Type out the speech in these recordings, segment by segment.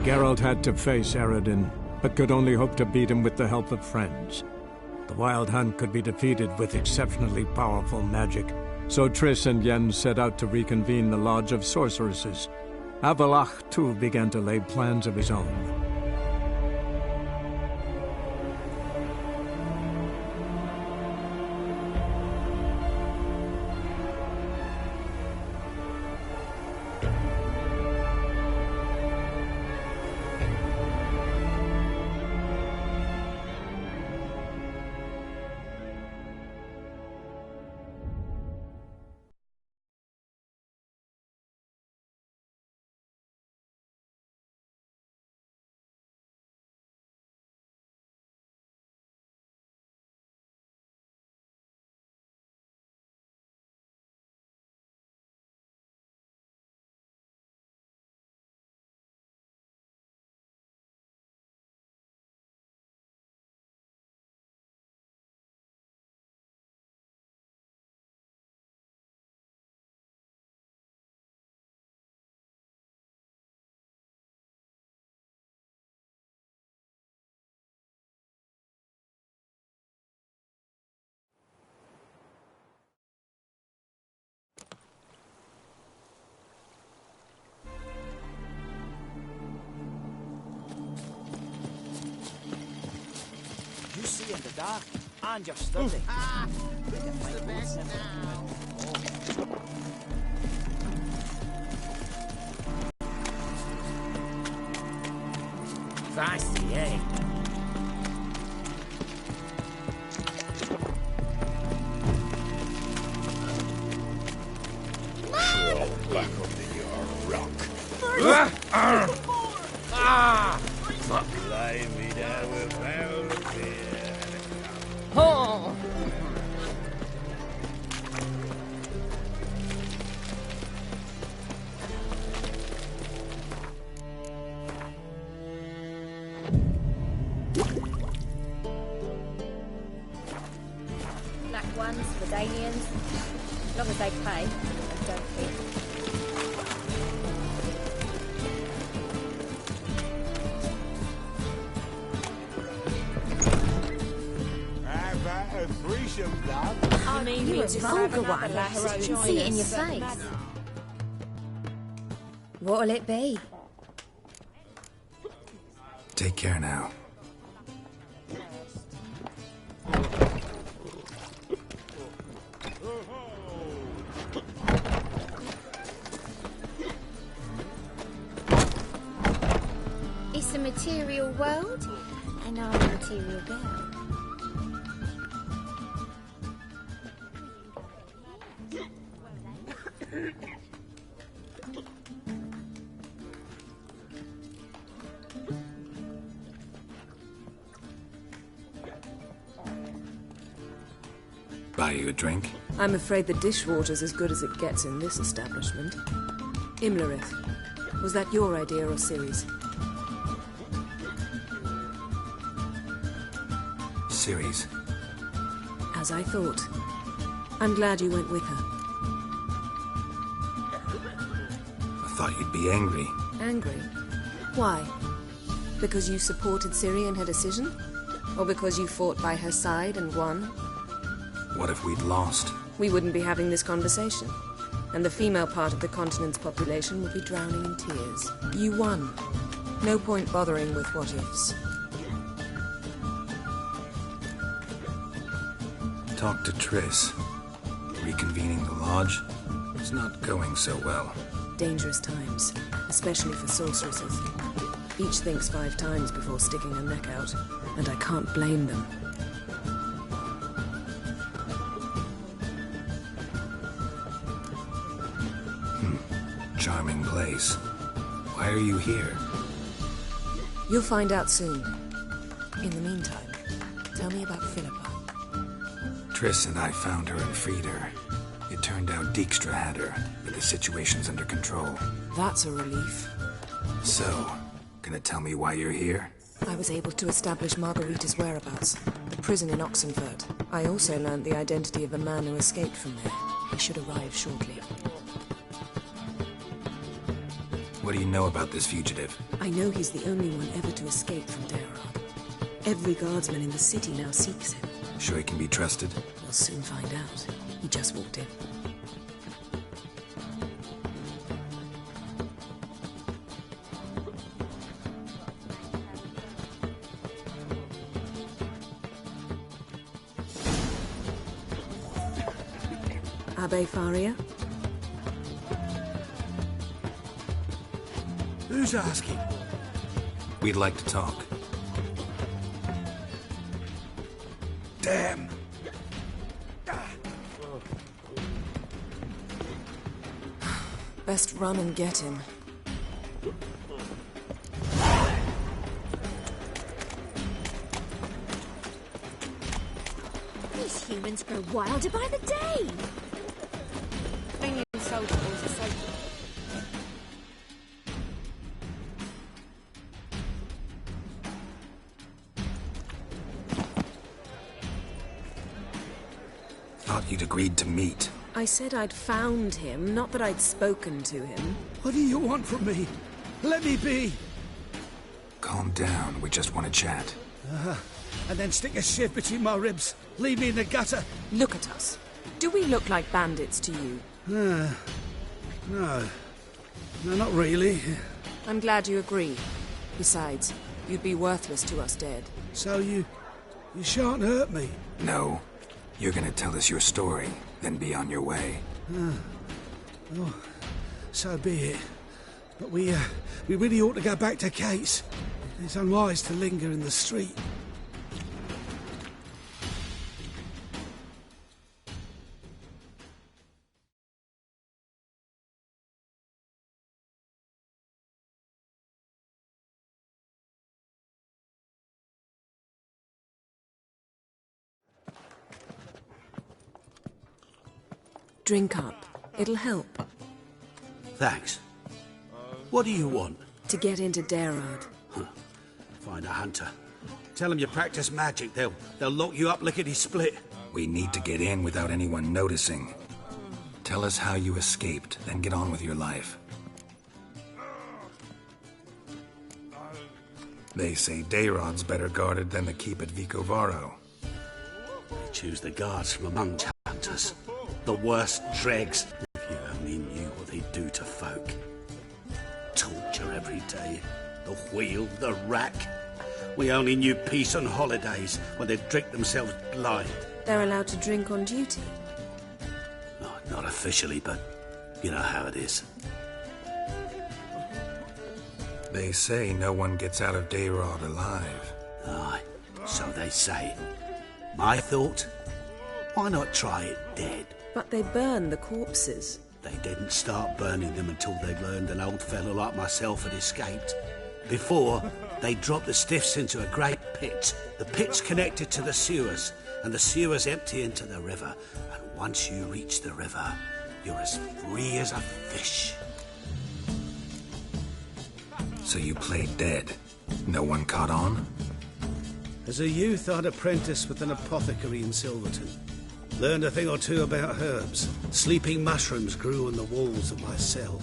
Geralt had to face Eredin, but could only hope to beat him with the help of friends. The Wild Hunt could be defeated with exceptionally powerful magic, so Triss and Yen set out to reconvene the Lodge of Sorceresses. Avallac'h, too, began to lay plans of his own. You see in the dark, and you're study. Who's the best now? Fancy, eh? Crawl back under your rock. Fuck. Lie me down with foul fear. Oh! Black ones, Redanians. As long as they pay, I don't think. I mean, You're a vulgar one. You can see it in your face. What'll it be? Take care now. It's a material world, and I'm a material girl. Buy you a drink? I'm afraid the dishwater's as good as it gets in this establishment. Imlerith, was that your idea or Ciri's? Ciri's. As I thought. I'm glad you went with her. I thought you'd be angry. Angry? Why? Because you supported Ciri in her decision? Or because you fought by her side and won? What if we'd lost? We wouldn't be having this conversation. And the female part of the continent's population would be drowning in tears. You won. No point bothering with what-ifs. Talk to Triss. Reconvening the lodge. It's not going so well. Dangerous times, especially for sorceresses. Each thinks 5 times before sticking her neck out, and I can't blame them. Charming place. Why are you here? You'll find out soon. In the meantime, tell me about Philippa. Triss and I found her and freed her. It turned out Dijkstra had her, but the situation's under control. That's a relief. So, gonna tell me why you're here? I was able to establish Margarita's whereabouts, the prison in Oxenfurt. I also learned the identity of a man who escaped from there. He should arrive shortly. What do you know about this fugitive? I know he's the only one ever to escape from Daerod. Every guardsman in the city now seeks him. Sure he can be trusted? We'll soon find out. He just walked in. Abbe Faria? Who's asking? We'd like to talk. Damn. Best run and get him. These humans grow wilder by the day. Bringing soldiers are safe. Thought you'd agreed to meet. I said I'd found him, not that I'd spoken to him. What do you want from me? Let me be. Calm down, we just want to chat. And then stick a shiv between my ribs. Leave me in the gutter. Look at us. Do we look like bandits to you? No. No, not really. I'm glad you agree. Besides, you'd be worthless to us dead. So you shan't hurt me. No. You're gonna tell us your story, then be on your way. Oh, so be it. But we really ought to go back to Kate's. It's unwise to linger in the street. Drink up. It'll help. Thanks. What do you want? To get into Daerod. Find a hunter. Tell them you practice magic. They'll lock you up lickety-split. We need to get in without anyone noticing. Tell us how you escaped, then get on with your life. They say Daerod's better guarded than the keep at Vicovaro. They choose the guards from among hunters. The worst dregs. If you only knew what they do to folk. Torture every day. The wheel, the rack. We only knew peace on holidays when they'd drink themselves blind. They're allowed to drink on duty. Oh, not officially, but you know how it is. They say no one gets out of Daerod alive. Aye, so they say. My thought? Why not try it dead? But they burn the corpses. They didn't start burning them until they learned an old fellow like myself had escaped. Before, they dropped the stiffs into a great pit. The pit's connected to the sewers, and the sewers empty into the river. And once you reach the river, you're as free as a fish. So you played dead. No one caught on? As a youth, I'd apprenticed with an apothecary in Silverton. Learned a thing or two about herbs. Sleeping mushrooms grew on the walls of my cell.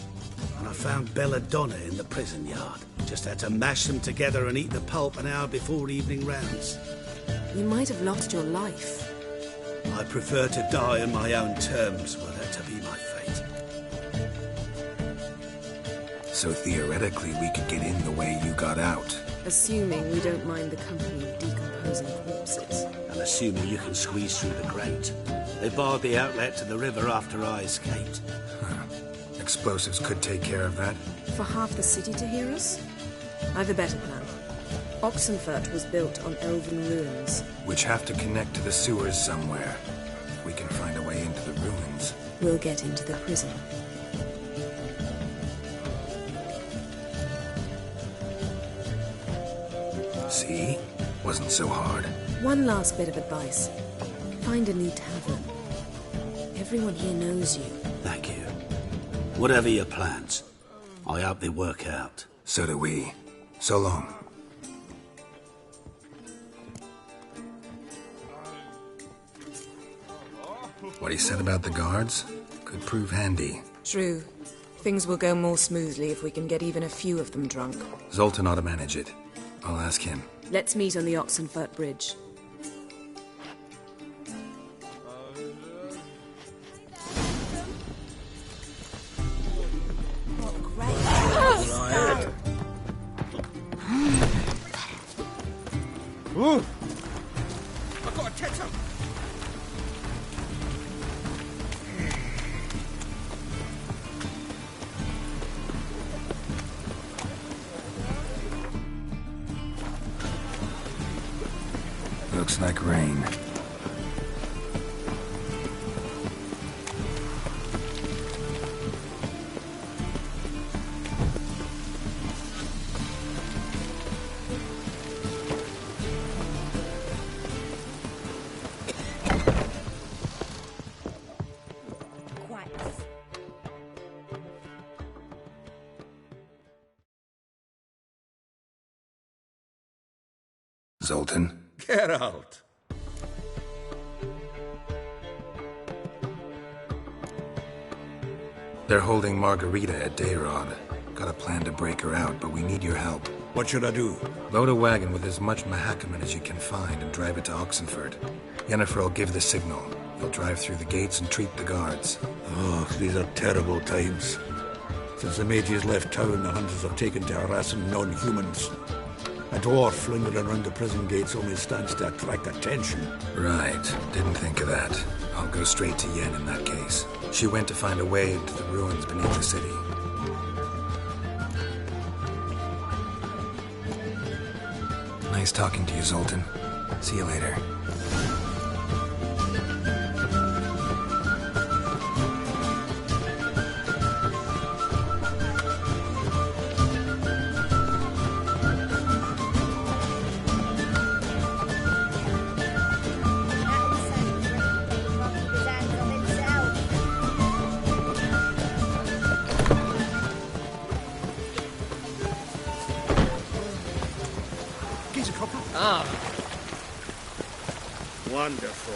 And I found belladonna in the prison yard. Just had to mash them together and eat the pulp an hour before evening rounds. You might have lost your life. I prefer to die on my own terms, were that to be my fate. So theoretically, we could get in the way you got out. Assuming we don't mind the company of decomposing corpses. And assuming you can squeeze through the grate. They barred the outlet to the river after I escaped. Explosives could take care of that. For half the city to hear us? I've a better plan. Oxenfurt was built on elven ruins. Which have to connect to the sewers somewhere. If we can find a way into the ruins. We'll get into the prison. See? Wasn't so hard. One last bit of advice. Find a new tavern. Everyone here knows you. Thank you. Whatever your plans, I hope they work out. So do we. So long. What he said about the guards could prove handy. True. Things will go more smoothly if we can get even a few of them drunk. Zoltan ought to manage it. I'll ask him. Let's meet on the Oxenfurt Bridge. Ooh! I've got to catch up! Looks like rain. Zoltan? Geralt! They're holding Margarita at Dayrod. Got a plan to break her out, but we need your help. What should I do? Load a wagon with as much Mahakaman as you can find and drive it to Oxenfurt. Yennefer will give the signal. They'll drive through the gates and treat the guards. Oh, these are terrible times. Since the mages left town, the hunters have taken to harassing non-humans. A dwarf lingering around the prison gates only stands to attract attention. Right. Didn't think of that. I'll go straight to Yen in that case. She went to find a way into the ruins beneath the city. Nice talking to you, Zoltan. See you later. Wonderful.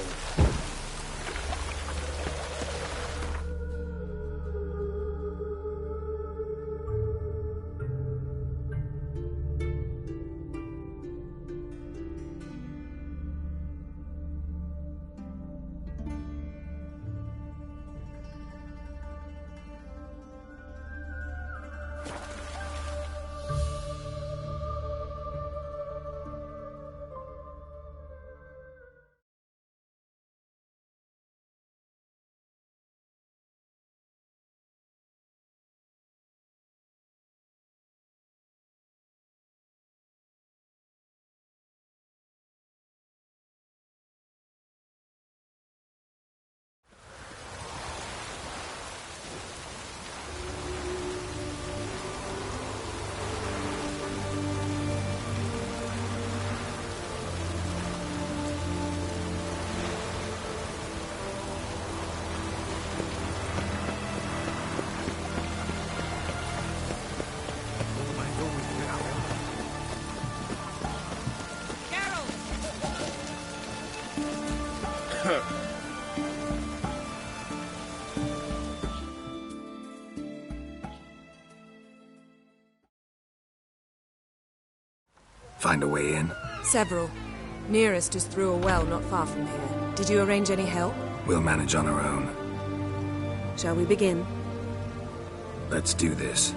Find a way in? Several. Nearest is through a well not far from here. Did you arrange any help? We'll manage on our own. Shall we begin? Let's do this.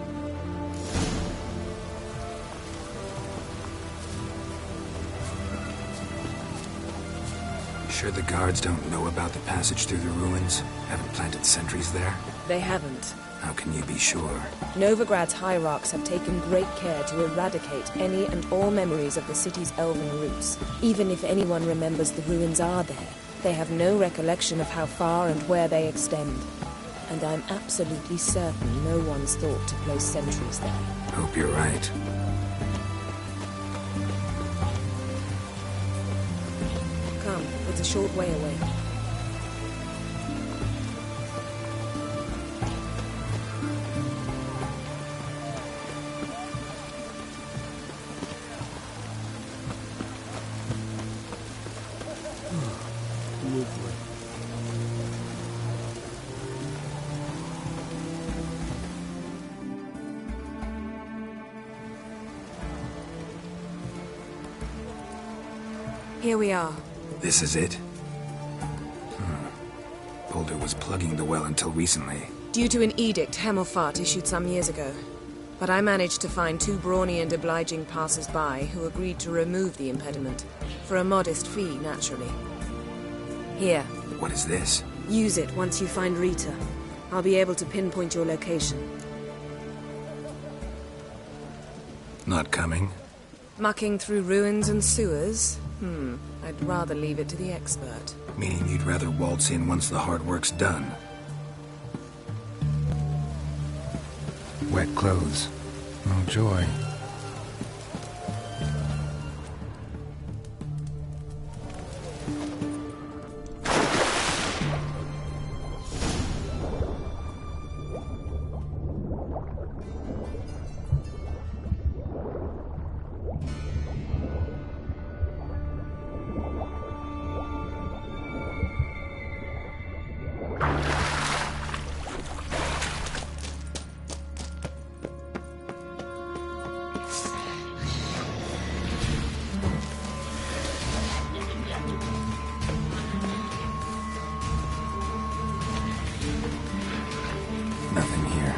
Sure the guards don't know about the passage through the ruins? Haven't planted sentries there? They haven't. How can you be sure? Novigrad's hierarchs have taken great care to eradicate any and all memories of the city's elven roots. Even if anyone remembers the ruins are there, they have no recollection of how far and where they extend. And I'm absolutely certain no one's thought to place sentries there. Hope you're right. Come, it's a short way away. Here we are. This is it? Boulder was plugging the well until recently. Due to an edict Hemelfart issued some years ago. But I managed to find 2 brawny and obliging passers-by who agreed to remove the impediment. For a modest fee, naturally. Here. What is this? Use it once you find Rita. I'll be able to pinpoint your location. Not coming? Mucking through ruins and sewers? I'd rather leave it to the expert. Meaning you'd rather waltz in once the hard work's done. Wet clothes. Oh, joy. Nothing here.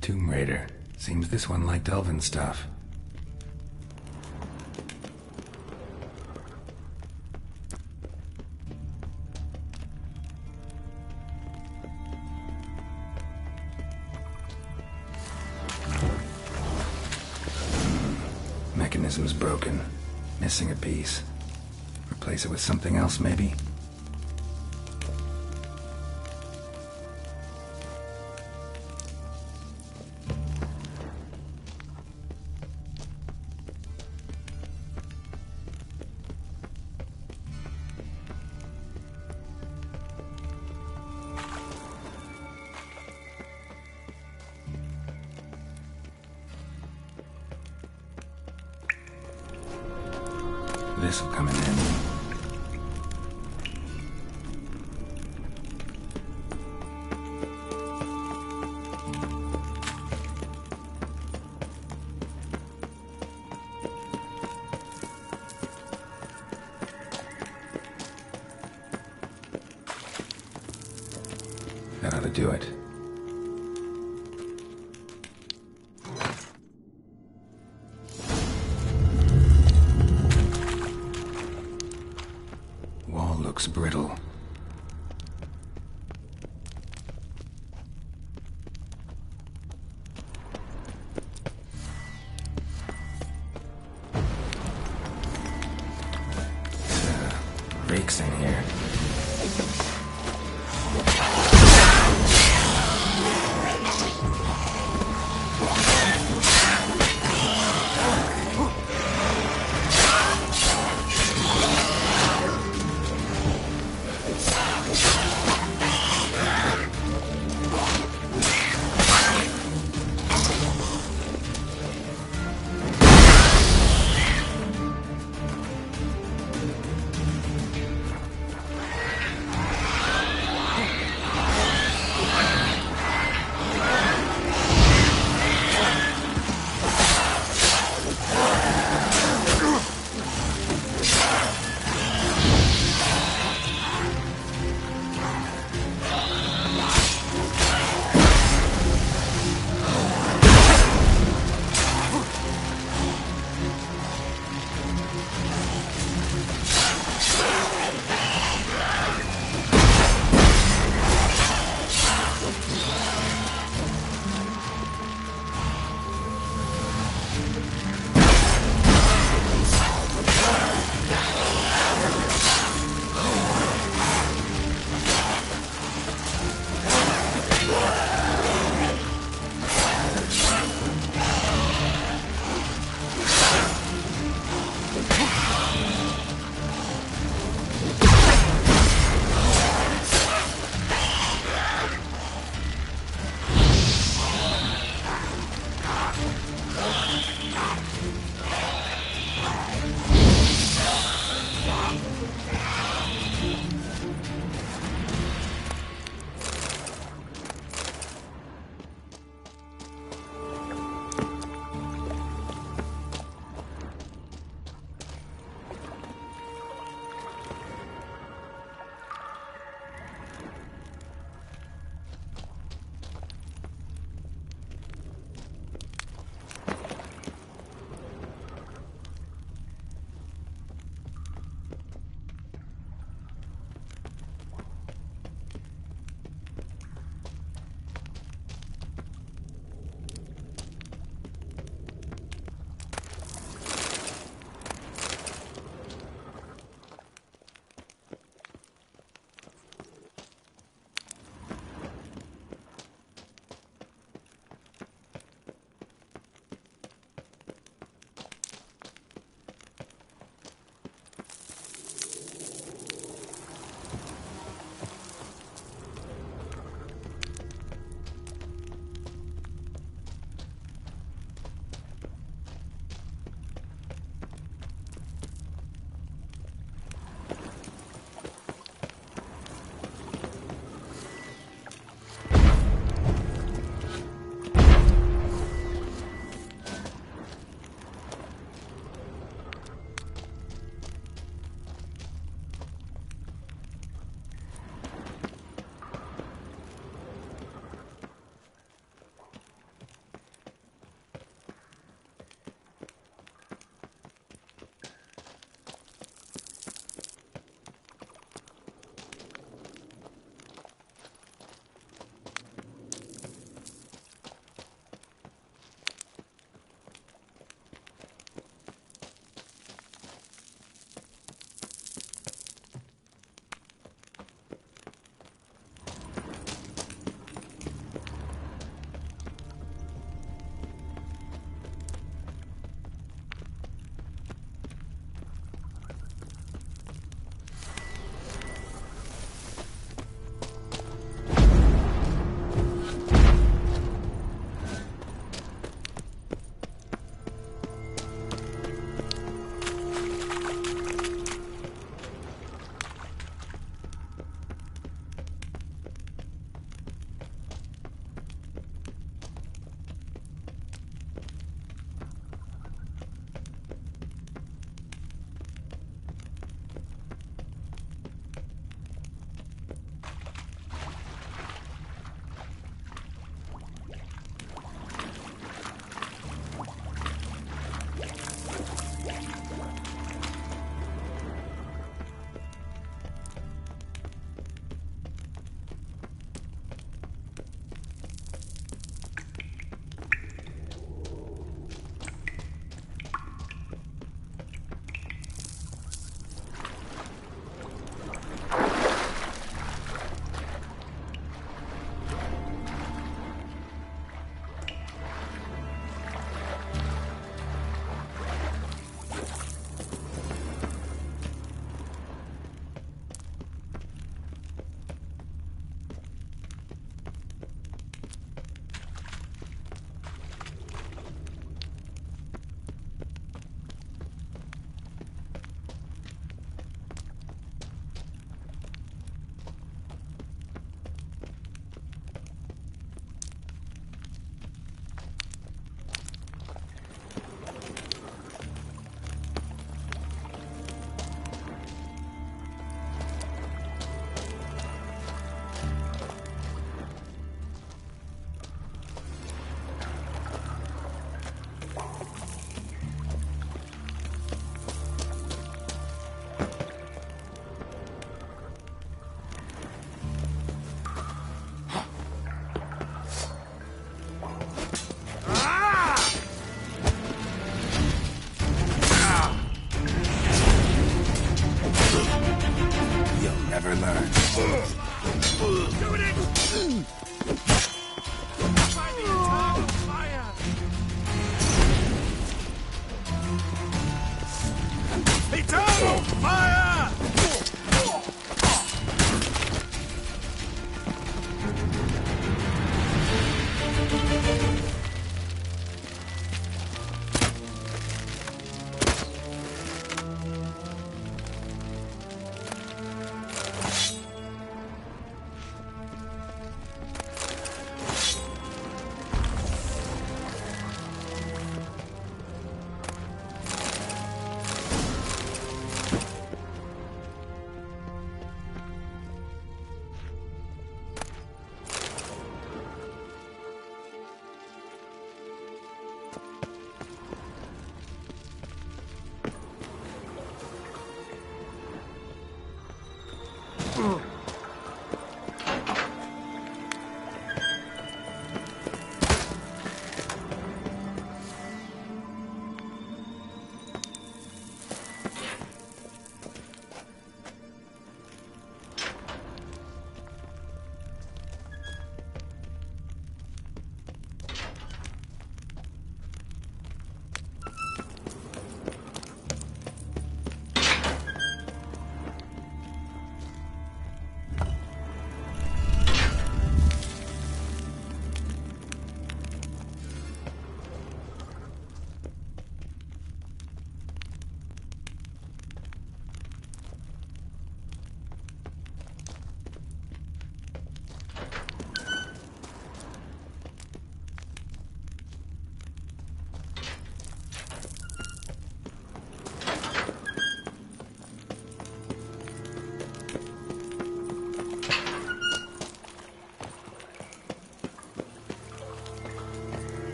Tomb Raider. Seems this one liked elven stuff. mechanism's broken. Missing a piece. Replace it with something else, maybe? This'll come in handy. That ought to do it. Wall looks brittle. Rakes in here.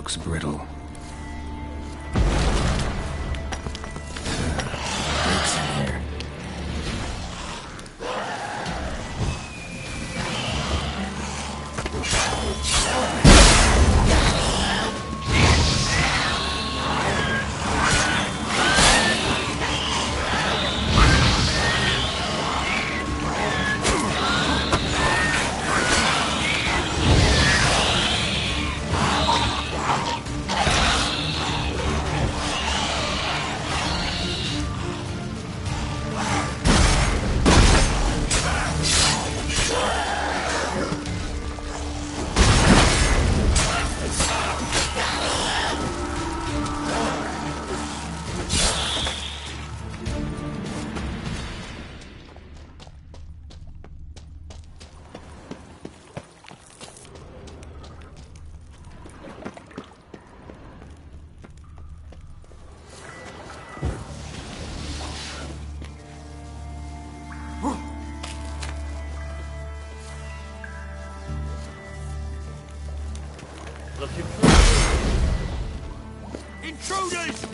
looks brittle. It's here. Intruders!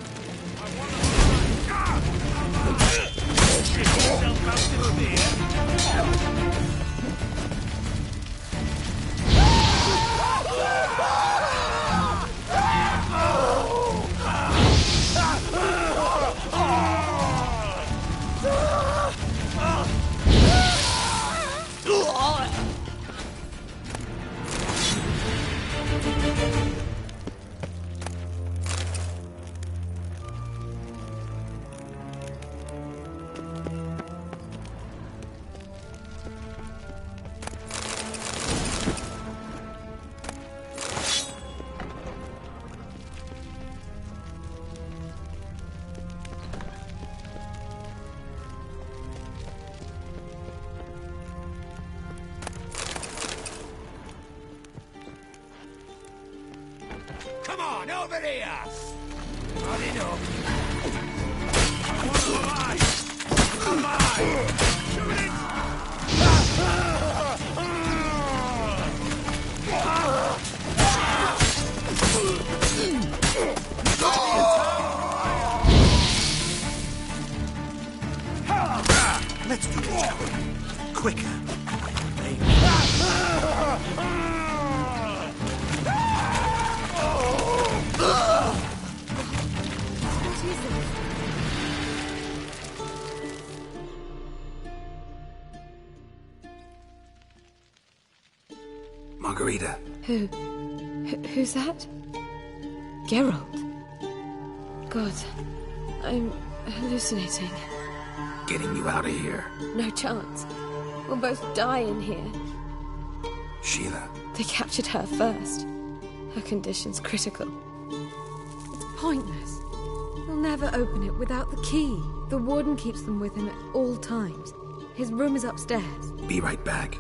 Come on, over here! Not enough. I want alive! Alive! Shoot it! Let's do this quicker. Margarita. Who's that? Geralt. God, I'm hallucinating. Getting you out of here. No chance. We'll both die in here. Sheila. They captured her first. Her condition's critical. It's pointless. They'll never open it without the key. The warden keeps them with him at all times. His room is upstairs. Be right back.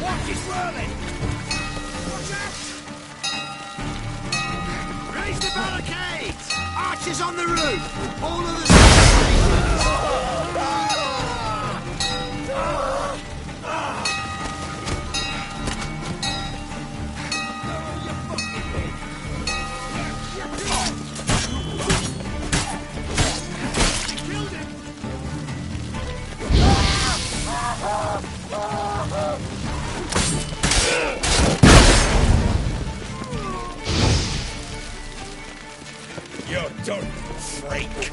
Watch it swirling! Watch out! Raise the barricades! Archers on the roof! All of the... You dirty freak!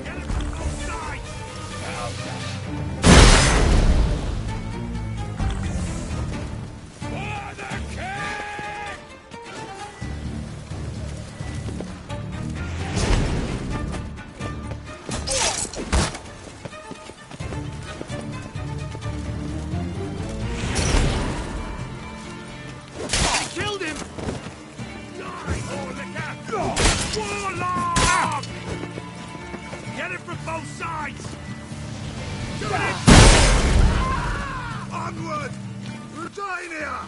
Get Onward! Rudania!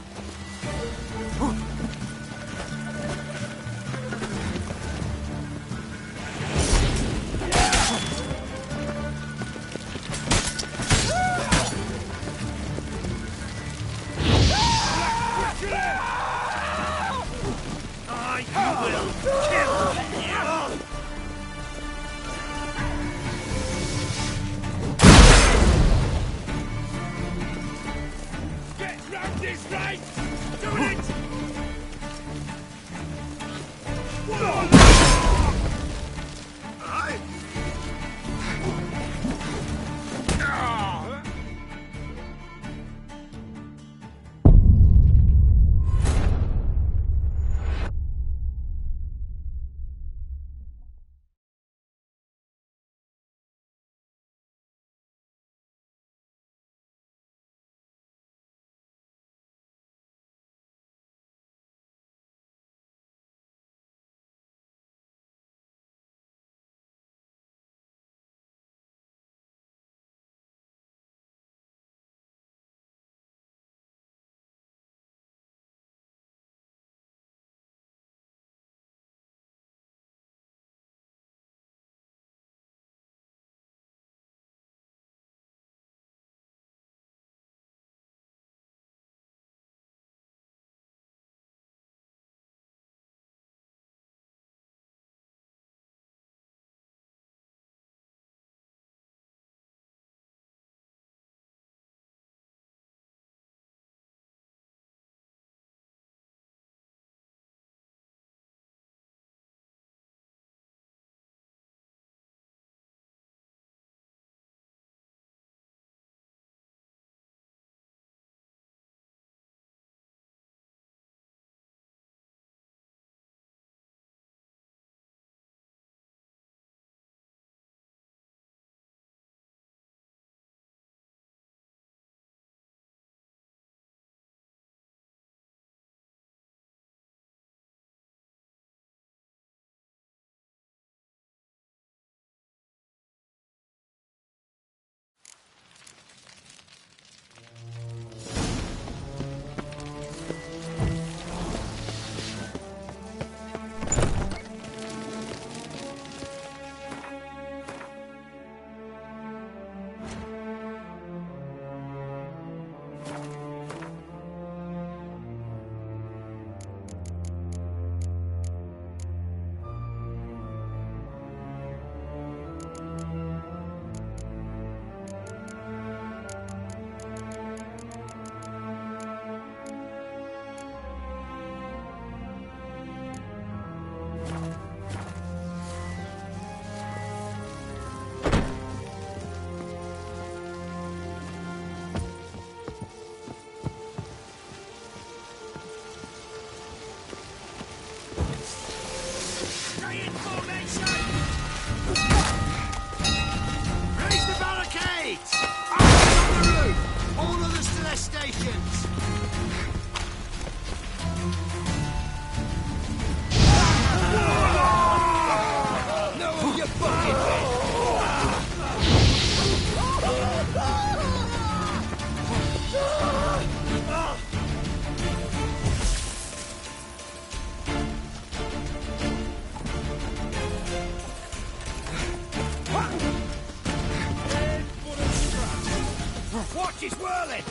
Watch, he's whirling!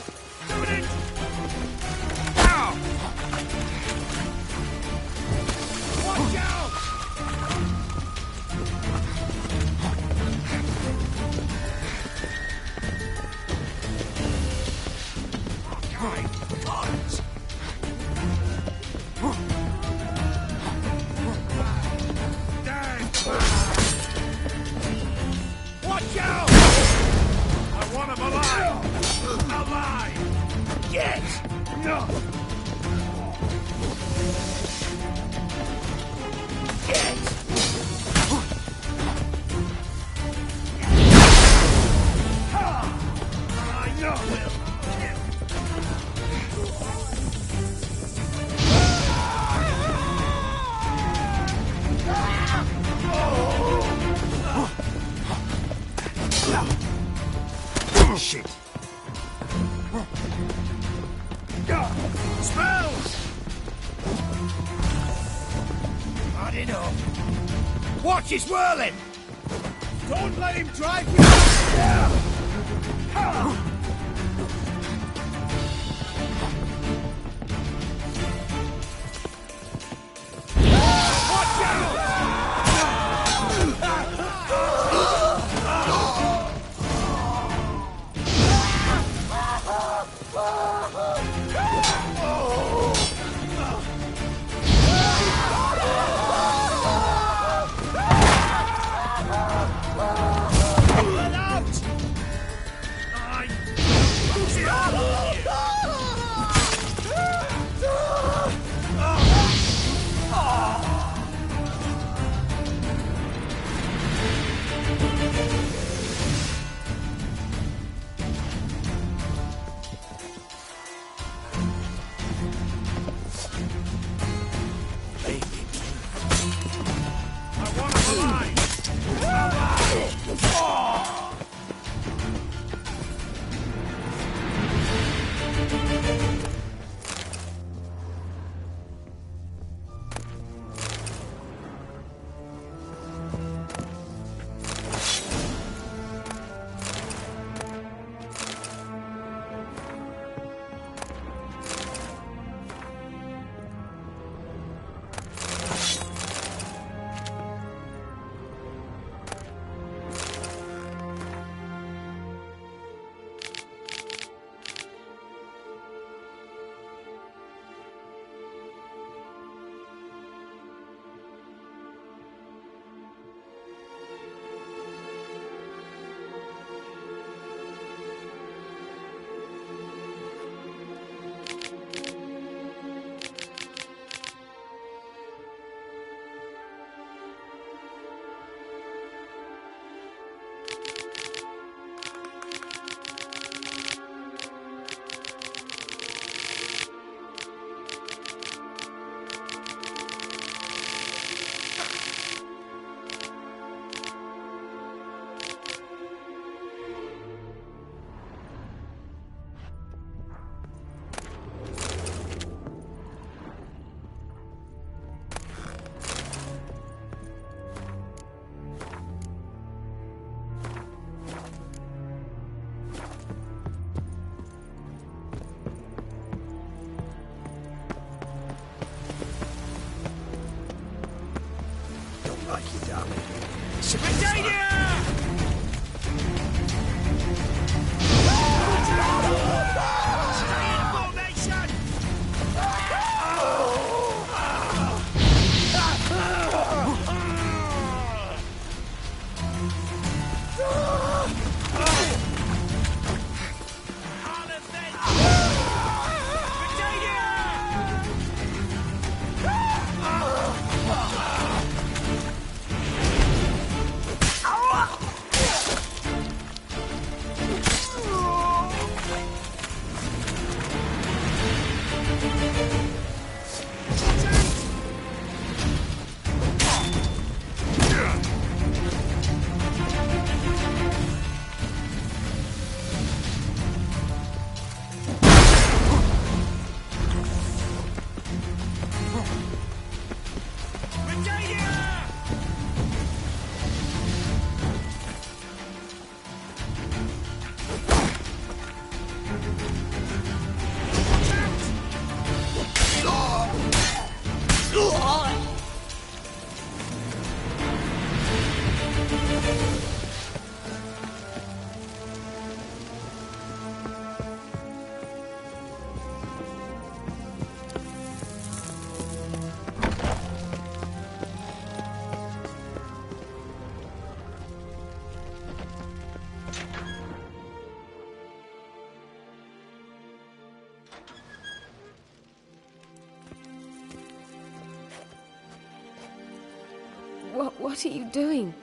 Doing it! Now! Watch out! Okay, punch! Watch out! I want him alive! Alive! Get! No! Get! I know him! Shit! Spells! I don't know. Watch his whirling! Don't let him drive you! Watch out! What are you doing?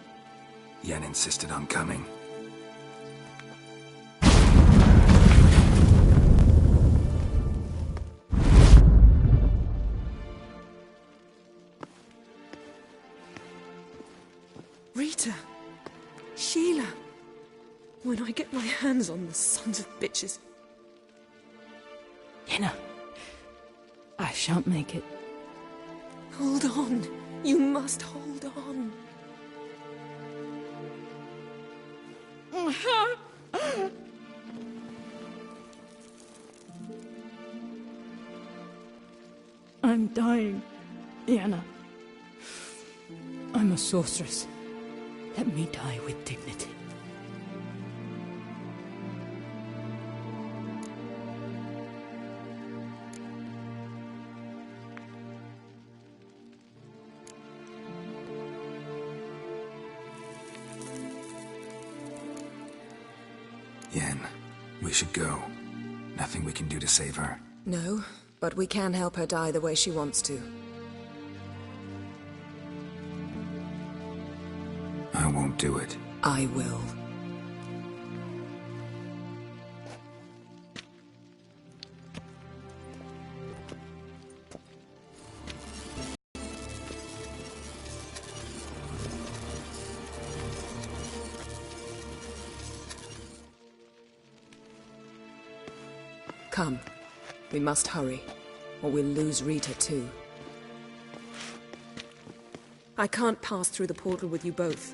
Yen insisted on coming. Rita! Sheila! When I get my hands on the sons of bitches. Yenna, I shan't make it. Hold on. You must hold on. I'm dying, Yenna. I'm a sorceress. Let me die with dignity. Yen, we should go. Nothing we can do to save her. No, but we can help her die the way she wants to. I won't do it. I will. Come. We must hurry, or we'll lose Rita too. I can't pass through the portal with you both.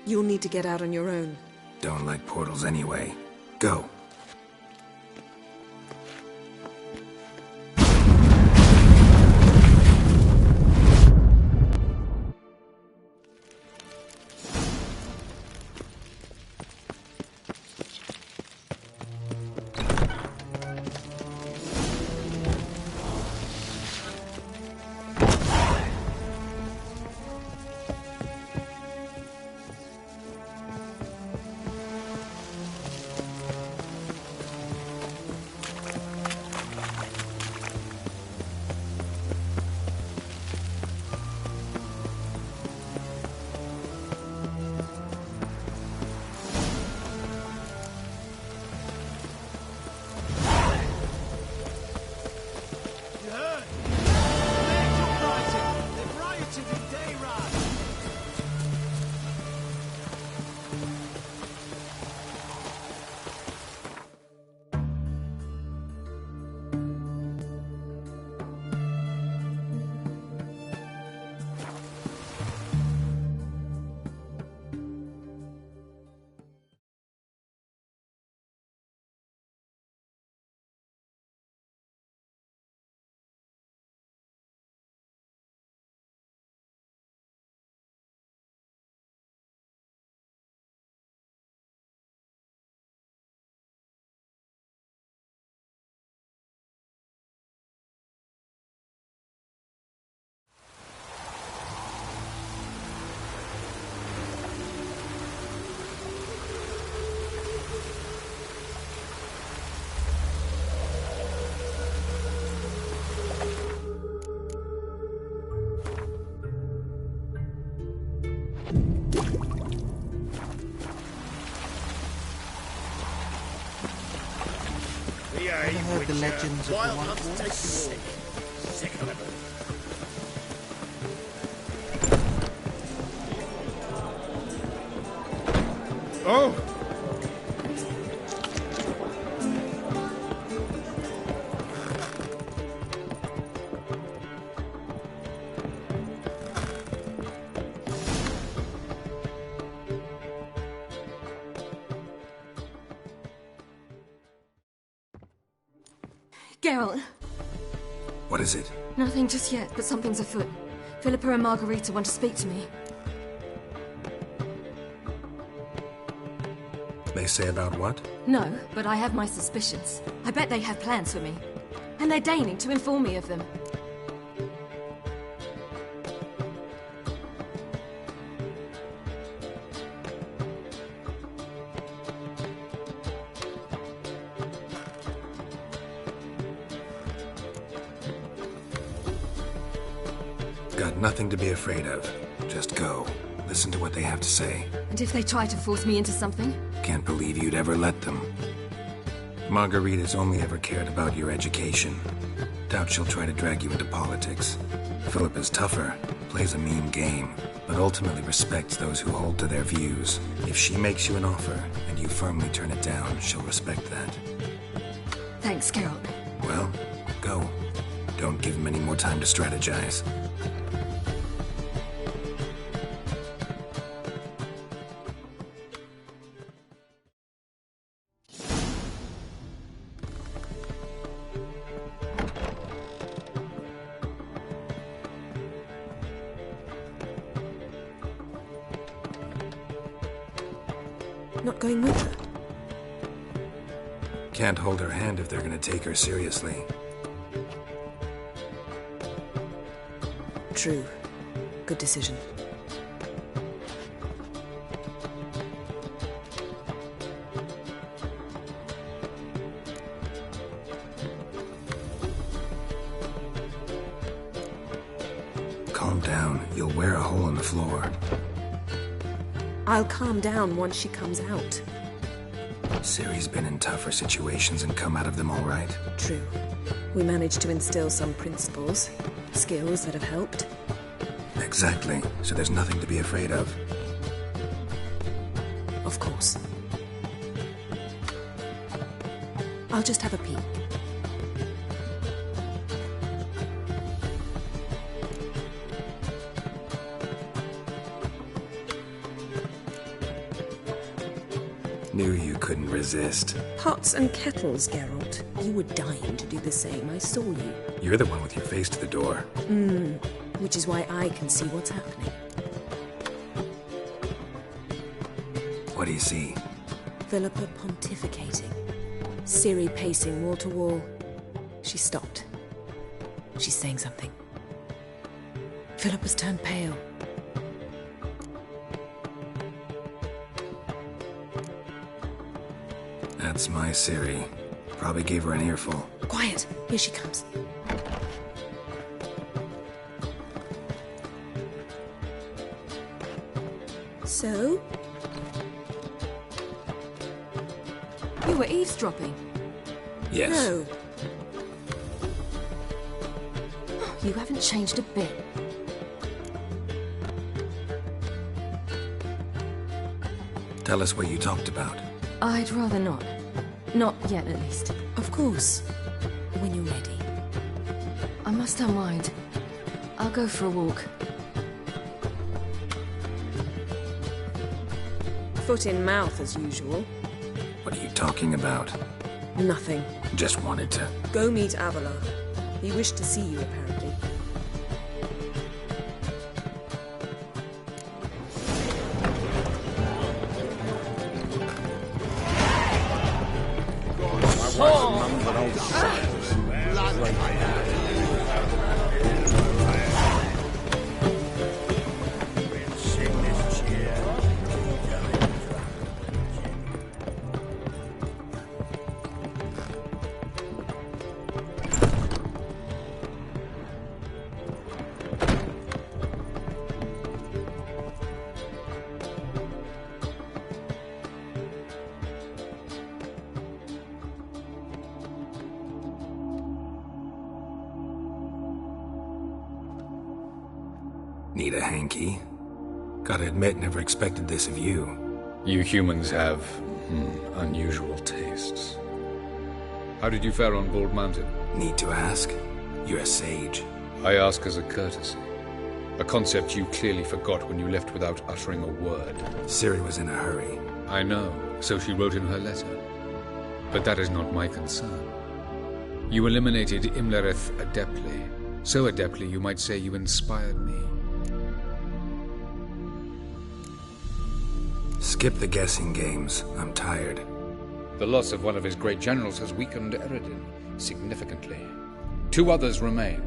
You'll need to get out on your own. Don't like portals anyway. Go. Ever heard the legends of the Wild White Hunt's Wolf? taking sick of it. Oh! Geralt. What is it? Nothing just yet, but something's afoot. Philippa and Margarita want to speak to me. They say about what? No, but I have my suspicions. I bet they have plans for me. And they're deigning to inform me of them. Got nothing to be afraid of. Just go. Listen to what they have to say. And if they try to force me into something? Can't believe you'd ever let them. Margarita's only ever cared about your education. Doubt she'll try to drag you into politics. Philippa's tougher, plays a mean game, but ultimately respects those who hold to their views. If she makes you an offer, and you firmly turn it down, she'll respect that. Thanks, Geralt. Well, Don't give him any more time to strategize. Not going with her? Can't hold her hand if they're gonna take her seriously. True. Good decision. Calm down. You'll wear a hole in the floor. I'll calm down once she comes out. Ciri's been in tougher situations and come out of them all right. True. We managed to instill some principles, skills that have helped. Exactly. So there's nothing to be afraid of. Of course. I'll just have a peek. Knew you couldn't resist. Pots and kettles, Geralt. You were dying to do the same. I saw you. You're the one with your face to the door. Which is why I can see what's happening. What do you see? Philippa pontificating. Ciri pacing wall to wall. She stopped. She's saying something. Philippa's turned pale. That's my Ciri. Probably gave her an earful. Quiet! Here she comes. So? You were eavesdropping. Yes. No. You haven't changed a bit. Tell us what you talked about. I'd rather not. Not yet, at least. Of course. When you're ready. I must unwind. I'll go for a walk. Foot in mouth, as usual. What are you talking about? Nothing. Just wanted to... Go meet Avalar. He wished to see you, apparently. Need a hanky? Gotta admit, never expected this of you. You humans have, unusual tastes. How did you fare on Bald Mountain? Need to ask? You're a sage. I ask as a courtesy. A concept you clearly forgot when you left without uttering a word. Ciri was in a hurry. I know, so she wrote in her letter. But that is not my concern. You eliminated Imlerith adeptly. So adeptly you might say you inspired me. Skip the guessing games. I'm tired. The loss of one of his great generals has weakened Eredin significantly. 2 others remain.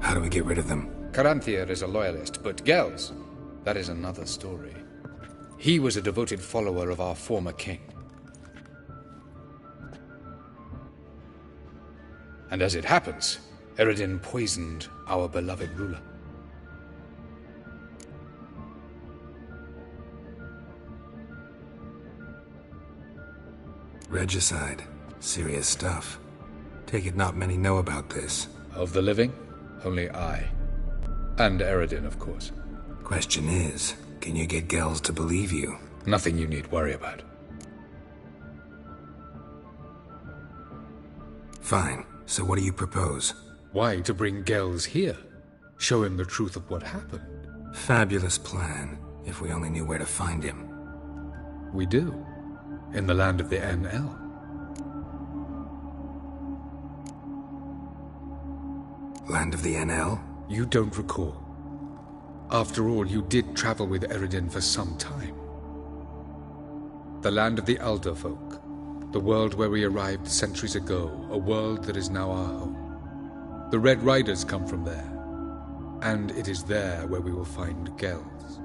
How do we get rid of them? Caranthir is a loyalist, but Gels, that is another story. He was a devoted follower of our former king. And as it happens, Eredin poisoned our beloved ruler. Regicide. Serious stuff. Take it not many know about this. Of the living, only I. And Eredin, of course. Question is, can you get Gels to believe you? Nothing you need worry about. Fine. So what do you propose? Why, to bring Gels here? Show him the truth of what happened. Fabulous plan, if we only knew where to find him. We do. In the land of the NL. Land of the NL? You don't recall. After all, you did travel with Eredin for some time. The land of the Elder folk. The world where we arrived centuries ago. A world that is now our home. The Red Riders come from there. And it is there where we will find Gels.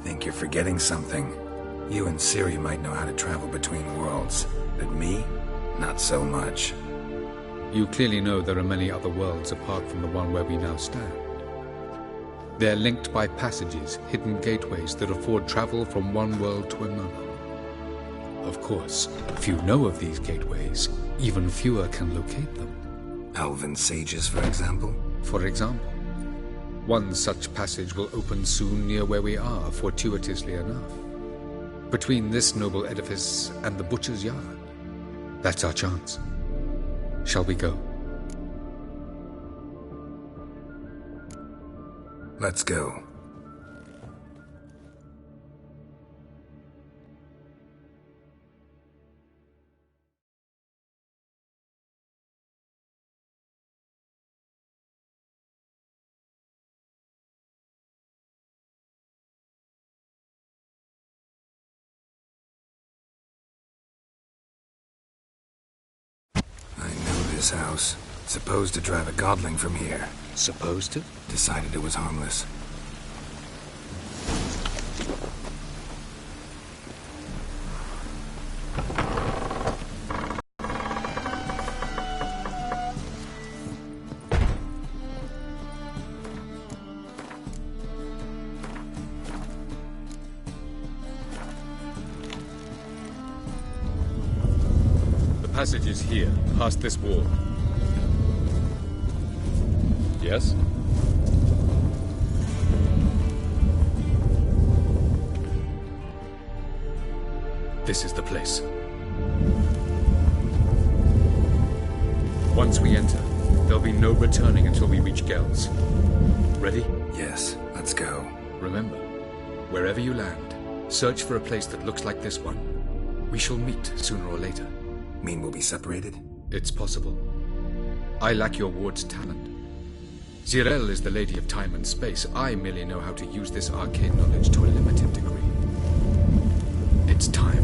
Think you're forgetting something. You and Ciri might know how to travel between worlds, but me? Not so much. You clearly know there are many other worlds apart from the one where we now stand. They're linked by passages, hidden gateways that afford travel from one world to another. Of course, few know of these gateways, even fewer can locate them. Elven sages, for example? For example. One such passage will open soon near where we are, fortuitously enough. Between this noble edifice and the butcher's yard. That's our chance. Shall we go? Let's go. This house. Supposed to drive a godling from here. Supposed to? Decided it was harmless. The passage is here, past this wall. Yes? This is the place. Once we enter, there'll be no returning until we reach Gels. Ready? Yes, let's go. Remember, wherever you land, search for a place that looks like this one. We shall meet sooner or later. Mean we'll be separated? It's possible. I lack your ward's talent. Zirel is the lady of time and space. I merely know how to use this arcane knowledge to a limited degree. It's time.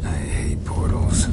I hate portals.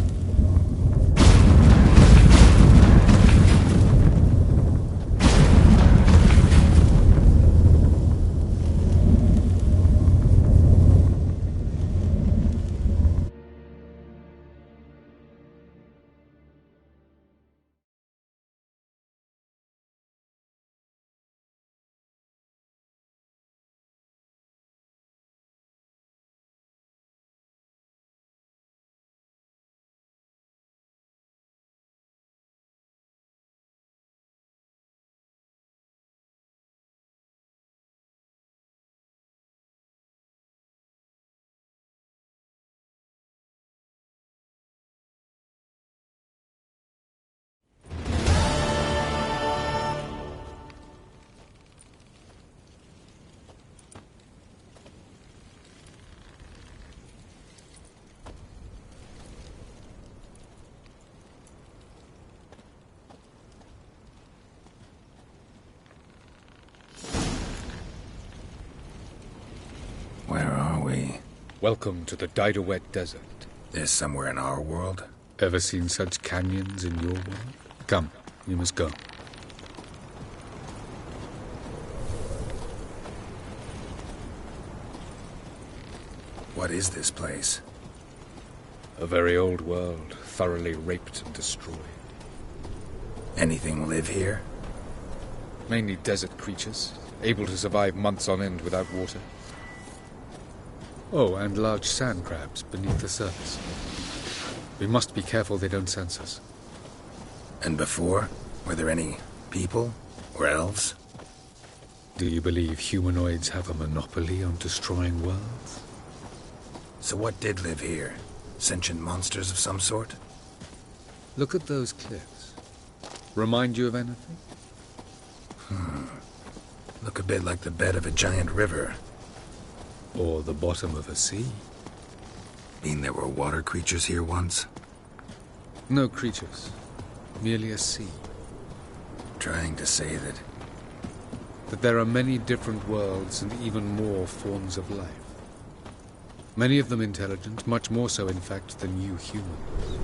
Where are we? Welcome to the Daidaret Desert. This somewhere in our world? Ever seen such canyons in your world? Come, we must go. What is this place? A very old world, thoroughly raped and destroyed. Anything live here? Mainly desert creatures, able to survive months on end without water. Oh, and large sand crabs beneath the surface. We must be careful they don't sense us. And before? Were there any people? Or elves? Do you believe humanoids have a monopoly on destroying worlds? So what did live here? Sentient monsters of some sort? Look at those cliffs. Remind you of anything? Look a bit like the bed of a giant river. Or the bottom of a sea. Mean there were water creatures here once? No creatures. Merely a sea. Trying to say that there are many different worlds and even more forms of life. Many of them intelligent, much more so in fact than you humans.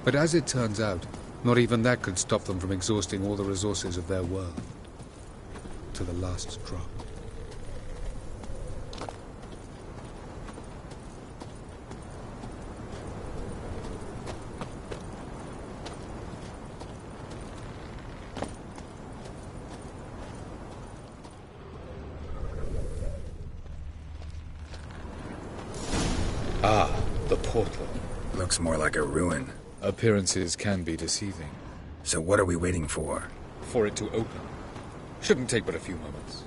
But as it turns out, not even that could stop them from exhausting all the resources of their world. To the last drop. Ah, the portal. Looks more like a ruin. Appearances can be deceiving. So what are we waiting for? For it to open. Shouldn't take but a few moments.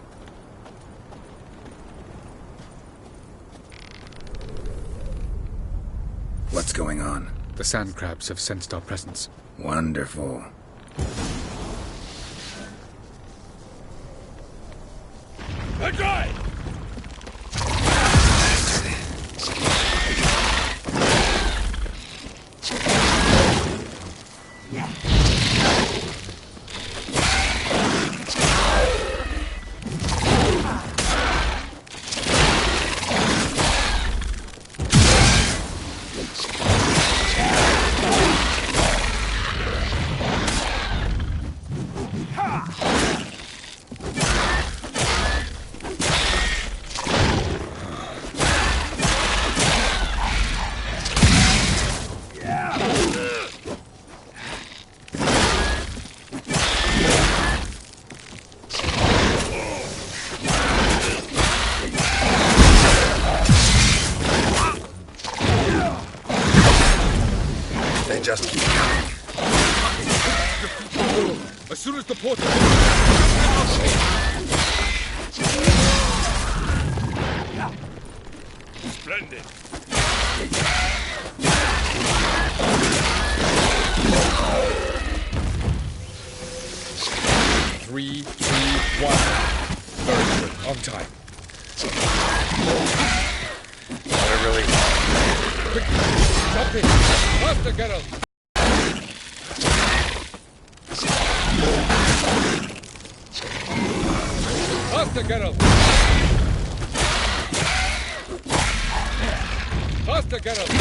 What's going on? The sand crabs have sensed our presence. Wonderful. That's right! Just keep coming. As soon as the portal... Splendid. 3, 2, 1. Very good. On time. Not really. Quick! Stop it! Faster, Geralt! Faster, Geralt! Faster, Geralt!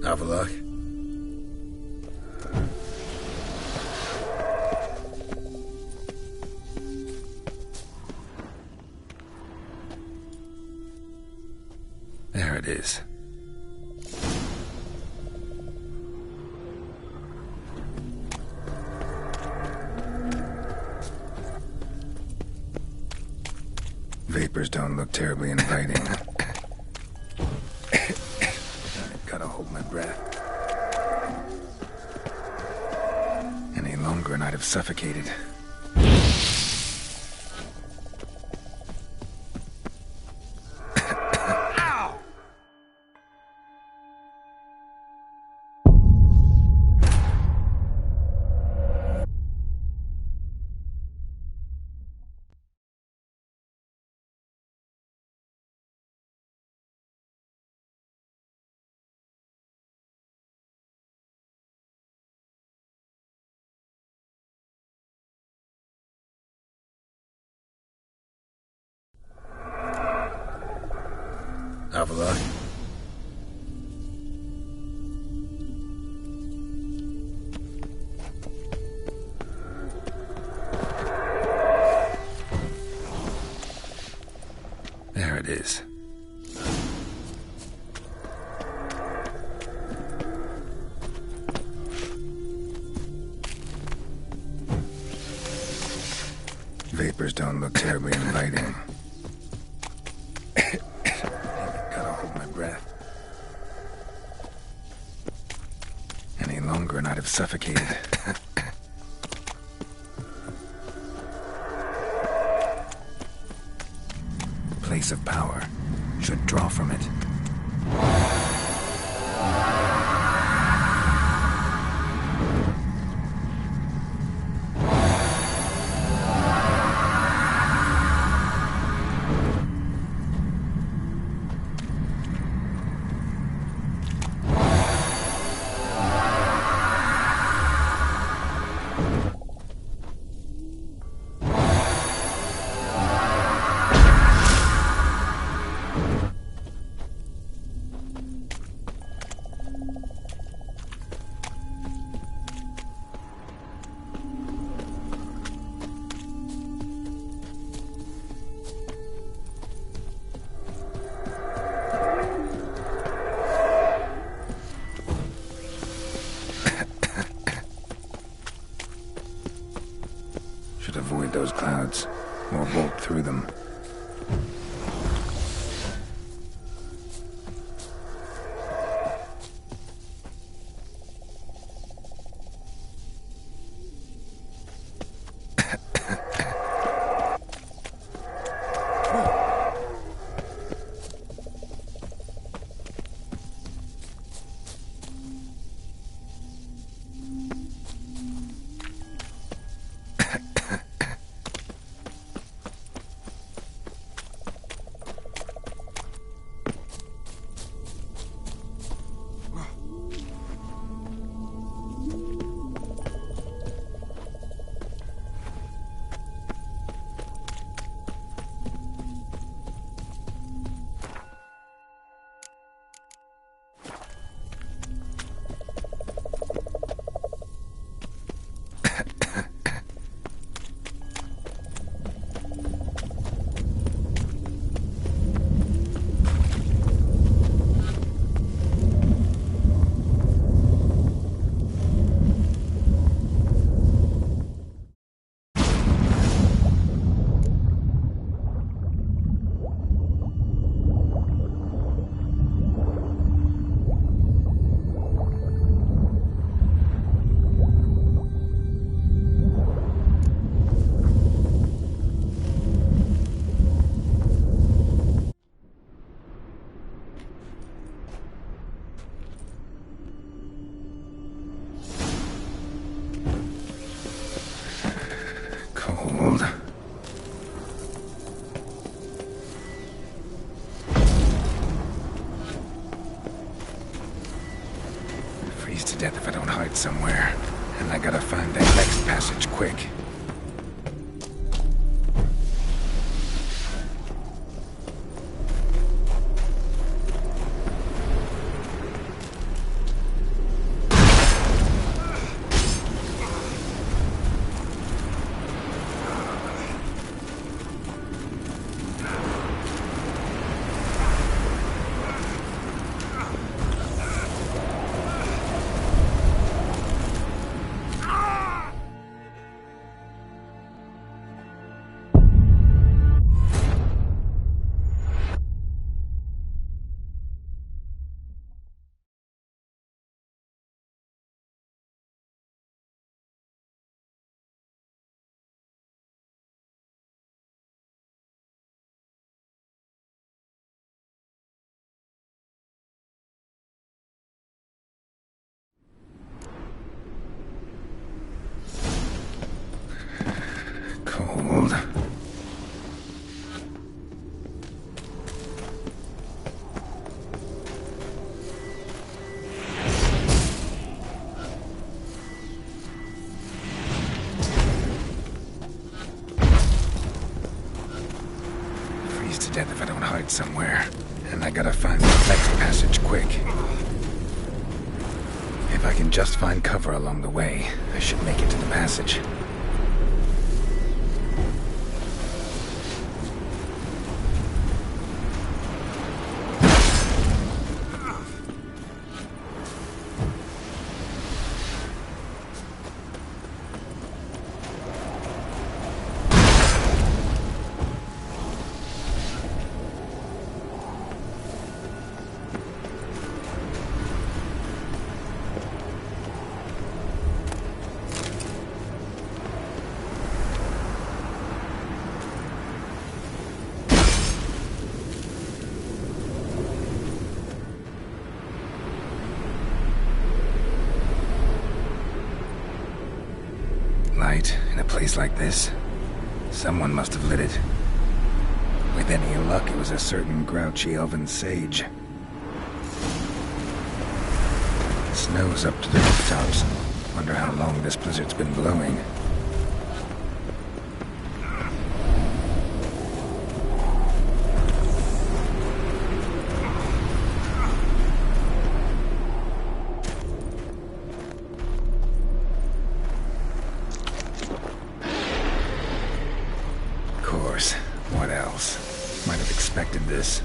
Avallac'h? There it is. Vapors don't look terribly inviting. Gotta hold my breath. Any longer and I'd have suffocated. Avallac'h? There it is. don't look terribly inviting. Gotta hold my breath. Any longer and I'd have suffocated. Place of power. Should draw from it. Should avoid those clouds, or bolt through them. Cold. Freeze to death if I don't hide somewhere. And I gotta find that next passage quick. Cold. Freeze to death if I don't hide somewhere. And I gotta find the next passage quick. If I can just find cover along the way, I should make it to the passage. light in a place like this? Someone must have lit it. With any luck, it was a certain grouchy elven sage. Snow's up to the rooftops. Wonder how long this blizzard's been blowing. Of course. What else? Might have expected this.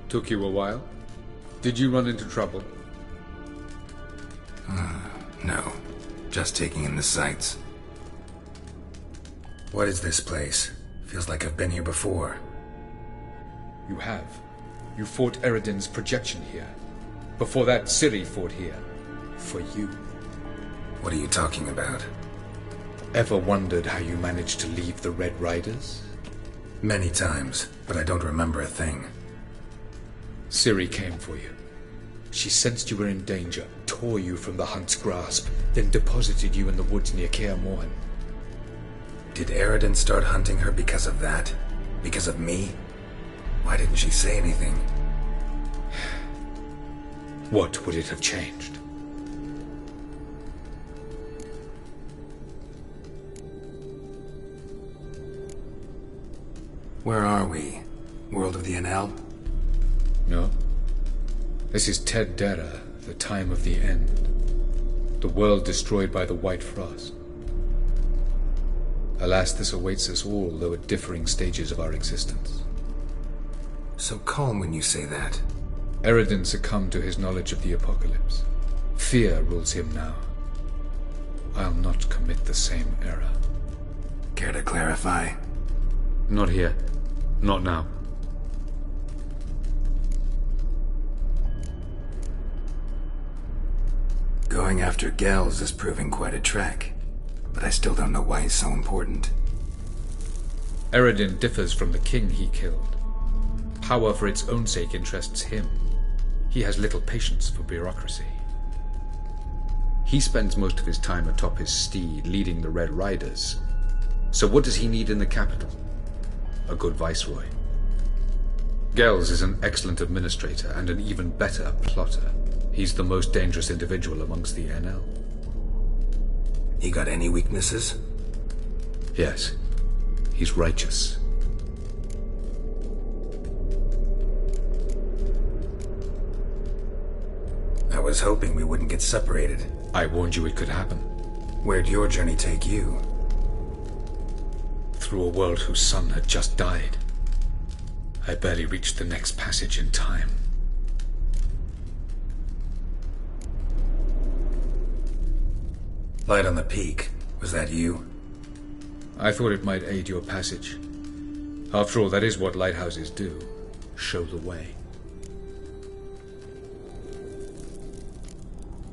Took you a while? Did you run into trouble? No. Just taking in the sights. What is this place? Feels like I've been here before. You have. You fought Eredin's projection here. Before that, Ciri fought here. For you. What are you talking about? Ever wondered how you managed to leave the Red Riders? Many times, but I don't remember a thing. Ciri came for you. She sensed you were in danger, tore you from the Hunt's grasp, then deposited you in the woods near Kaer Morhen. Did Eredin start hunting her because of that? Because of me? Why didn't she say anything? What would it have changed? Where are we? World of the Enel? No. This is Ted Dera, the time of the end. The world destroyed by the White Frost. Alas, this awaits us all, though at differing stages of our existence. So calm when you say that. Eredin succumbed to his knowledge of the apocalypse. Fear rules him now. I'll not commit the same error. Care to clarify? Not here. Not now. Going after Gels is proving quite a trek, but I still don't know why he's so important. Eredin differs from the king he killed. Power for its own sake interests him. He has little patience for bureaucracy. He spends most of his time atop his steed, leading the Red Riders. So what does he need in the capital? A good viceroy. Gels is an excellent administrator and an even better plotter. He's the most dangerous individual amongst the Enel. He got any weaknesses? Yes. He's righteous. I was hoping we wouldn't get separated. I warned you it could happen. Where'd your journey take you? Through a world whose sun had just died. I barely reached the next passage in time. Light on the peak. Was that you? I thought it might aid your passage. After all, that is what lighthouses do. Show the way.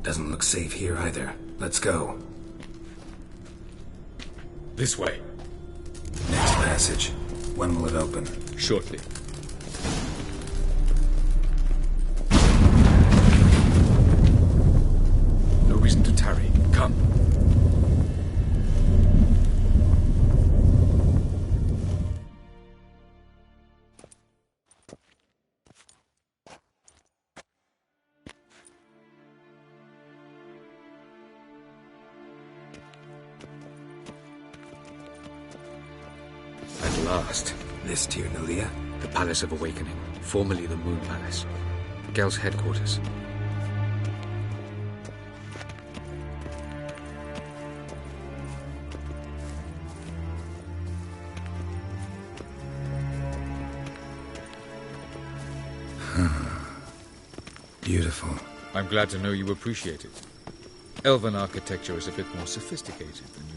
Doesn't look safe here either. Let's go. This way. Next passage. When will it open? Shortly. No reason to tarry. Come. At last. This Tyr Nelia? The Palace of Awakening, formerly the Moon Palace. Gel's headquarters. Beautiful. I'm glad to know you appreciate it. Elven architecture is a bit more sophisticated than yours.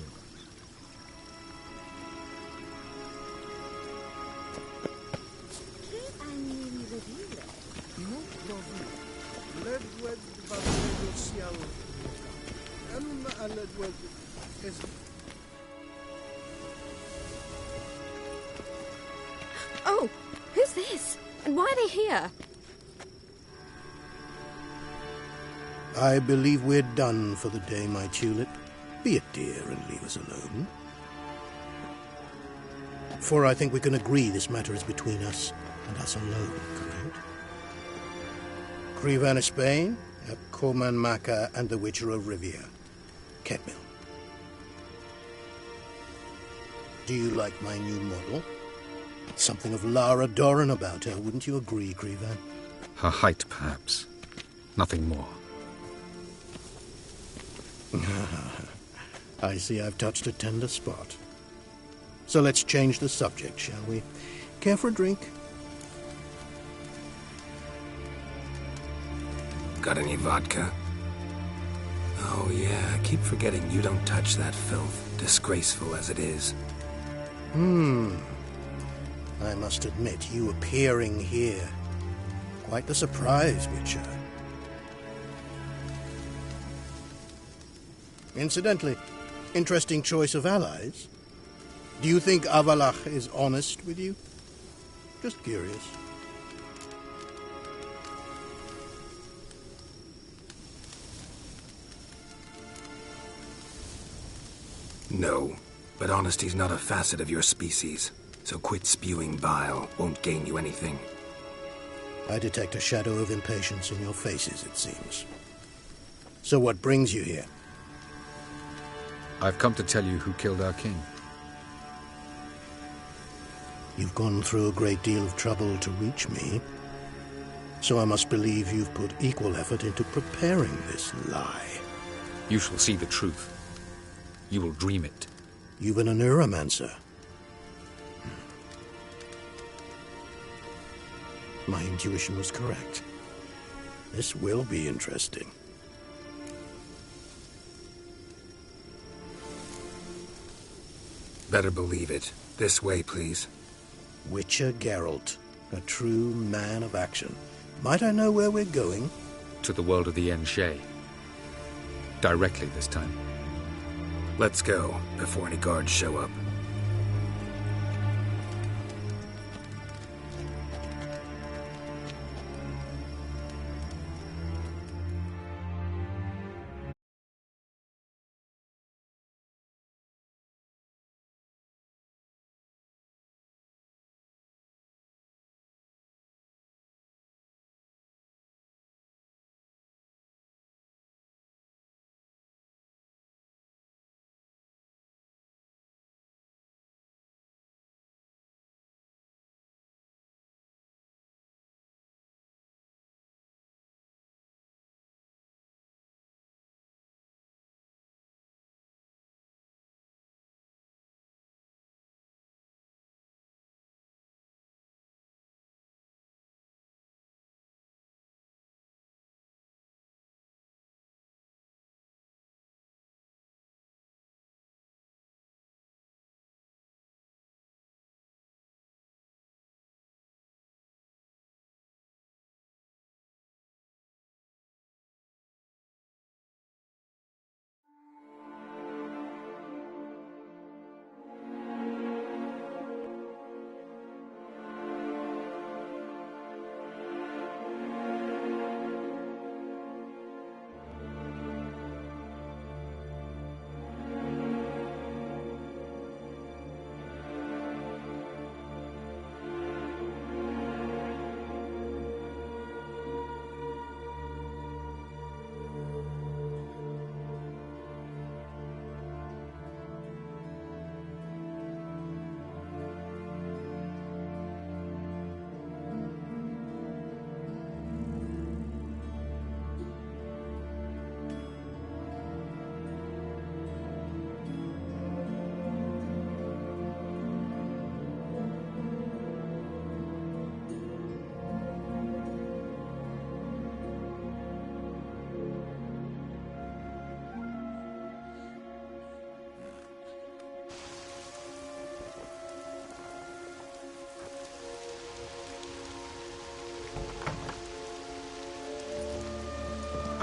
Oh, who's this? And why are they here? I believe we're done for the day, my tulip. Be a dear and leave us alone. For I think we can agree this matter is between us and us alone, correct? Crevan of Spain, Coman Maka, and the Witcher of Rivia. Ketmil. Do you like my new model? Something of Lara Doran about her, wouldn't you agree, Crevan? Her height, perhaps. Nothing more. I see I've touched a tender spot. So let's change the subject, shall we? Care for a drink? Got any vodka? Oh yeah, I keep forgetting you don't touch that filth, disgraceful as it is. I must admit, you appearing here. Quite the surprise, Witcher. Incidentally, interesting choice of allies. Do you think Avalach is honest with you? Just curious. No, but honesty's not a facet of your species. So quit spewing bile. Won't gain you anything. I detect a shadow of impatience in your faces, it seems. So what brings you here? I've come to tell you who killed our king. You've gone through a great deal of trouble to reach me. So I must believe you've put equal effort into preparing this lie. You shall see the truth. You will dream it. You've been a neuromancer. My intuition was correct. This will be interesting. Better believe it. This way, please. Witcher Geralt, a true man of action. Might I know where we're going? To the world of the Enshe. Directly this time. Let's go, before any guards show up.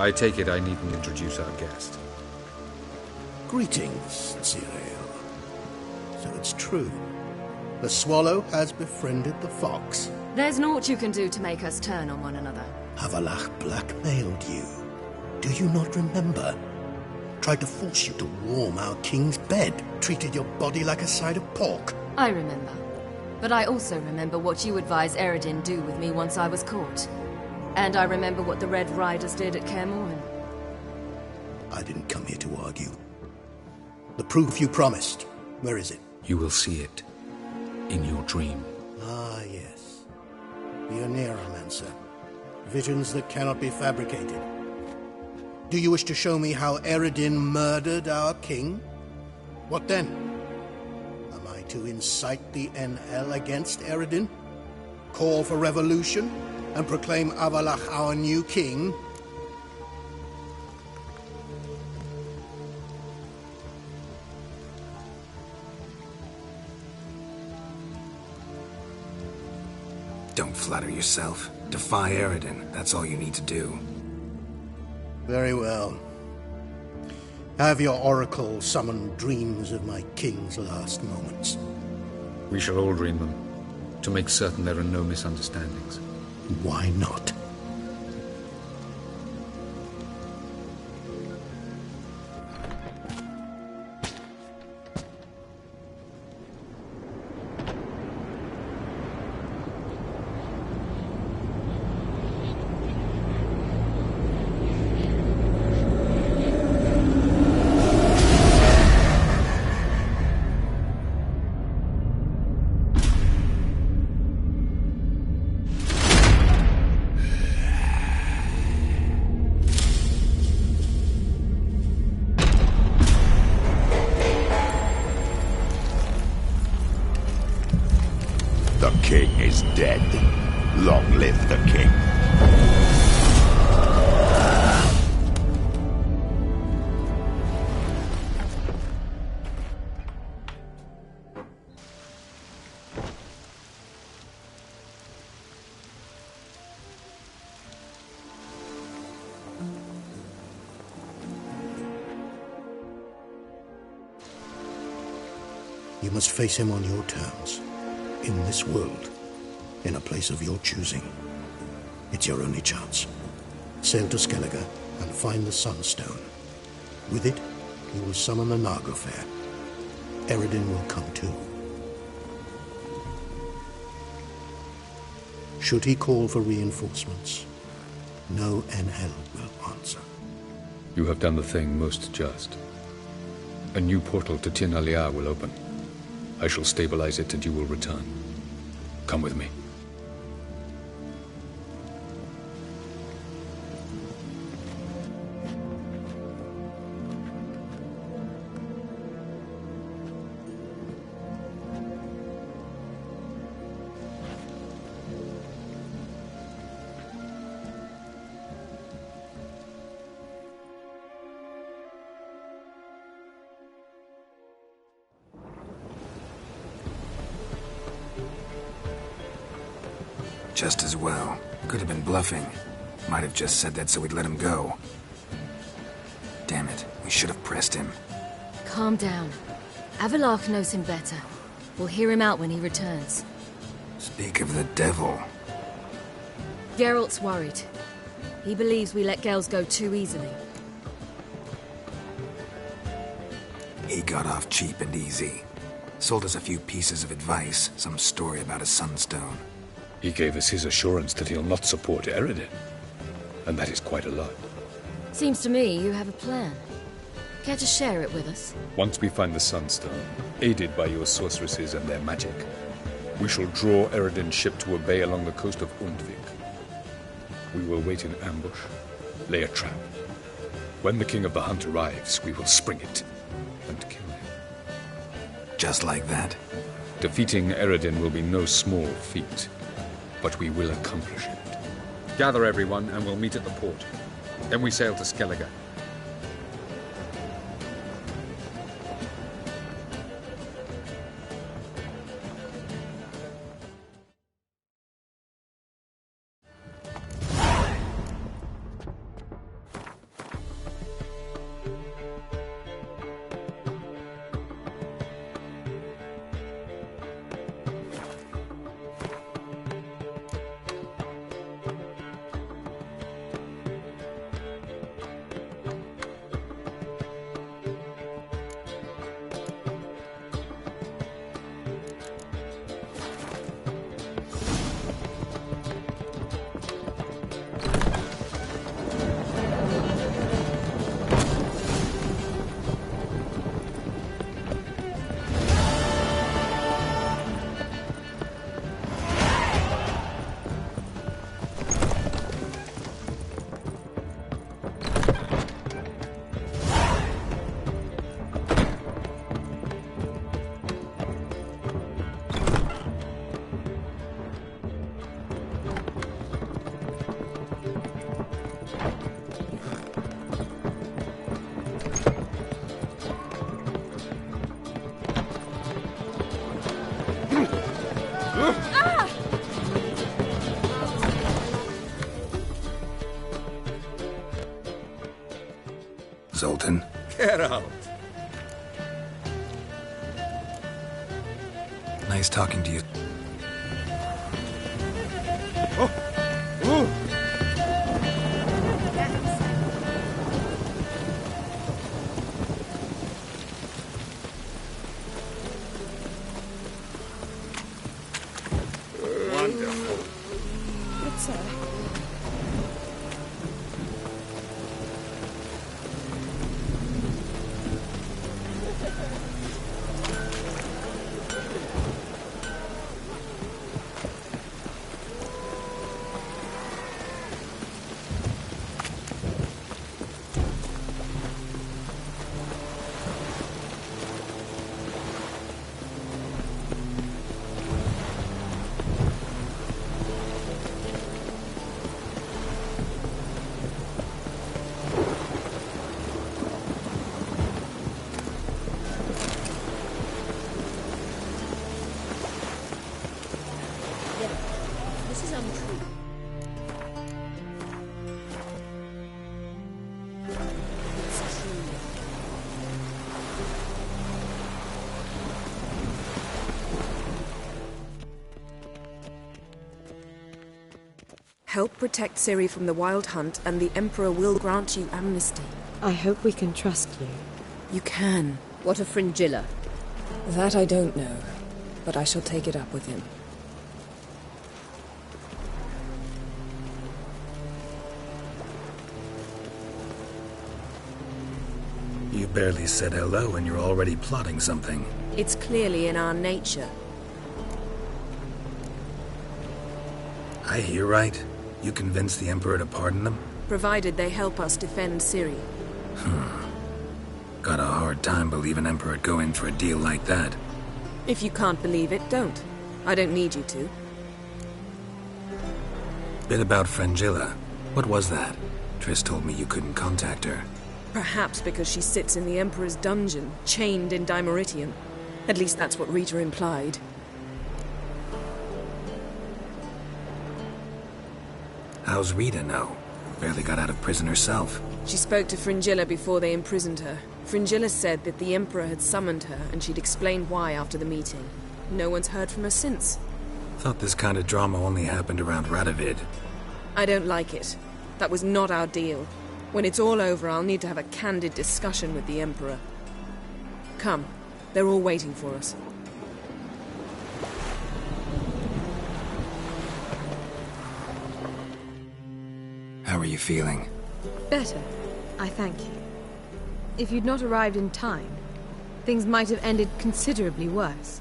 I take it I needn't introduce our guest. Greetings, Cyril. So it's true. The swallow has befriended the fox. There's naught you can do to make us turn on one another. Avallac'h blackmailed you. Do you not remember? Tried to force you to warm our king's bed. Treated your body like a side of pork. I remember. But I also remember what you advised Eredin do with me once I was caught. And I remember what the Red Riders did at Kaer Morhen. I didn't come here to argue. The proof you promised, where is it? You will see it in your dream. Ah, yes. The Oneiromancer. Visions that cannot be fabricated. Do you wish to show me how Eredin murdered our king? What then? Am I to incite the NL against Eredin? Call for revolution? And proclaim Avallac'h our new king? Don't flatter yourself. Defy Eredin. That's all you need to do. Very well. Have your oracle summon dreams of my king's last moments. We shall all dream them, to make certain there are no misunderstandings. Why not? The king is dead. Long live the king. You must face him on your terms. In this world, in a place of your choosing. It's your only chance. Sail to Skellige and find the Sunstone. With it, you will summon the Naglfar. Eredin will come too. Should he call for reinforcements, no NL will answer. You have done the thing most just. A new portal to Tir na Liar will open. I shall stabilize it and you will return. Come with me. Just as well. Could have been bluffing. Might have just said that so we'd let him go. Damn it, we should have pressed him. Calm down. Avallac'h knows him better. We'll hear him out when he returns. Speak of the devil. Geralt's worried. He believes we let Gels go too easily. He got off cheap and easy. Sold us a few pieces of advice, some story about a sunstone. He gave us his assurance that he'll not support Eredin. And that is quite a lot. Seems to me you have a plan. Care to share it with us? Once we find the Sunstone, aided by your sorceresses and their magic, we shall draw Eredin's ship to a bay along the coast of Undvik. We will wait in ambush, lay a trap. When the King of the Hunt arrives, we will spring it and kill him. Just like that? Defeating Eredin will be no small feat, but we will accomplish it. Gather everyone, and we'll meet at the port. Then we sail to Skellige. Zoltan. Get out. Nice talking to you. Wonderful. Good, sir. This is untrue. It's true. Help protect Ciri from the Wild Hunt, and the Emperor will grant you amnesty. I hope we can trust you. You can. What of Fringilla? That I don't know, but I shall take it up with him. You barely said hello and you're already plotting something. It's clearly in our nature. I hear right? You convinced the Emperor to pardon them? Provided they help us defend Ciri. Got a hard time believing Emperor'd go in for a deal like that. If you can't believe it, don't. I don't need you to. Bit about Fringilla. What was that? Triss told me you couldn't contact her. Perhaps because she sits in the Emperor's dungeon, chained in Dimeritium. At least that's what Rita implied. How's Rita know? Barely got out of prison herself. She spoke to Fringilla before they imprisoned her. Fringilla said that the Emperor had summoned her, and she'd explained why after the meeting. No one's heard from her since. Thought this kind of drama only happened around Radovid. I don't like it. That was not our deal. When it's all over, I'll need to have a candid discussion with the Emperor. Come. They're all waiting for us. How are you feeling? Better, I thank you. If you'd not arrived in time, things might have ended considerably worse.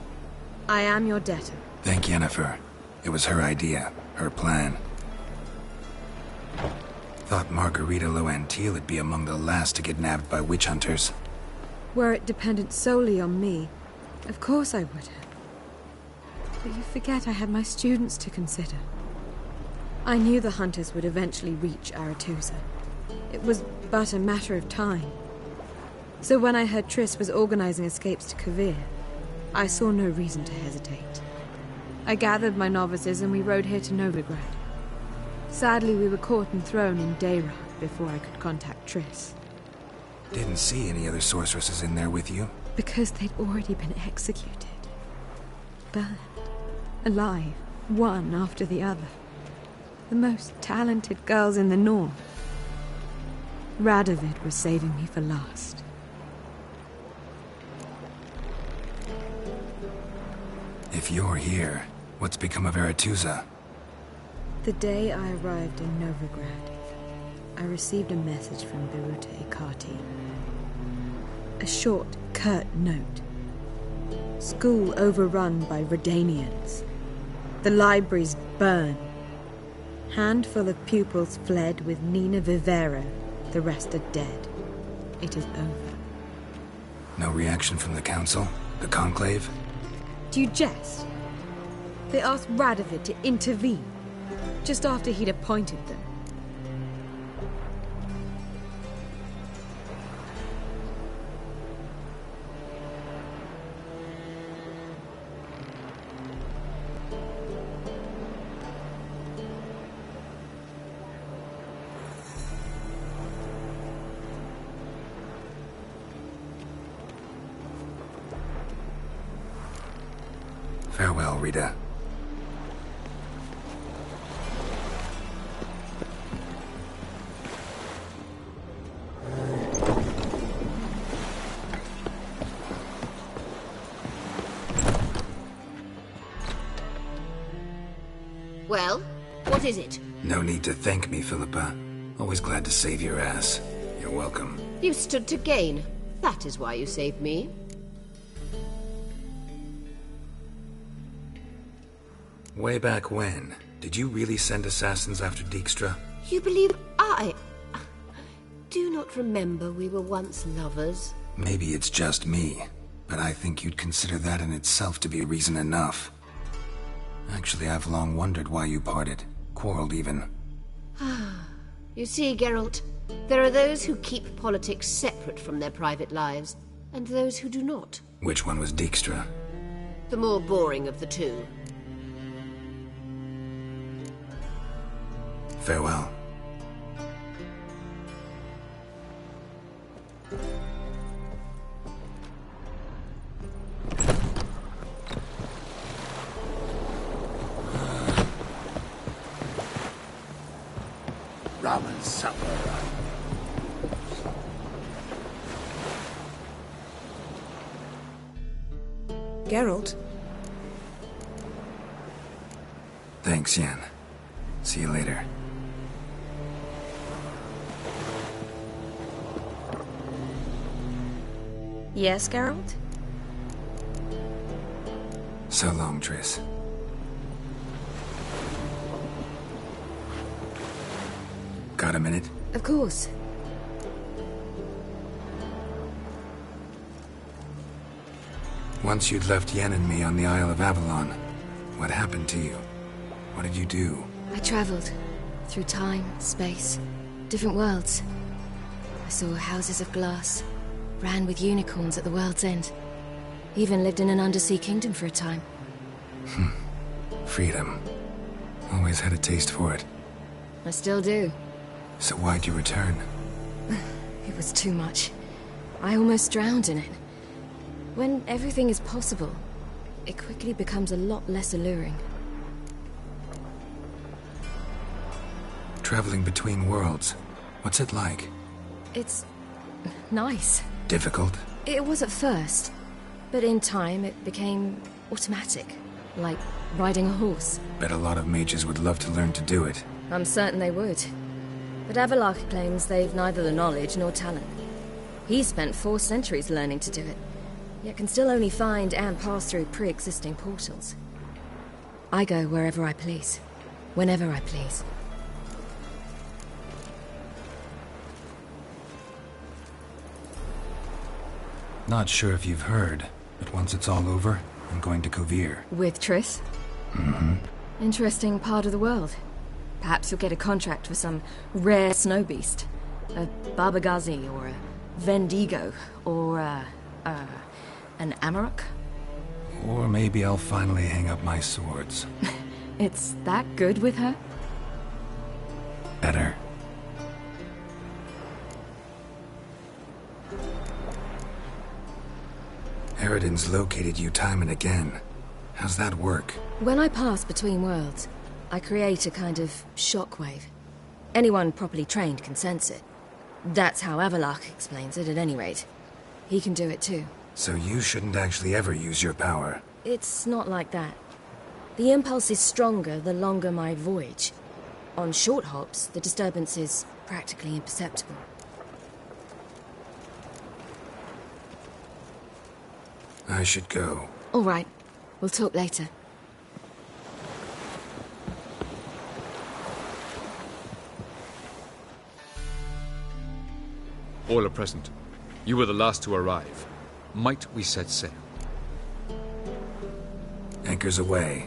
I am your debtor. Thank Yennefer. It was her idea, her plan. Thought Margarita Loantile would be among the last to get nabbed by witch hunters. Were it dependent solely on me, of course I would have. But you forget I had my students to consider. I knew the hunters would eventually reach Aretusa. It was but a matter of time. So when I heard Triss was organizing escapes to Kovir, I saw no reason to hesitate. I gathered my novices and we rode here to Novigrad. Sadly, we were caught and thrown in Dayrah before I could contact Triss. Didn't see any other sorceresses in there with you? Because they'd already been executed. Burned. Alive. One after the other. The most talented girls in the North. Radovid was saving me for last. If you're here, what's become of Aretusa? The day I arrived in Novigrad, I received a message from Biruta Ikati. A short, curt note. School overrun by Redanians. The libraries burned. Handful of pupils fled with Nina Vivera. The rest are dead. It is over. No reaction from the Council? The Conclave? Do you jest? They asked Radovid to intervene, just after he'd appointed them. Farewell, Rita. Well, what is it? No need to thank me, Philippa. Always glad to save your ass. You're welcome. You stood to gain. That is why you saved me. Way back when, did you really send assassins after Dijkstra? You believe I do not remember we were once lovers? Maybe it's just me, but I think you'd consider that in itself to be reason enough. Actually, I've long wondered why you parted. Quarreled even. You see, Geralt, there are those who keep politics separate from their private lives, and those who do not. Which one was Dijkstra? The more boring of the two. Farewell. Rum and supper. Geralt? Thanks, Yen. See you later. Yes, Geralt? So long, Triss. Got a minute? Of course. Once you'd left Yen and me on the Isle of Avalon, what happened to you? What did you do? I traveled. Through time, space, different worlds. I saw houses of glass, ran with unicorns at the world's end. Even lived in an undersea kingdom for a time. Freedom. Always had a taste for it. I still do. So why'd you return? It was too much. I almost drowned in it. When everything is possible, it quickly becomes a lot less alluring. Traveling between worlds. What's it like? It's nice. Difficult? It was at first, but in time it became automatic, like riding a horse. Bet a lot of mages would love to learn to do it. I'm certain they would. But Avallac'h claims they've neither the knowledge nor talent. He spent 4 centuries learning to do it, yet can still only find and pass through pre-existing portals. I go wherever I please, whenever I please. Not sure if you've heard, but once it's all over, I'm going to Kovir. With Triss? Mm-hmm. Interesting part of the world. Perhaps you'll get a contract for some rare snow beast. A Barbagazi, or a Vendigo, or an Amarok? Or maybe I'll finally hang up my swords. It's that good with her? Better. Eredin's located you time and again. How's that work? When I pass between worlds, I create a kind of shockwave. Anyone properly trained can sense it. That's how Avallac'h explains it, at any rate. He can do it too. So you shouldn't actually ever use your power. It's not like that. The impulse is stronger the longer my voyage. On short hops, the disturbance is practically imperceptible. I should go. All right. We'll talk later. All are present. You were the last to arrive. Might we set sail? Anchors away.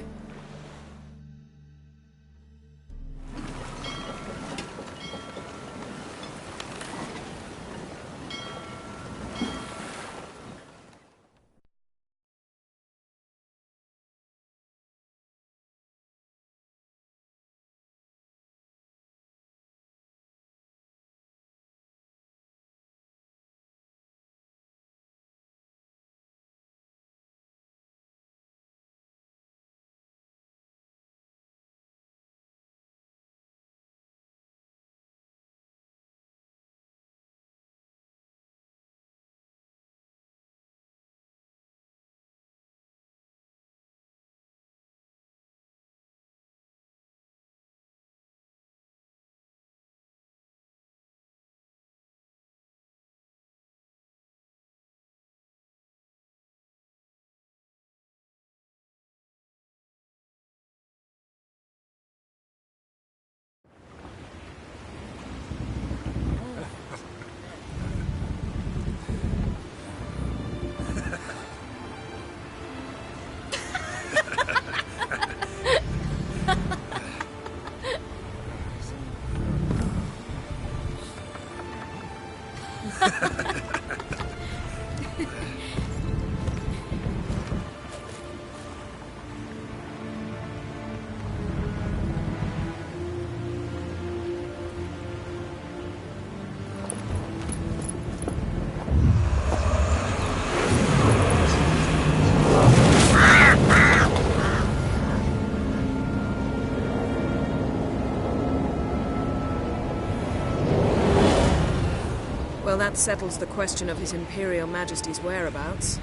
That settles the question of His Imperial Majesty's whereabouts.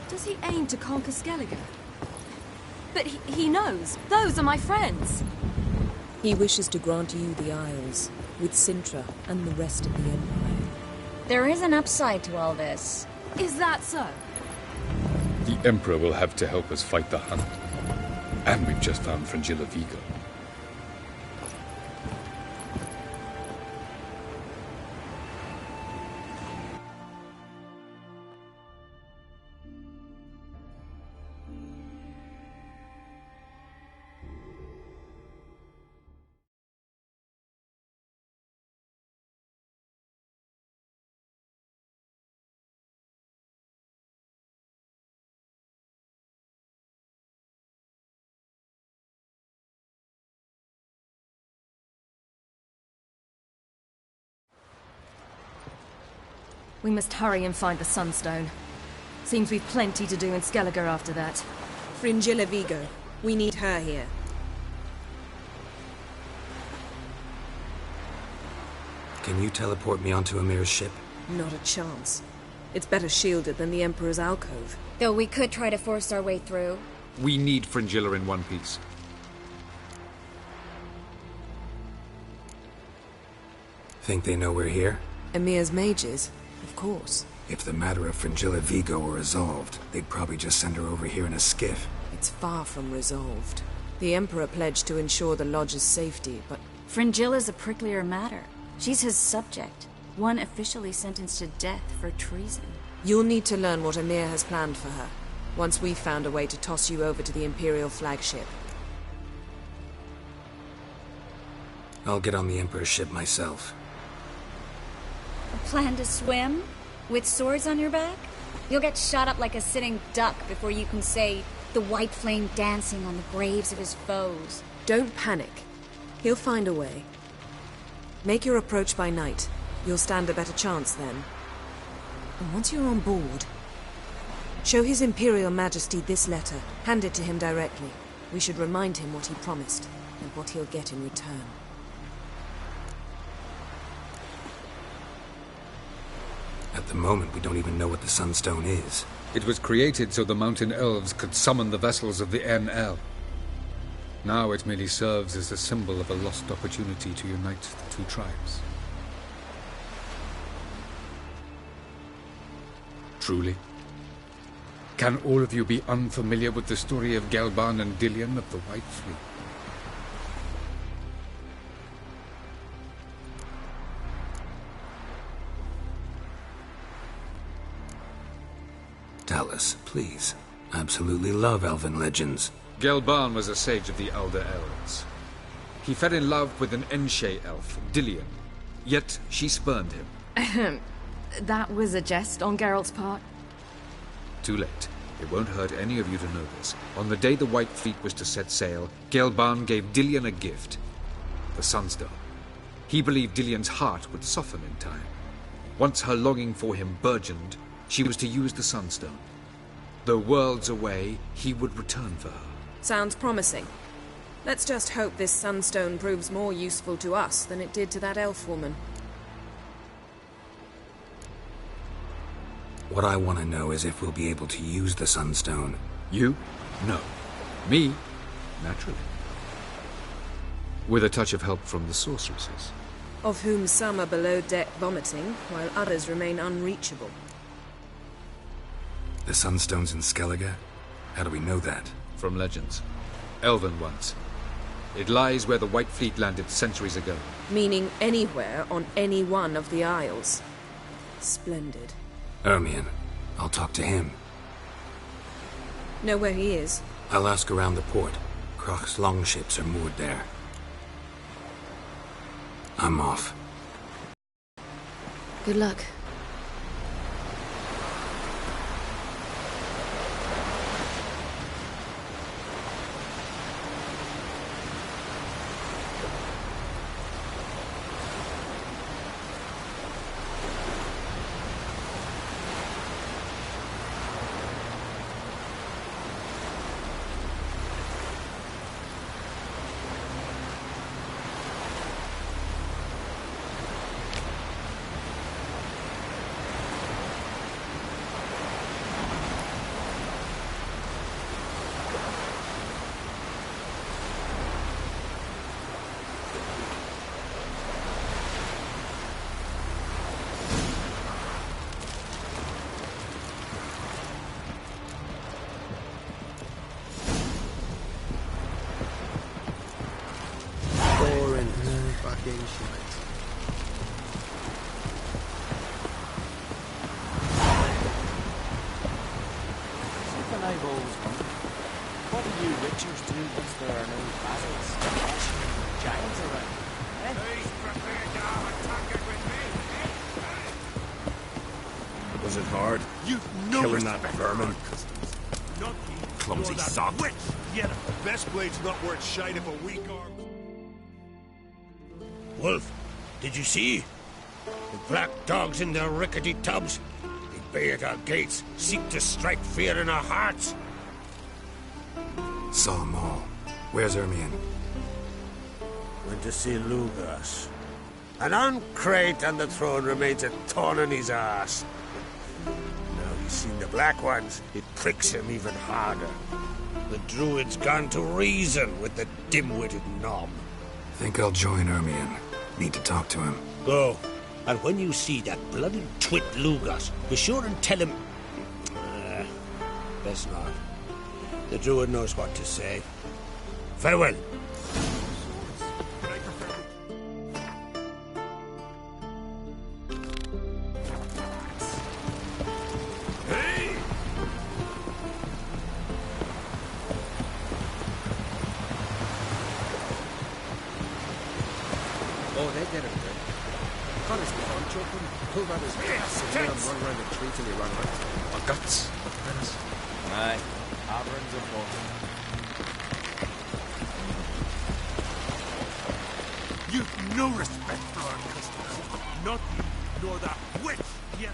Does he aim to conquer Skellige? But he knows. Those are my friends. He wishes to grant you the Isles, with Cintra and the rest of the Empire. There is an upside to all this. Is that so? The Emperor will have to help us fight the Hunt. And we've just found Fringilla Vigo. We must hurry and find the Sunstone. Seems we've plenty to do in Skellige after that. Fringilla Vigo. We need her here. Can you teleport me onto Emir's ship? Not a chance. It's better shielded than the Emperor's alcove. Though we could try to force our way through. We need Fringilla in one piece. Think they know we're here? Emir's mages? Of course. If the matter of Fringilla Vigo were resolved, they'd probably just send her over here in a skiff. It's far from resolved. The Emperor pledged to ensure the Lodge's safety, but... Fringilla's a pricklier matter. She's his subject. One officially sentenced to death for treason. You'll need to learn what Emir has planned for her, once we've found a way to toss you over to the Imperial flagship. I'll get on the Emperor's ship myself. A plan to swim? With swords on your back? You'll get shot up like a sitting duck before you can say, the white flame dancing on the graves of his foes. Don't panic. He'll find a way. Make your approach by night. You'll stand a better chance then. And once you're on board, show His Imperial Majesty this letter. Hand it to him directly. We should remind him what he promised, and what he'll get in return. At the moment, we don't even know what the Sunstone is. It was created so the Mountain Elves could summon the vessels of the NL. Now it merely serves as a symbol of a lost opportunity to unite the two tribes. Truly? Can all of you be unfamiliar with the story of Gelban and Dillion of the White Fleet? Tell us, please. I absolutely love elven legends. Gelban was a sage of the Elder Elves. He fell in love with an Enshe elf, Dillion, yet she spurned him. That was a jest on Geralt's part. Too late. It won't hurt any of you to know this. On the day the White Fleet was to set sail, Gelban gave Dillion a gift. The Sunstone. He believed Dillion's heart would soften in time. Once her longing for him burgeoned, she was to use the Sunstone. Though worlds away, he would return for her. Sounds promising. Let's just hope this Sunstone proves more useful to us than it did to that elf woman. What I want to know is if we'll be able to use the Sunstone. You? No. Me? Naturally. With a touch of help from the sorceresses. Of whom some are below deck vomiting, while others remain unreachable. The Sunstone's in Skellige? How do we know that? From legends. Elven ones. It lies where the White Fleet landed centuries ago. Meaning anywhere on any one of the Isles. Splendid. Ermion. I'll talk to him. Know where he is? I'll ask around the port. Croc's longships are moored there. I'm off. Good luck. What do you witchers do once there are no battles, giants around? Eh? Please prepare to have a target with me. Was it hard? You know killing that vermin? Clumsy sock. Witch! Yeah, the best blade's not worth shite if a weak arm. Wolf, did you see? The black dogs in their rickety tubs. They bay at our gates, seek to strike fear in our hearts. Saw them all. Where's Ermion? Went to see Lugas. And on Crate on the throne remains a thorn in his ass. Now he's seen the Black Ones, it pricks him even harder. The Druid's gone to reason with the dim-witted Nom. Think I'll join Ermion. Need to talk to him. Go. And when you see that bloody twit Lugas, be sure and tell him... best not. The Druid knows what to say. Farewell. Oh, they get him good. Caught his arm choking, pulled out his guts, and let him run around the tree till he ran out. Or guts. Aye, Avern's important. You've no respect for our customers. Not you, nor that witch, yeah.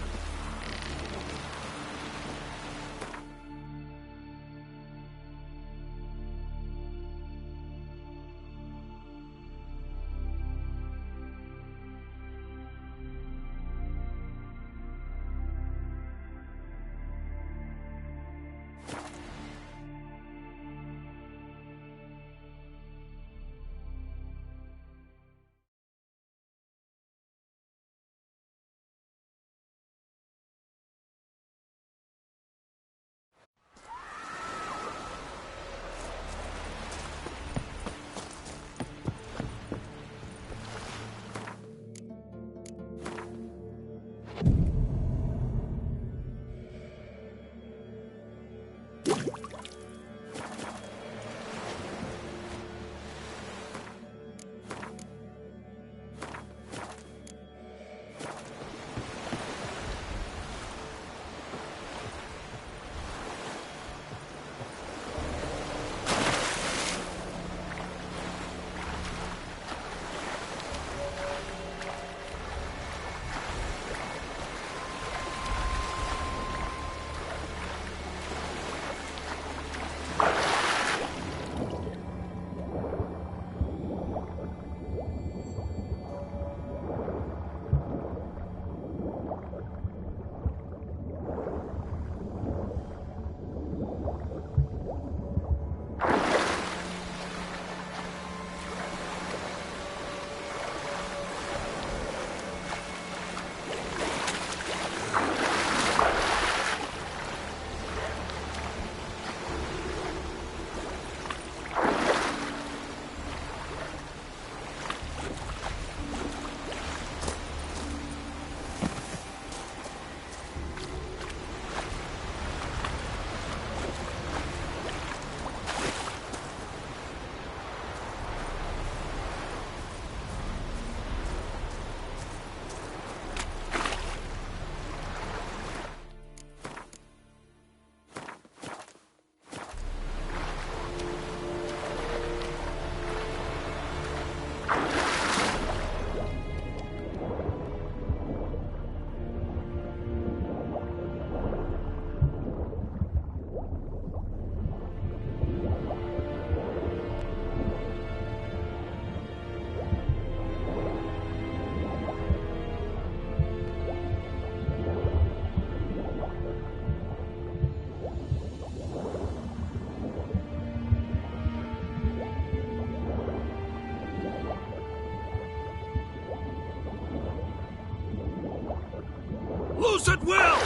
Loose at will!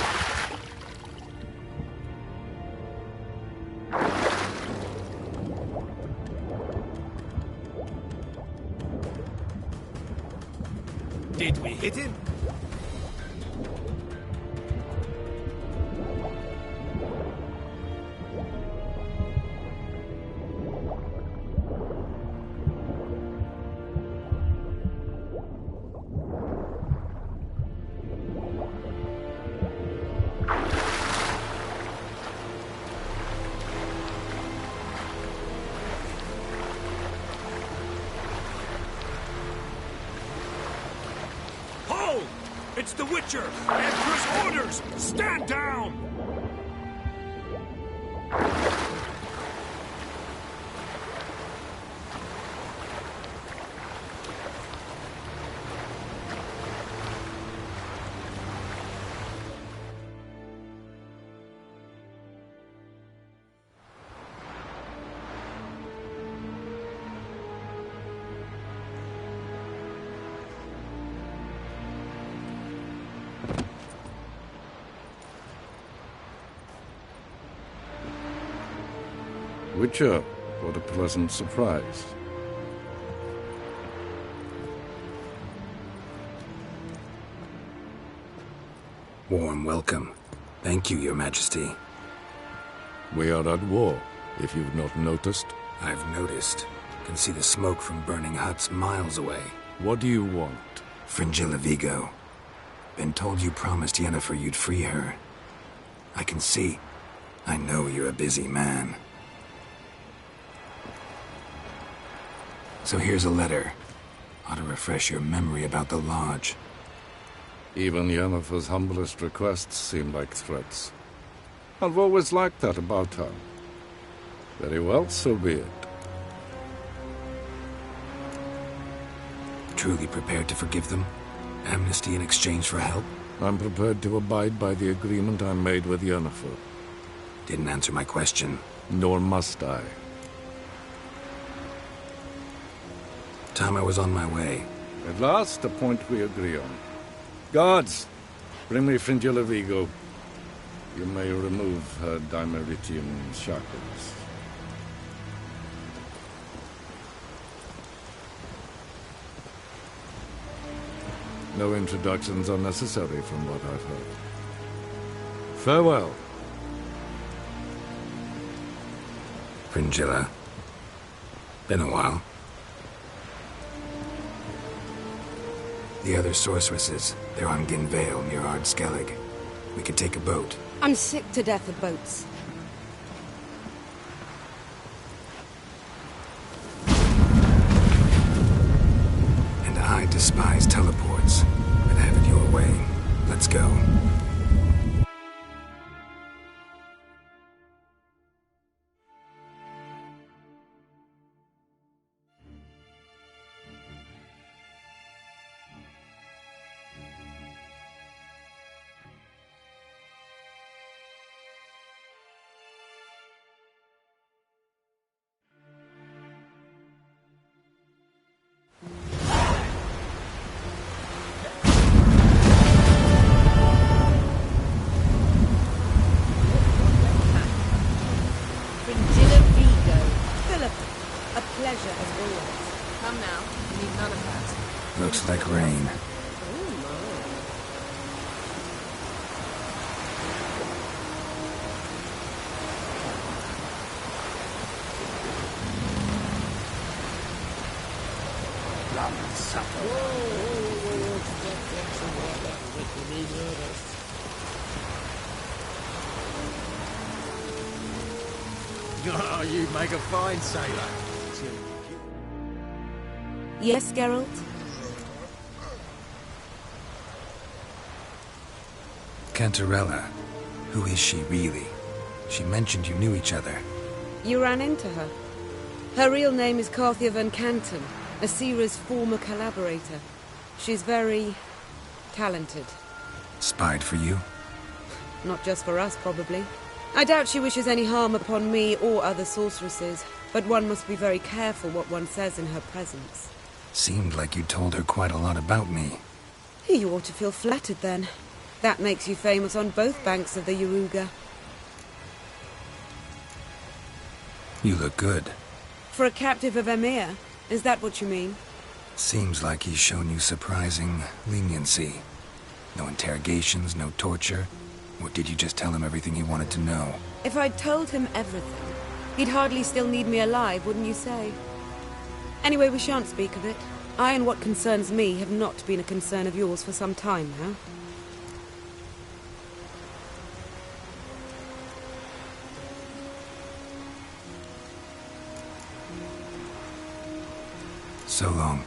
Did we hit him? It's the Witcher! Emperor's orders! Stand down! Witcher, what a pleasant surprise. Warm welcome. Thank you, Your Majesty. We are at war, if you've not noticed. I've noticed. Can see the smoke from burning huts miles away. What do you want? Fringilla Vigo. Been told you promised Yennefer you'd free her. I can see. I know you're a busy man. So here's a letter. Ought to refresh your memory about the Lodge. Even Yennefer's humblest requests seem like threats. I've always liked that about her. Very well, so be it. Truly prepared to forgive them? Amnesty in exchange for help? I'm prepared to abide by the agreement I made with Yennefer. Didn't answer my question. Nor must I. Time I was on my way. At last, a point we agree on. Guards, bring me Fringilla Vigo. You may remove her Dimeritian shackles. No introductions are necessary from what I've heard. Farewell. Fringilla. Been a while. The other sorceresses, they're on Ginvale near Ard Skellig. We could take a boat. I'm sick to death of boats. And I despise teleports. But have it your way. Let's go. Looks like rain. Oh, you make a fine sailor. Yes, Geralt? Cantarella. Who is she, really? She mentioned you knew each other. You ran into her. Her real name is Carthia van Canton, Asira's former collaborator. She's very talented. Spied for you? Not just for us, probably. I doubt she wishes any harm upon me or other sorceresses, but one must be very careful what one says in her presence. Seemed like you told her quite a lot about me. You ought to feel flattered, then. That makes you famous on both banks of the Yaruga. You look good. For a captive of Emir, is that what you mean? Seems like he's shown you surprising leniency. No interrogations, no torture. Or did you just tell him everything he wanted to know? If I'd told him everything, he'd hardly still need me alive, wouldn't you say? Anyway, we shan't speak of it. I and what concerns me have not been a concern of yours for some time now. So long.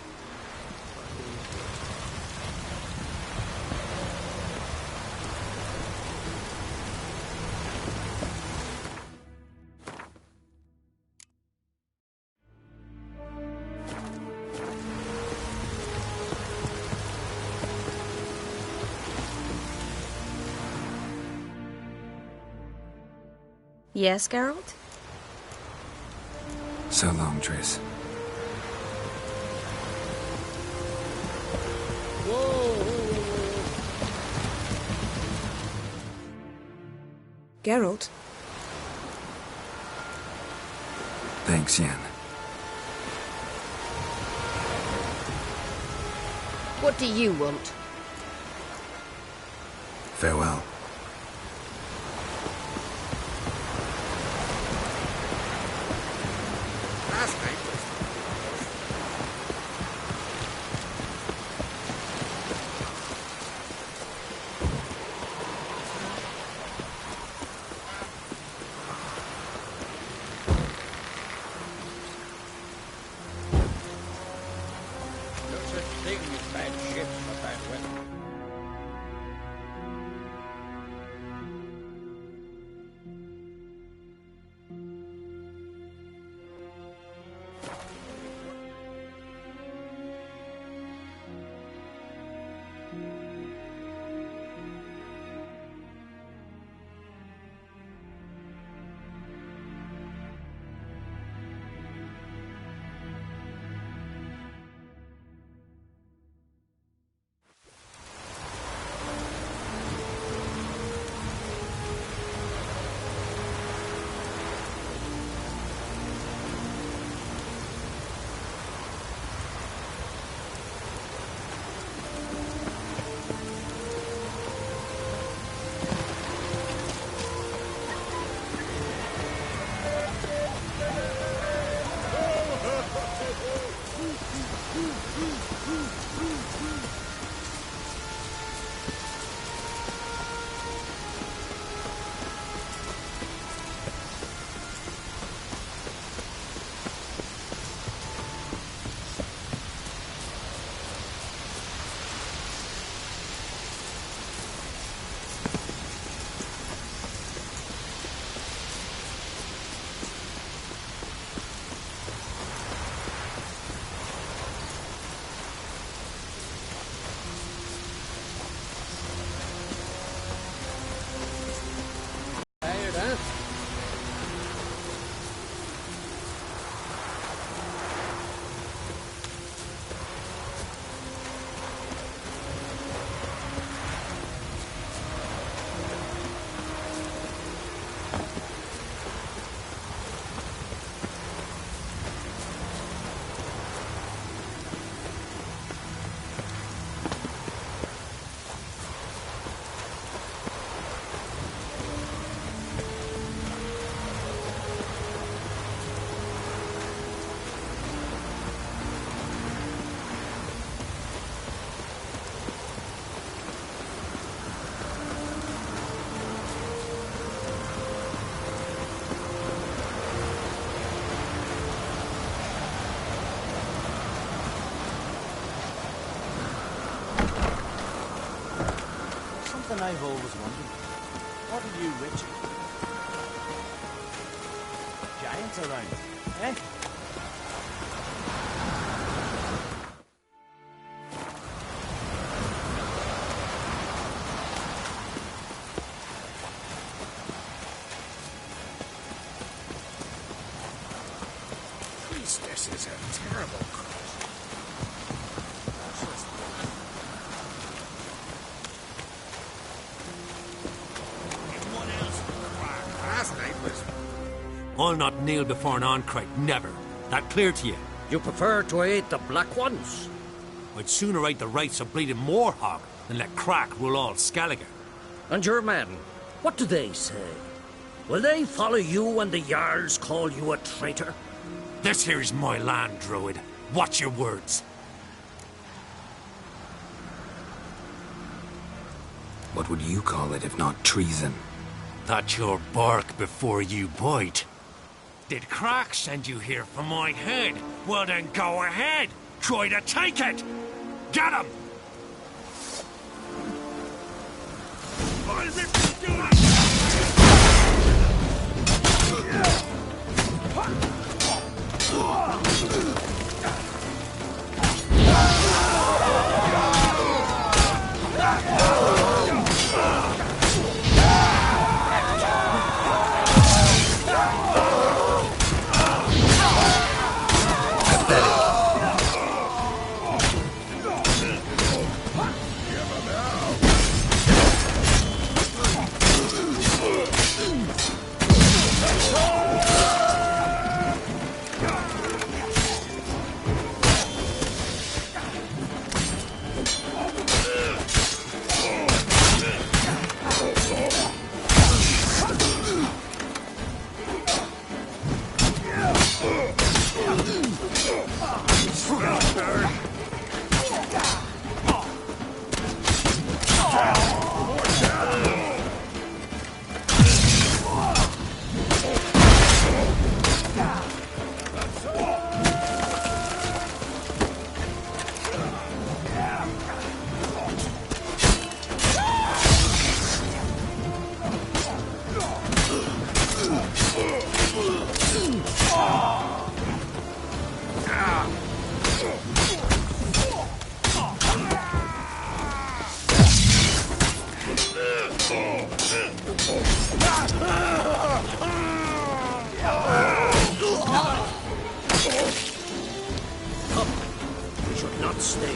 Yes, Geralt? So long, Triss. Geralt? Thanks, Yen. What do you want? Farewell. Something I've always wondered. What are you, Richard? Giants around, eh? Priestess is a terrible cook. I'll not kneel before an Oncrite, never. That clear to you? You prefer to aid the Black Ones? I'd sooner aid the rights of bleeding Moorhog than let Crack rule all Skellige. And your men, what do they say? Will they follow you when the Jarls call you a traitor? This here is my land, Druid. Watch your words. What would you call it if not treason? That's your bark before you bite. Did Crack send you here for my head? Well then go ahead. Try to take it. Get him! Come, we should not stay.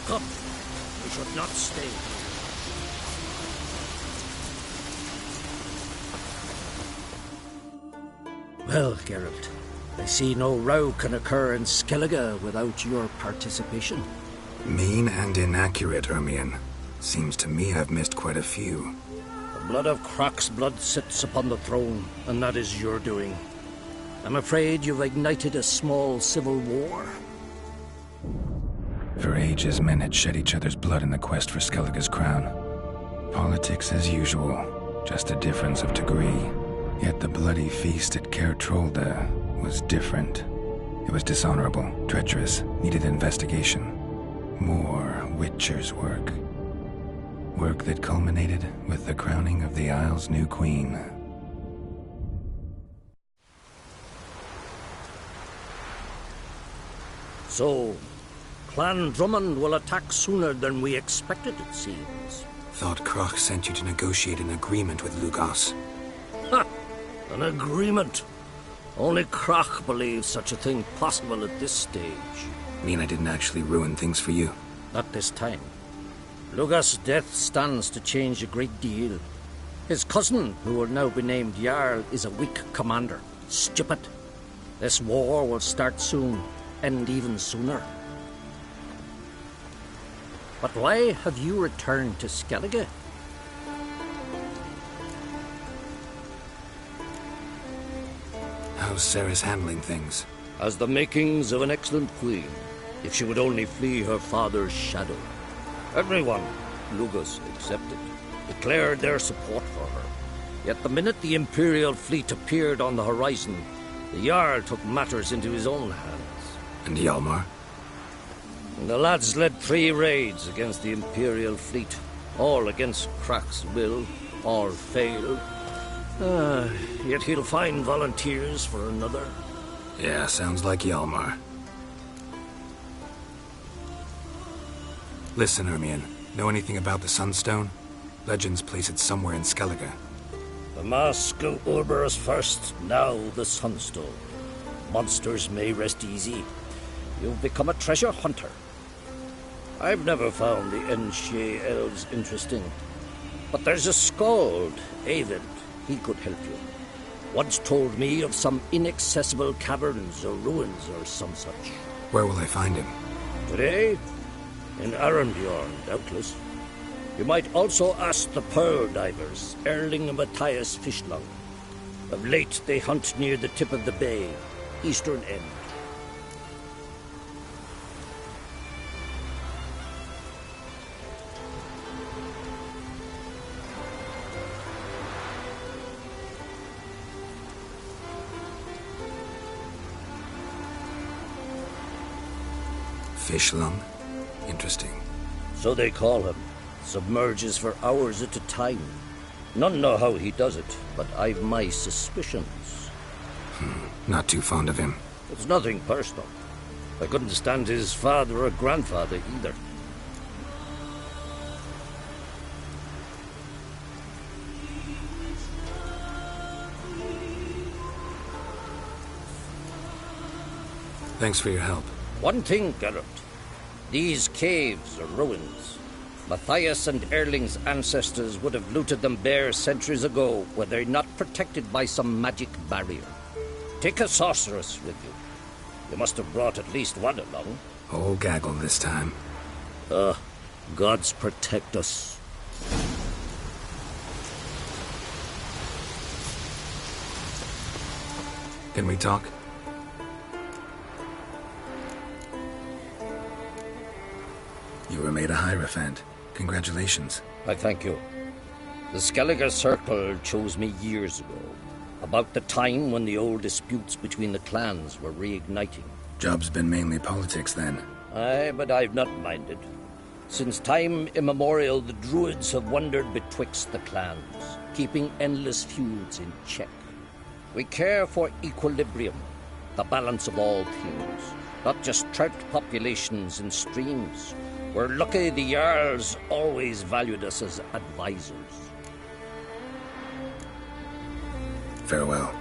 Come, we should not stay. Well, Geralt, I see no row can occur in Skellige without your participation. Mean and inaccurate, Ermion. Seems to me I've missed quite a few. The blood of Croc's blood sits upon the throne, and that is your doing. I'm afraid you've ignited a small civil war. For ages, men had shed each other's blood in the quest for Skellige's crown. Politics as usual, just a difference of degree. Yet the bloody feast at Caer Trolde was different. It was dishonorable, treacherous, needed investigation. More Witcher's work. Work that culminated with the crowning of the Isle's new queen. So, Clan Drummond will attack sooner than we expected, it seems. Thought Croc sent you to negotiate an agreement with Lugos. Ha! An agreement? Only Croc believes such a thing possible at this stage. Mean I didn't actually ruin things for you? Not this time. Lugos' death stands to change a great deal. His cousin, who will now be named Jarl, is a weak commander. Stupid. This war will start soon, end even sooner. But why have you returned to Skellige? How's Ceres handling things? Has the makings of an excellent queen, if she would only flee her father's shadow. Everyone, Lugus excepted, declared their support for her. Yet the minute the Imperial fleet appeared on the horizon, the Jarl took matters into his own hands. And Hjalmar? The lads led 3 raids against the Imperial fleet, all against Crach's will, all failed. Yet he'll find volunteers for another. Yeah, sounds like Hjalmar. Listen, Hermione, know anything about the Sunstone? Legends place it somewhere in Skellige. The mask of Ouroboros first, now the Sunstone. Monsters may rest easy. You've become a treasure hunter. I've never found the Enshe elves interesting. But there's a skald, Eyvind. He could help you. Once told me of some inaccessible caverns or ruins or some such. Where will I find him? Today? In Arenbjorn, doubtless. You might also ask the pearl divers, Erling and Matthias Fischlung. Of late, they hunt near the tip of the bay, eastern end. Fischlung? Interesting. So they call him. Submerges for hours at a time. None know how he does it, but I've my suspicions. Not too fond of him. It's nothing personal. I couldn't stand his father or grandfather either. Thanks for your help. One thing, Geralt. These caves are ruins. Matthias and Erling's ancestors would have looted them bare centuries ago were they not protected by some magic barrier. Take a sorceress with you. You must have brought at least one along. Whole gaggle this time. Gods protect us. Can we talk? You were made a Hierophant. Congratulations. I thank you. The Skellige Circle chose me years ago, about the time when the old disputes between the clans were reigniting. Job's been mainly politics then. Aye, but I've not minded. Since time immemorial, the Druids have wandered betwixt the clans, keeping endless feuds in check. We care for equilibrium, the balance of all things, not just trout populations and streams. We're lucky the Jarls always valued us as advisors. Farewell.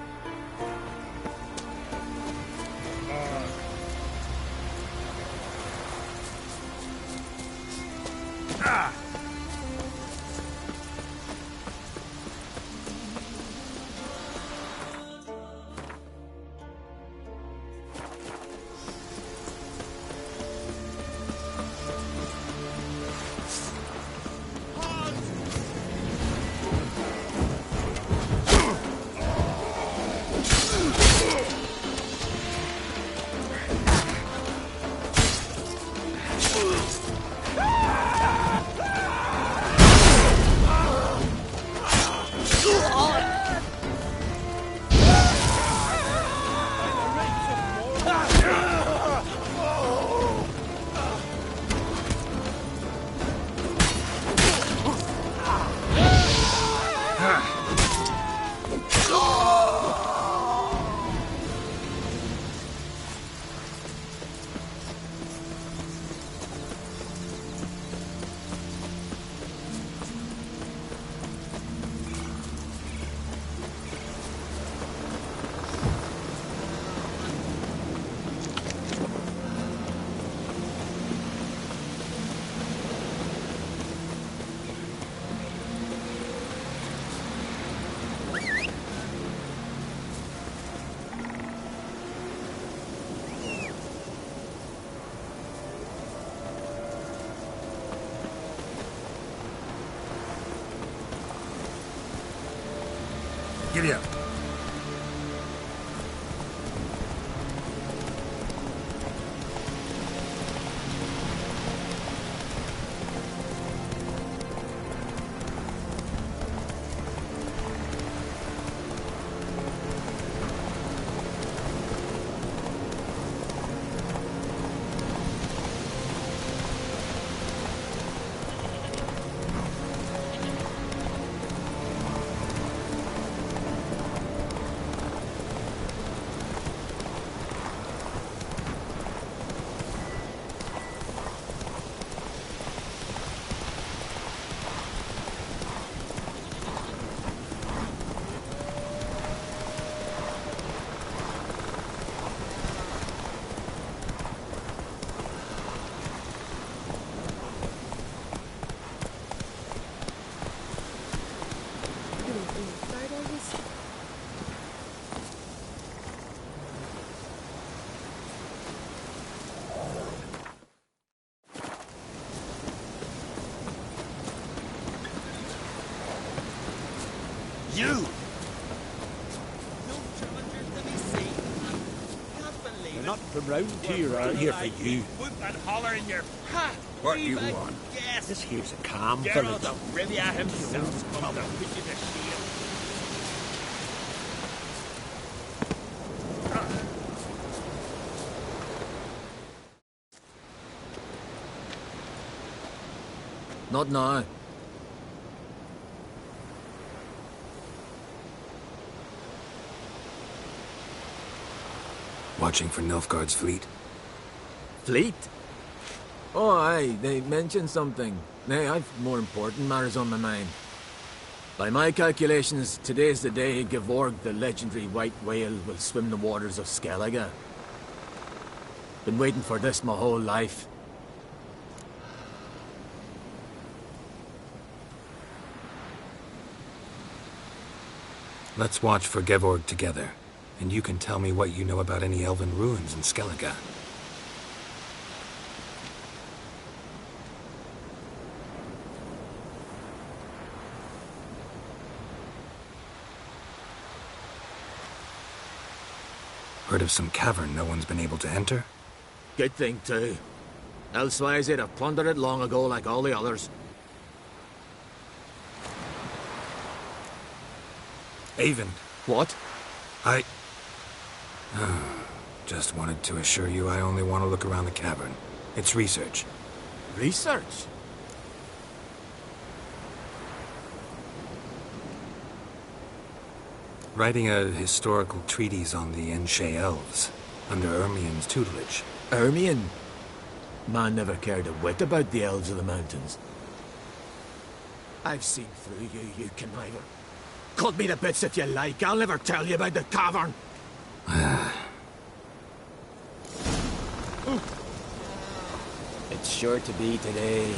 Giddy up. you! You're not from round here, are you? For you. Whoop and holler in your path. What do you want? Yes. This here's a calm Geralt village. of Rivia himself comes to put you to shield. Not now. Watching for Nilfgaard's fleet? Fleet? Oh, aye, they mentioned something. Nay, I've more important matters on my mind. By my calculations, today's the day Gevorg, the legendary white whale, will swim the waters of Skellige. Been waiting for this my whole life. Let's watch for Gevorg together, and you can tell me what you know about any elven ruins in Skellige. Heard of some cavern no one's been able to enter? Good thing, too. Elsewise, they'd have plundered it long ago like all the others. Avon. What? I... just wanted to assure you I only want to look around the cavern. It's research. Research? Writing a historical treatise on the Enshe elves, under Ermien's tutelage. Ermien? Man never cared a whit about the elves of the mountains. I've seen through you, you conniver. Cut me to bits if you like, I'll never tell you about the cavern. It's sure to be today.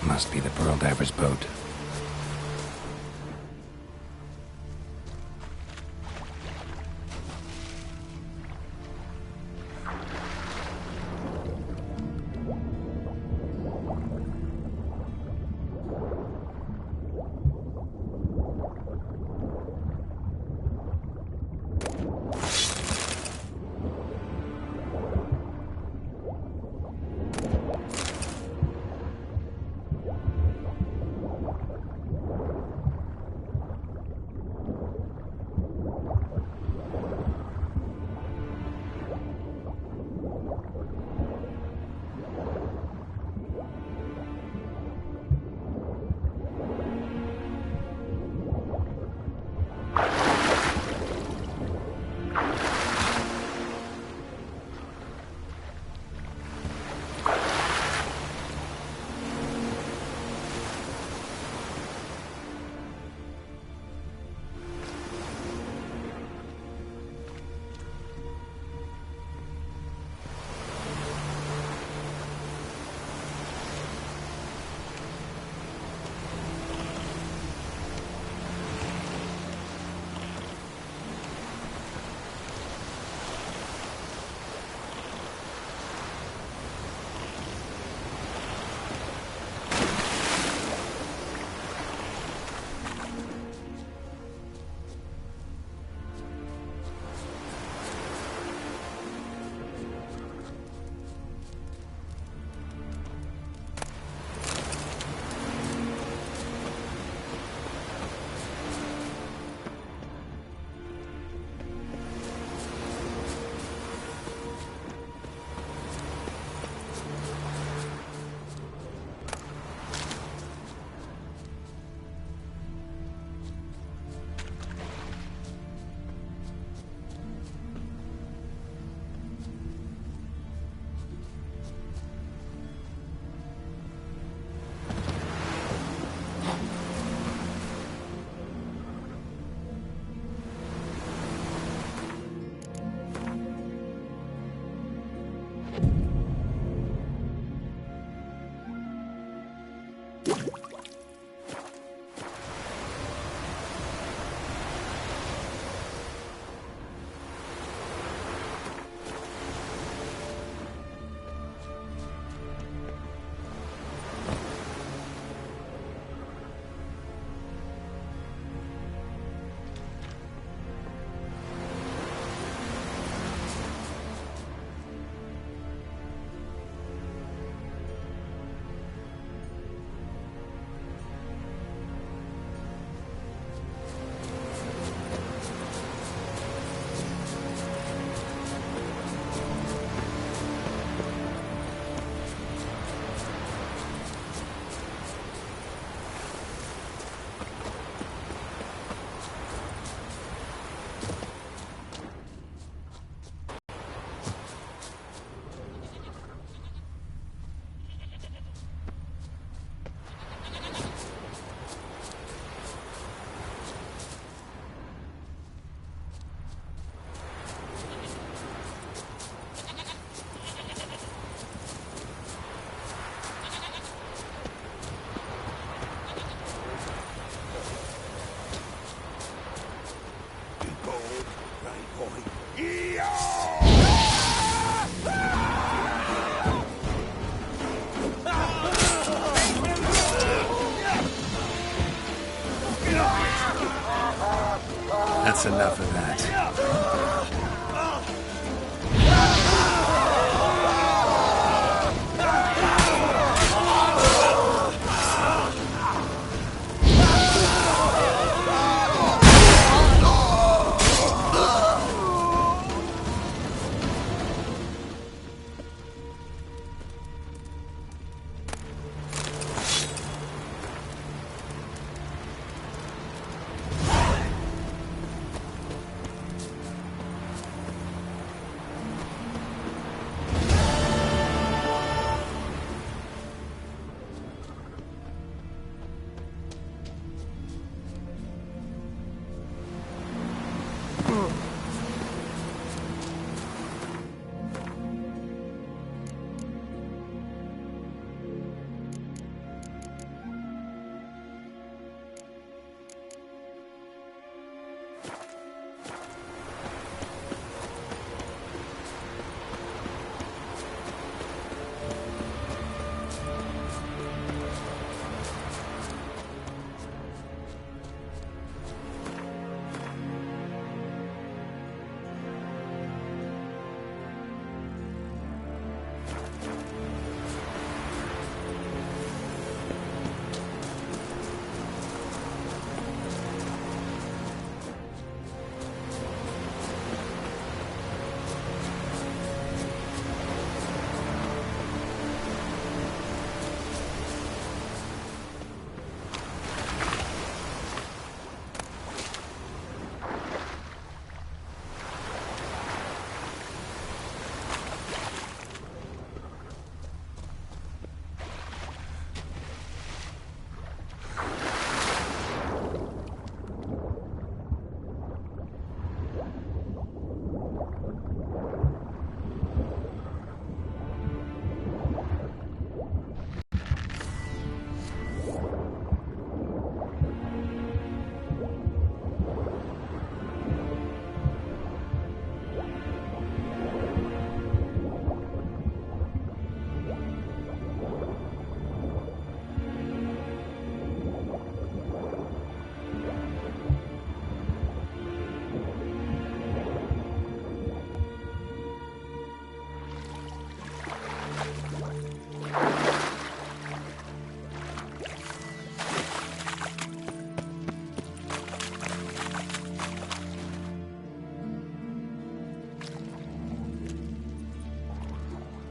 Must be the Pearl Diver's boat. That's enough of that.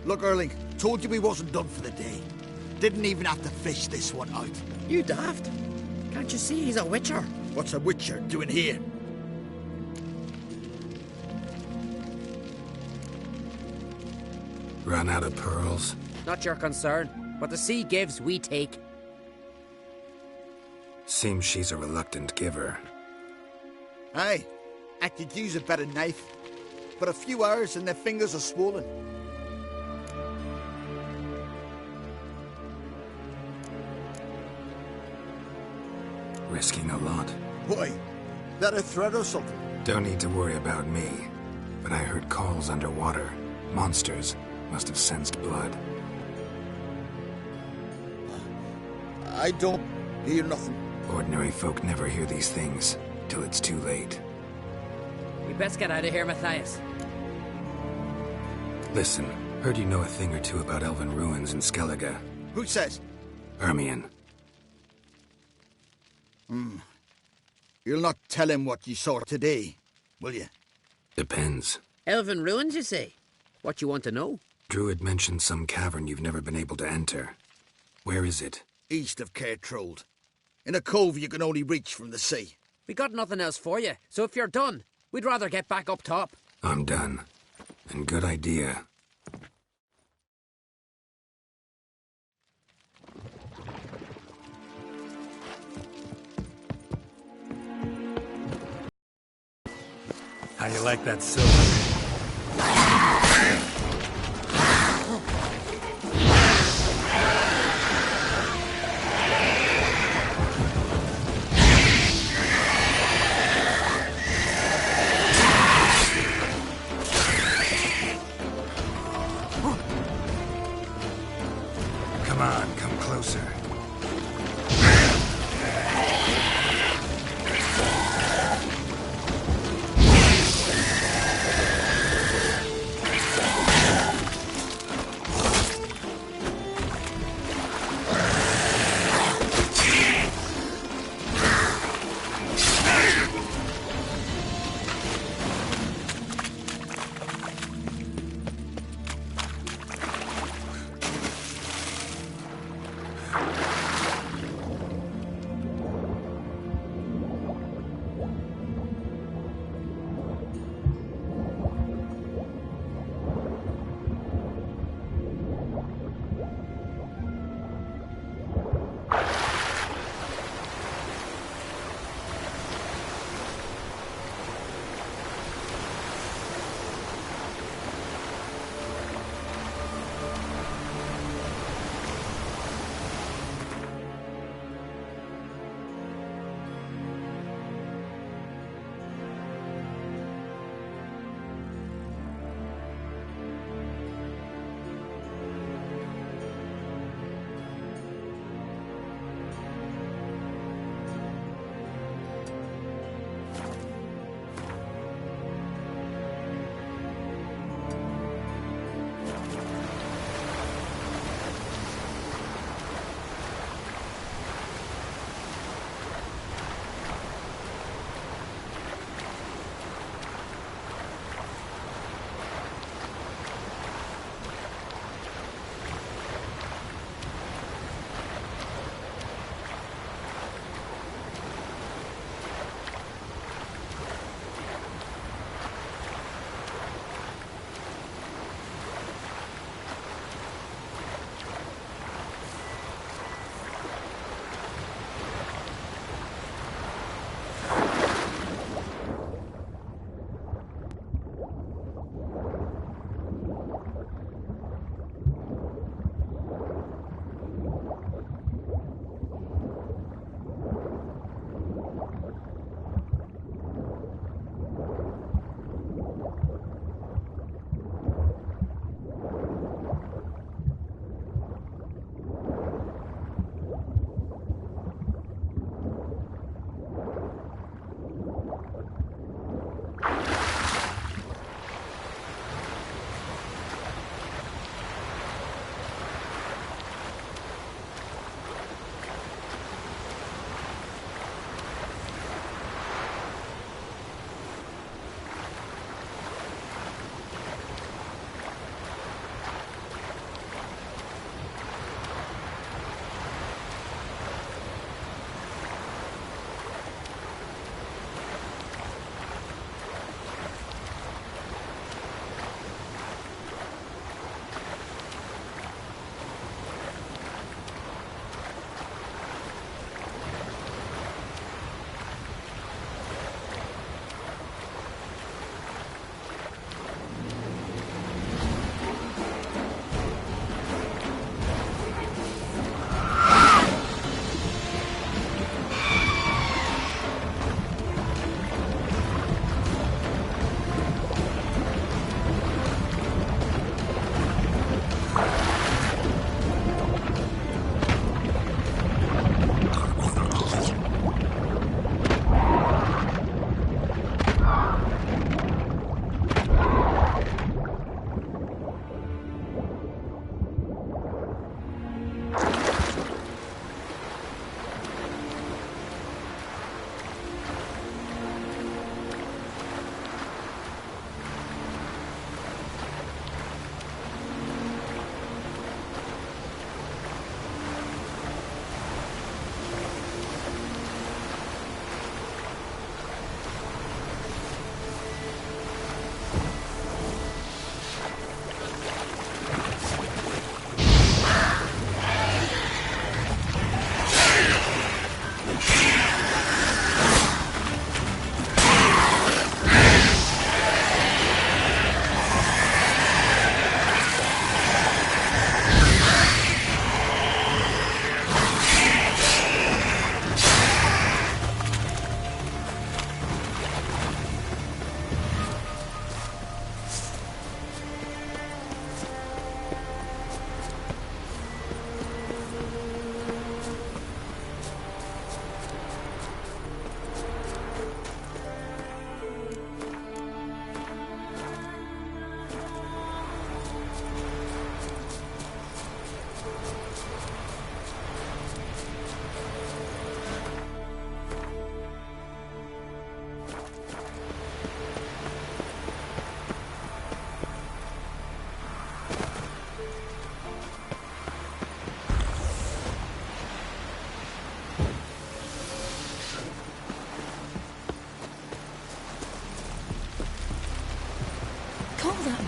Look, Erling, told you we wasn't done for the day. Didn't even have to fish this one out. You daft. Can't you see he's a witcher? What's a witcher doing here? Run out of pearls? Not your concern. What the sea gives, we take. Seems she's a reluctant giver. Aye, I could use a better knife. But a few hours and their fingers are swollen. Risking a lot. Why? That a threat or something? Don't need to worry about me. But I heard calls underwater. Monsters must have sensed blood. I don't hear nothing. Ordinary folk never hear these things till it's too late. We best get out of here, Matthias. Listen, heard you know a thing or two about elven ruins in Skellige. Who says? Ermion. You'll not tell him what you saw today, will you? Depends. Elven ruins, you say? What you want to know? Druid mentioned some cavern you've never been able to enter. Where is it? East of Cairtrold. In a cove you can only reach from the sea. We got nothing else for you, so if you're done, we'd rather get back up top. I'm done. And good idea. How you like that silver? Come on, come closer.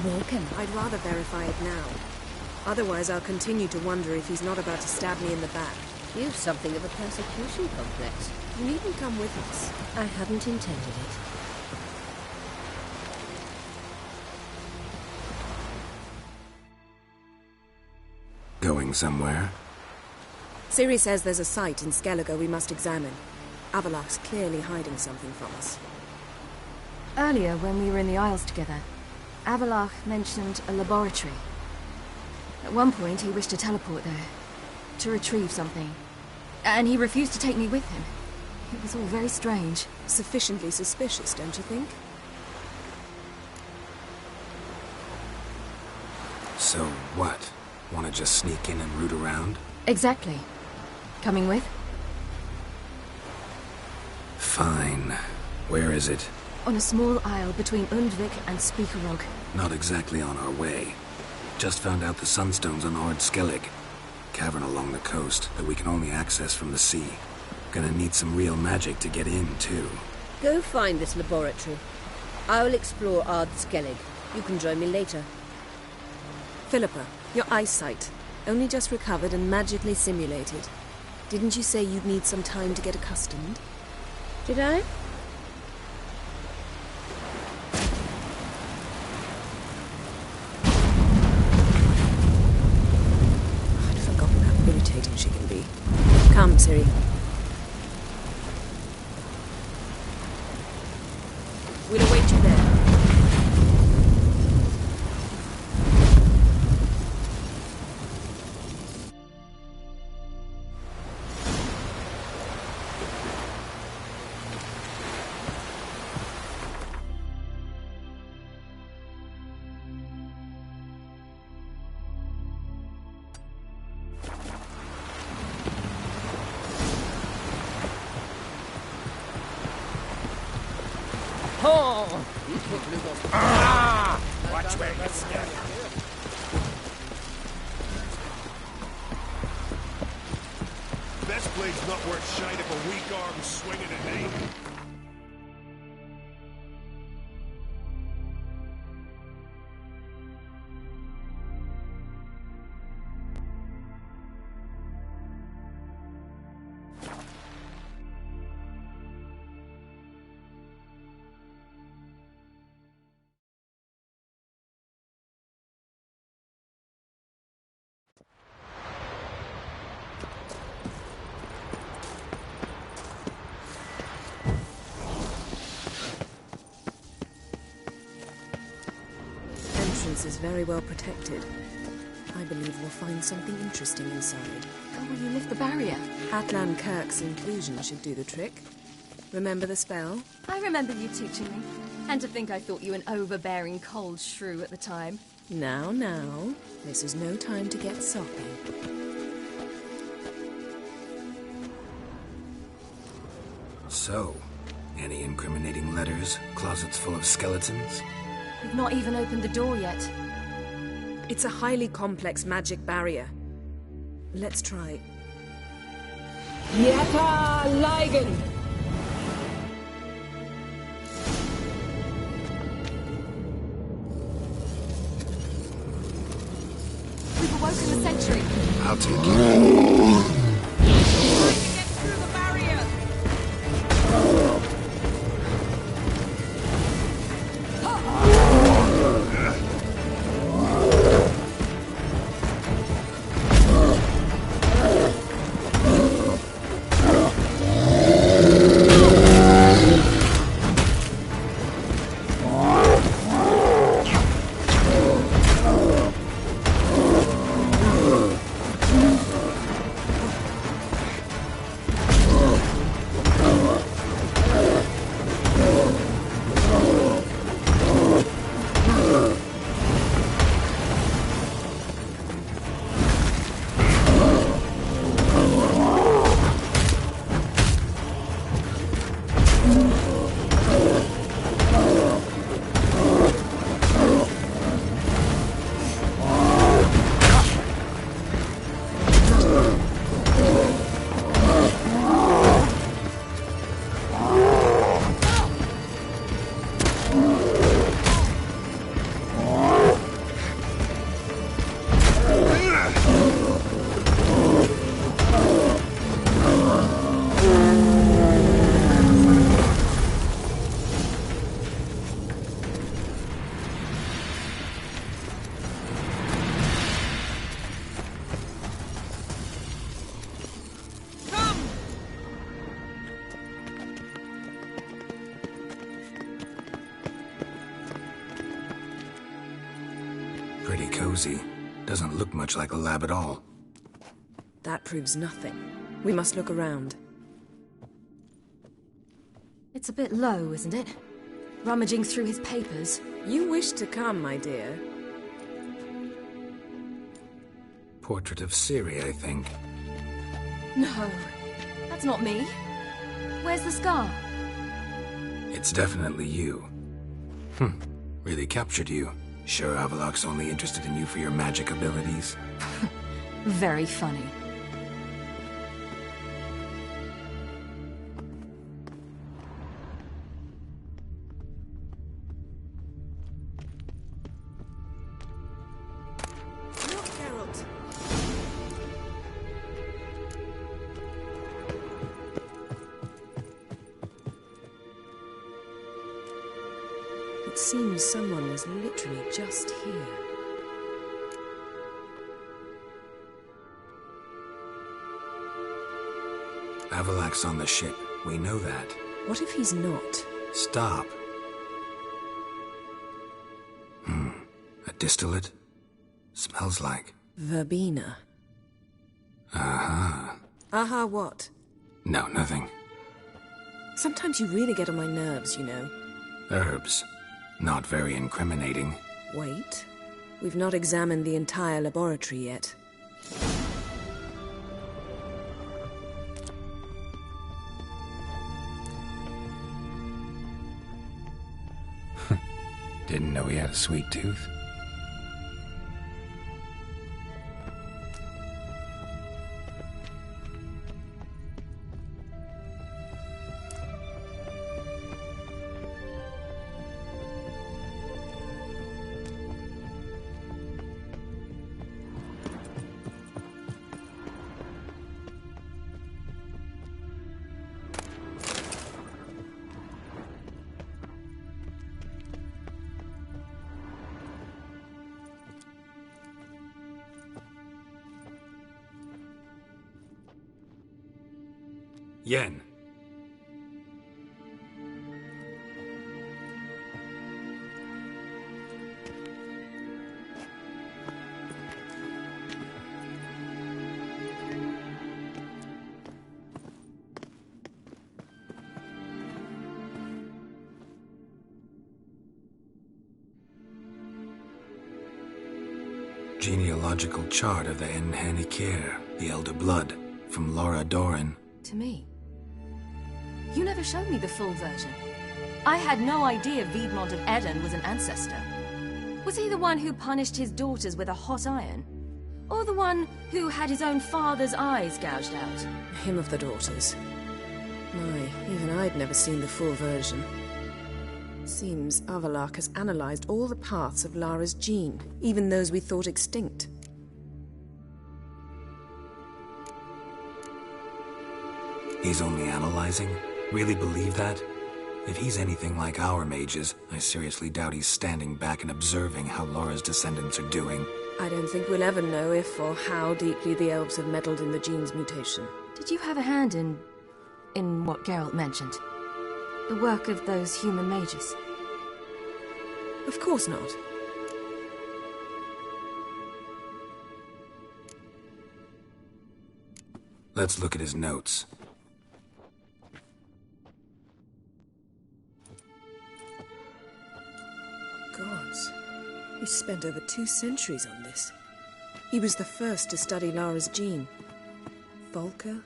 Vulcan. I'd rather verify it now. Otherwise, I'll continue to wonder if he's not about to stab me in the back. You've something of a persecution complex. You needn't come with us. I hadn't intended it. Going somewhere? Ciri says there's a site in Skellige we must examine. Avallac'h's clearly hiding something from us. Earlier, when we were in the Isles together, Avallac'h mentioned a laboratory. At one point, he wished to teleport there, to retrieve something. And he refused to take me with him. It was all very strange. Sufficiently suspicious, don't you think? So what? Want to just sneak in and root around? Exactly. Coming with? Fine. Where is it? On a small isle between Undvik and Speakerog. Not exactly on our way. Just found out the sunstone's on Ard Skellig. Cavern along the coast that we can only access from the sea. Gonna need some real magic to get in, too. Go find this laboratory. I'll explore Ard Skellig. You can join me later. Philippa, your eyesight. Only just recovered and magically simulated. Didn't you say you'd need some time to get accustomed? Did I? I'd forgotten how irritating she can be. Come, Ciri. We'll await you there. Watch where you step. Best blade's not worth shite if a weak arm's swinging a name. Is very well protected. I believe we'll find something interesting inside. How will you lift the barrier? Atlan Kirk's inclusion should do the trick. Remember the spell? I remember you teaching me. And to think I thought you an overbearing cold shrew at the time. Now, this is no time to get soppy. So, any incriminating letters? Closets full of skeletons? We've not even opened the door yet. It's a highly complex magic barrier. Let's try. Yeta Ligen! We've awoken the sentry. I'll take it. cozy. Doesn't look much like a lab at all. That proves nothing. We must look around. It's a bit low, isn't it? Rummaging through his papers. You wish to come, my dear. Portrait of Ciri, I think. No, that's not me. Where's the scar? It's definitely you. Really captured you. Sure Avallac'h's only interested in you for your magic abilities? Very funny. Look, Geralt. It seems someone was literally just here. Avallac'h's on the ship. We know that. What if he's not? Stop. A distillate? Smells like... Verbena. Aha. Aha what? No, nothing. Sometimes you really get on my nerves, you know. Herbs. Not very incriminating. Wait. We've not examined the entire laboratory yet. Didn't know he had a sweet tooth. Yen. Genealogical chart of the Enhanikir, the Elder Blood, from Laura Doran. To me. You never showed me the full version. I had no idea Viedmont of Eden was an ancestor. Was he the one who punished his daughters with a hot iron? Or the one who had his own father's eyes gouged out? Him of the daughters. My, even I'd never seen the full version. Seems Avallac'h has analyzed all the parts of Lara's gene, even those we thought extinct. He's only analyzing? Really believe that? If he's anything like our mages, I seriously doubt he's standing back and observing how Laura's descendants are doing. I don't think we'll ever know if or how deeply the elves have meddled in the gene's mutation. Did you have a hand in what Geralt mentioned? The work of those human mages? Of course not. Let's look at his notes. Gods. He spent over 2 centuries on this. He was the first to study Lara's gene. Volker?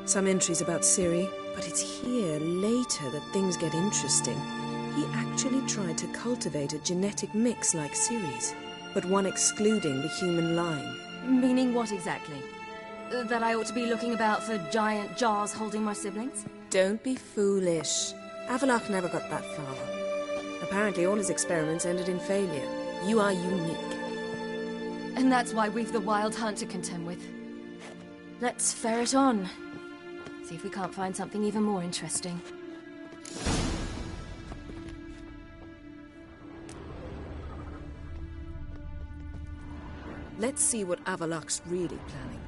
Some entries about Ciri, but it's here, later, that things get interesting. He actually tried to cultivate a genetic mix like Ciri's, but one excluding the human line. Meaning what exactly? That I ought to be looking about for giant jars holding my siblings? Don't be foolish. Avallac'h never got that far. Apparently all his experiments ended in failure. You are unique. And that's why we've the Wild Hunt to contend with. Let's ferret on. See if we can't find something even more interesting. Let's see what Avallac'h's really planning.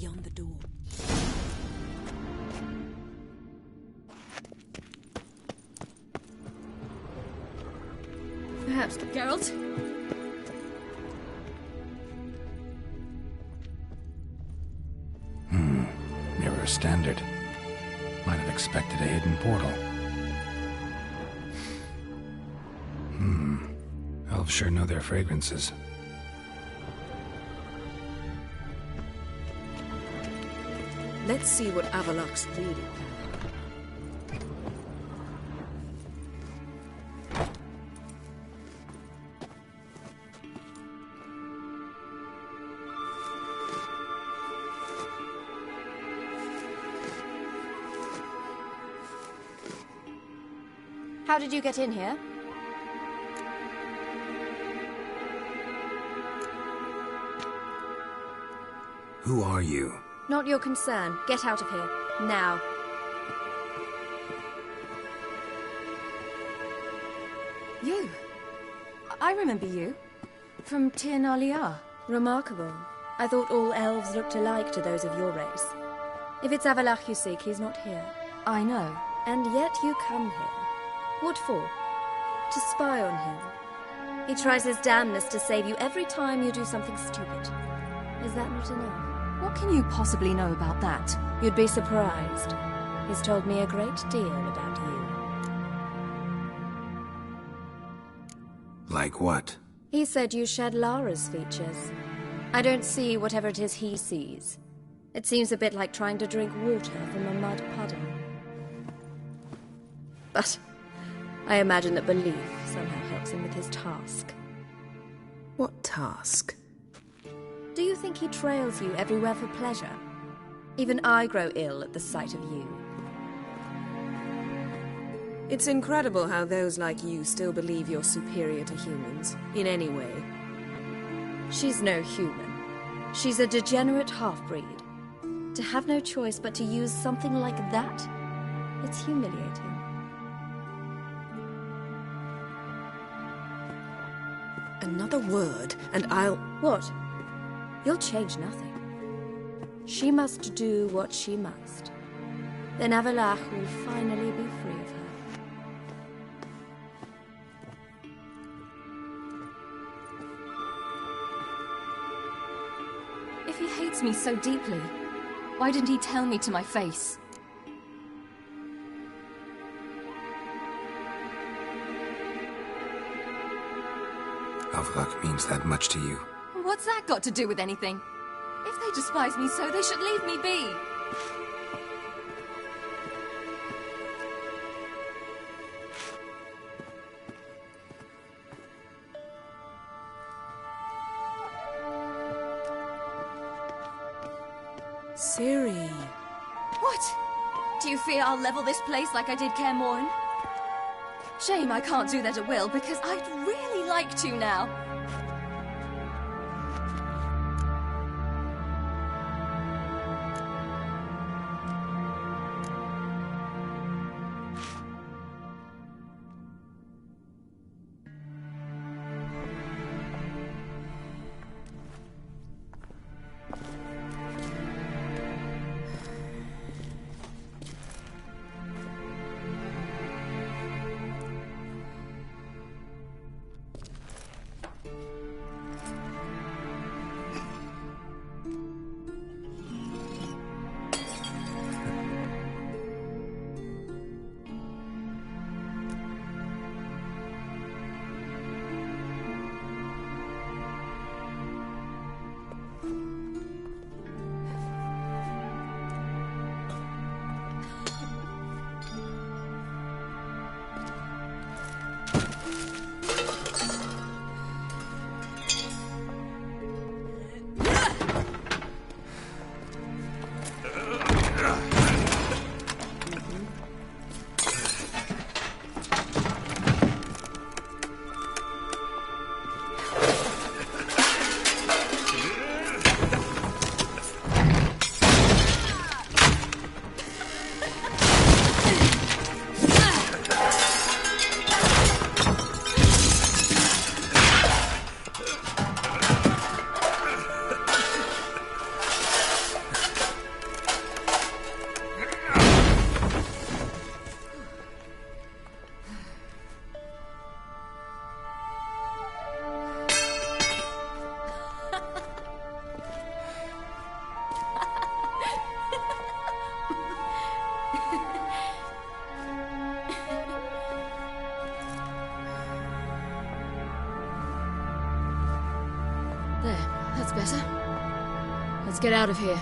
beyond the door. Perhaps Geralt? Mirror standard. Might have expected a hidden portal. Elves sure know their fragrances. Let's see what Avallac'h's reading. How did you get in here? Who are you? Not your concern. Get out of here. Now. You. I remember you. From Tir na Liar. Remarkable. I thought all elves looked alike to those of your race. If it's Avallac'h you seek, he's not here. I know. And yet you come here. What for? To spy on him. He tries his damnedest to save you every time you do something stupid. Is that not enough? What can you possibly know about that? You'd be surprised. He's told me a great deal about you. Like what? He said you shared Lara's features. I don't see whatever it is he sees. It seems a bit like trying to drink water from a mud puddle. But I imagine that belief somehow helps him with his task. What task? Do you think he trails you everywhere for pleasure? Even I grow ill at the sight of you. It's incredible how those like you still believe you're superior to humans, in any way. She's no human. She's a degenerate half-breed. To have no choice but to use something like that, it's humiliating. Another word, and I'll... What? You'll change nothing. She must do what she must. Then Avallac'h will finally be free of her. If he hates me so deeply, why didn't he tell me to my face? Avallac'h means that much to you. What's that got to do with anything? If they despise me so, they should leave me be. Ciri. What? Do you fear I'll level this place like I did Kaer Morhen? Shame I can't do that at will, because I'd really like to now. better. Let's get out of here.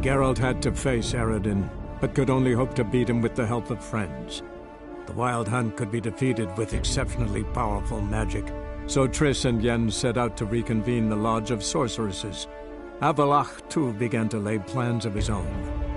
Geralt had to face Eredin, but could only hope to beat him with the help of friends. The Wild Hunt could be defeated with exceptionally powerful magic, so Triss and Yen set out to reconvene the Lodge of Sorceresses. Avallac'h, too, began to lay plans of his own.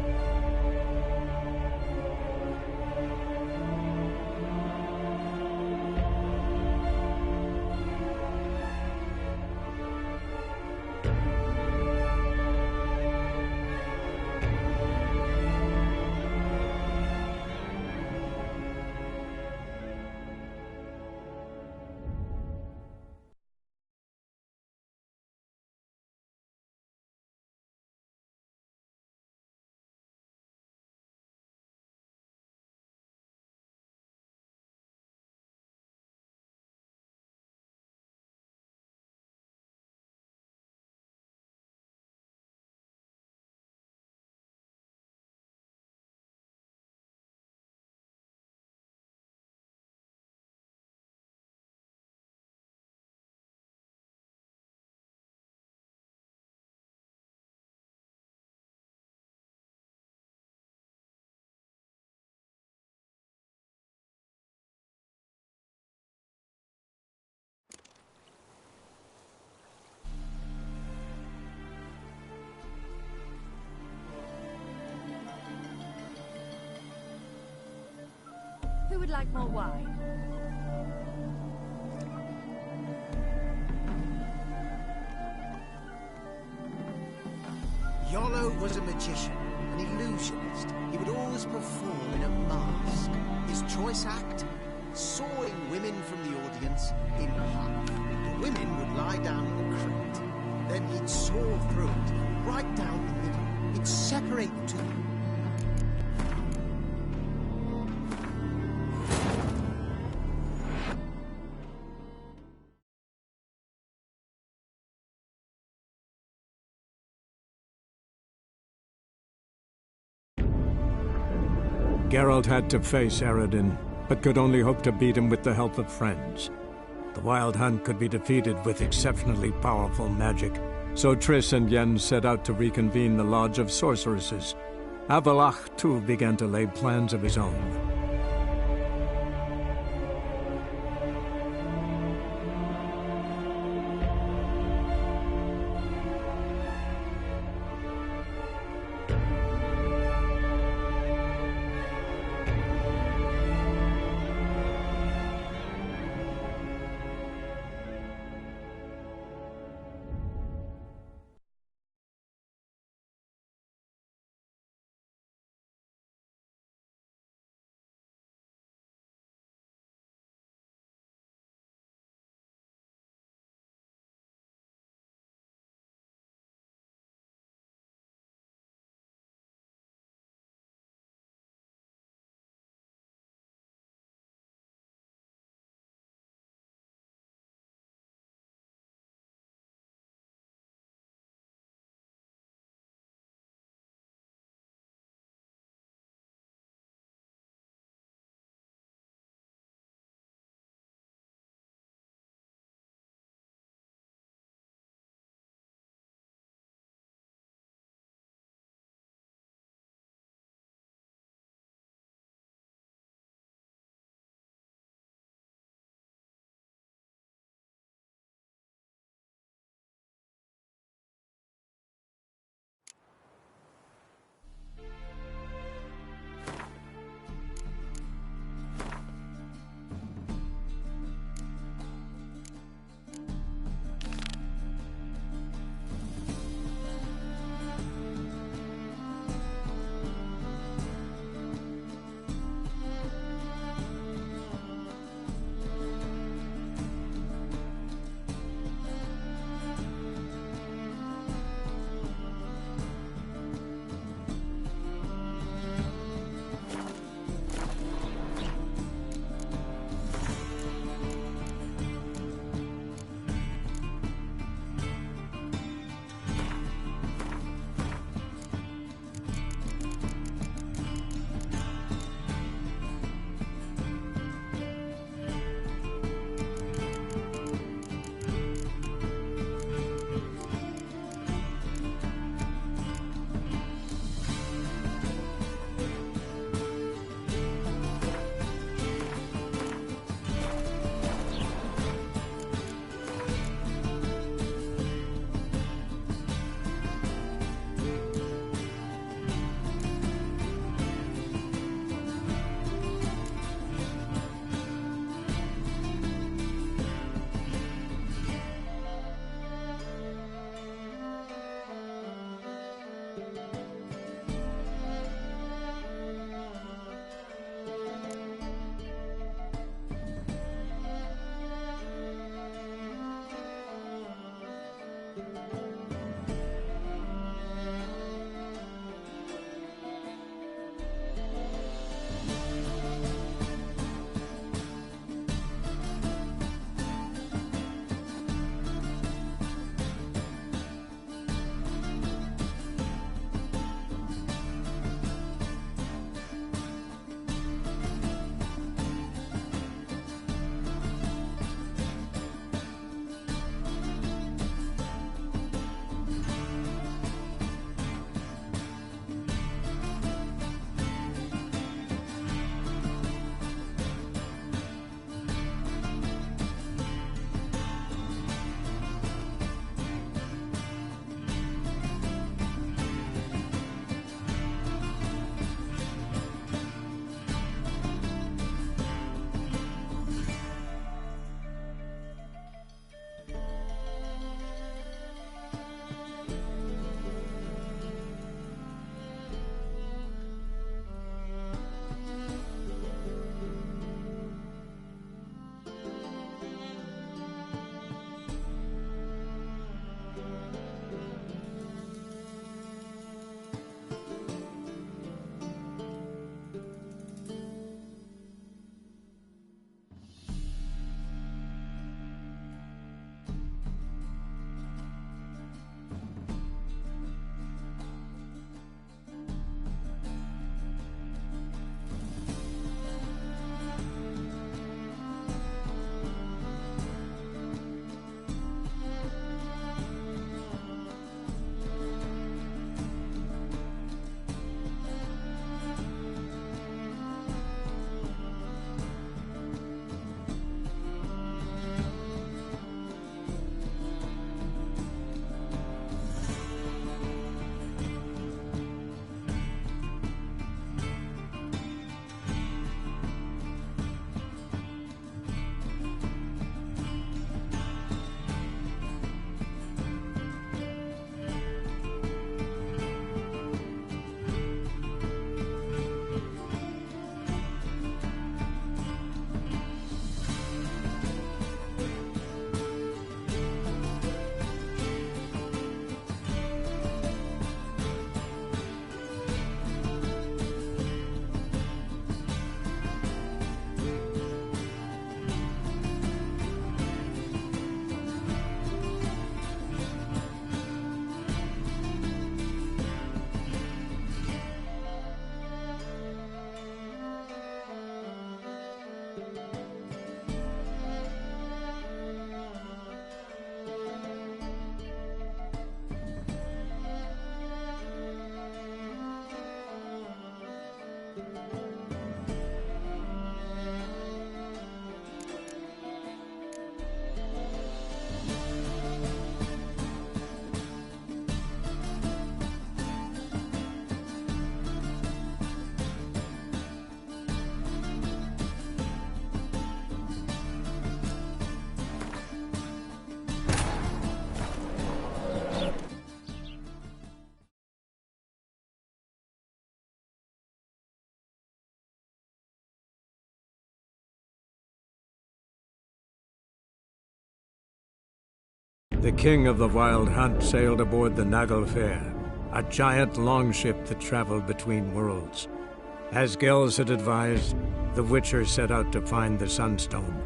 Who would like more wine? Iolo was a magician, an illusionist. He would always perform in a mask. His choice act? Sawing women from the audience in half. The women would lie down in a crate. Then he'd saw through it, right down the middle. He'd separate the two. Geralt had to face Eredin, but could only hope to beat him with the help of friends. The Wild Hunt could be defeated with exceptionally powerful magic, so Triss and Yen set out to reconvene the Lodge of Sorceresses. Avallac'h, too, began to lay plans of his own. The king of the Wild Hunt sailed aboard the Naglfar, a giant longship that traveled between worlds. As Gels had advised, the Witcher set out to find the Sunstone,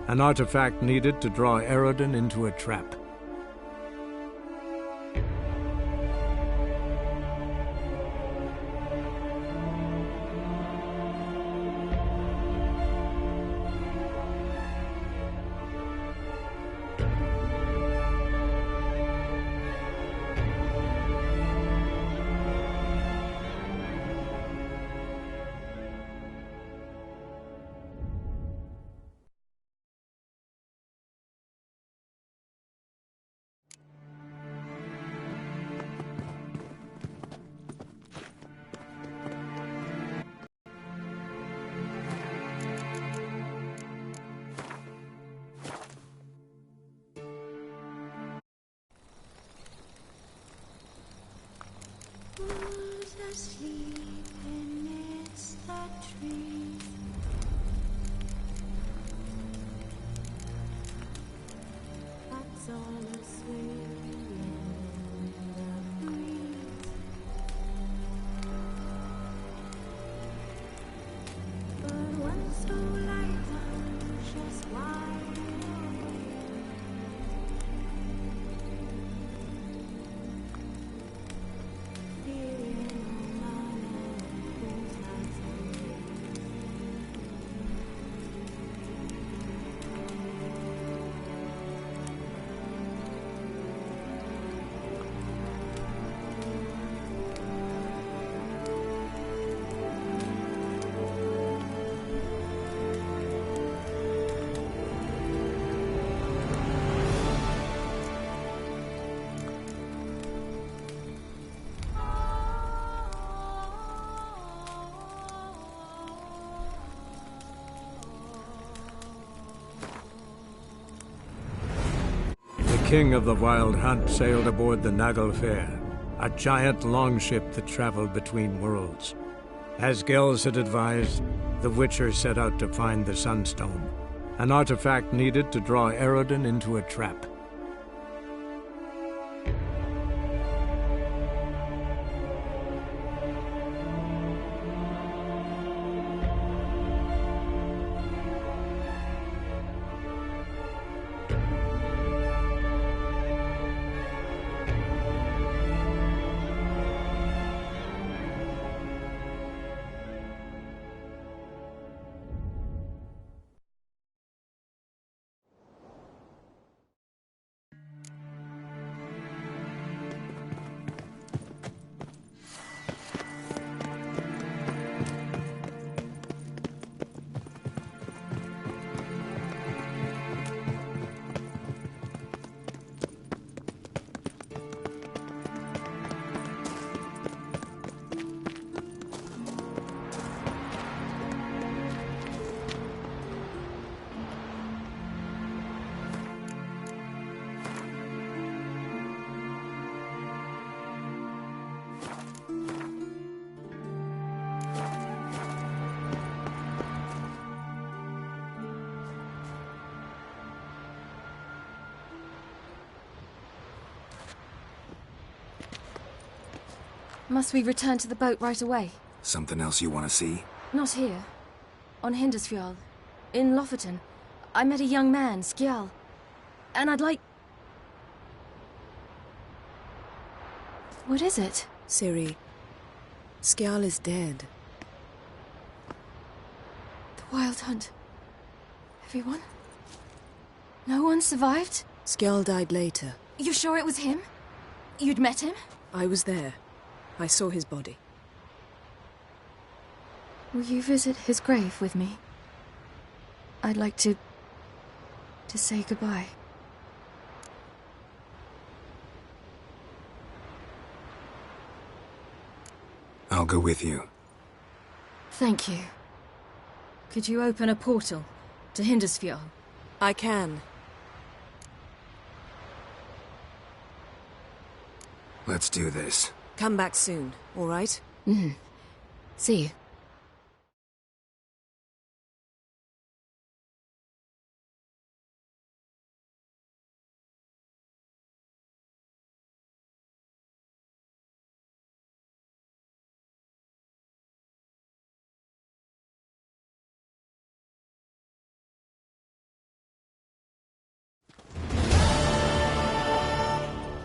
an artifact needed to draw Eredin into a trap. That's all I say. king of the Wild Hunt sailed aboard the Naglfar, a giant longship that traveled between worlds. As Gels had advised, the Witcher set out to find the Sunstone, an artifact needed to draw Eredin into a trap. Must we return to the boat right away? Something else you want to see? Not here. On Hindisfjall. In Lofoten. I met a young man, Skjal. And I'd like... What is it? Ciri, Skjal is dead. The Wild Hunt. Everyone? No one survived? Skjal died later. You sure it was him? You'd met him? I was there. I saw his body. Will you visit his grave with me? I'd like to say goodbye. I'll go with you. Thank you. Could you open a portal to Hindisfjall? I can. Let's do this. Come back soon, all right? Mm-hmm. See you.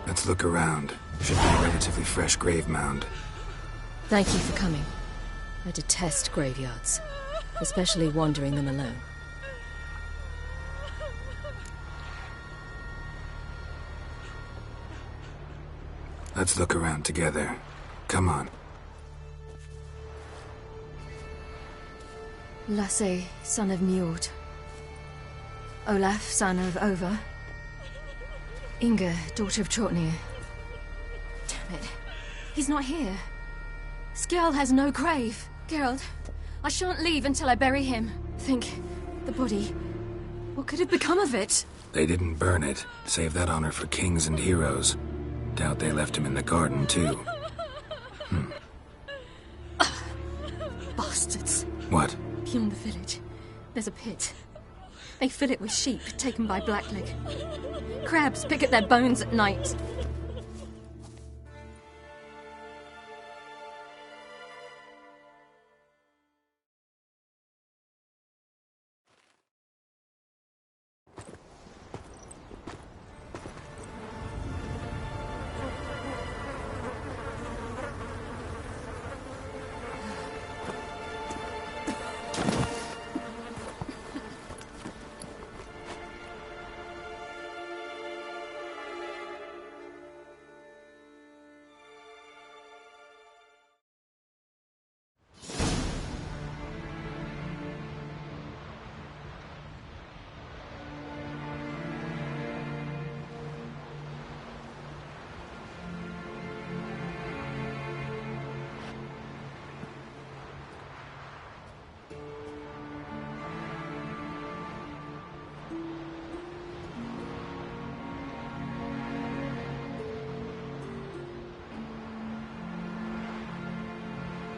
Let's look around. Should be a relatively fresh grave mound. Thank you for coming. I detest graveyards, especially wandering them alone. Let's look around together. Come on. Lasse, son of Njord. Olaf, son of Over. Inga, daughter of Trotnir. Damn it. He's not here. Skjal has no grave. Geralt, I shan't leave until I bury him. Think, the body. What could have become of it? They didn't burn it. Save that honor for kings and heroes. Doubt they left him in the garden, too. Bastards. What? Beyond the village, there's a pit. They fill it with sheep taken by Blackleg. Crabs pick at their bones at night.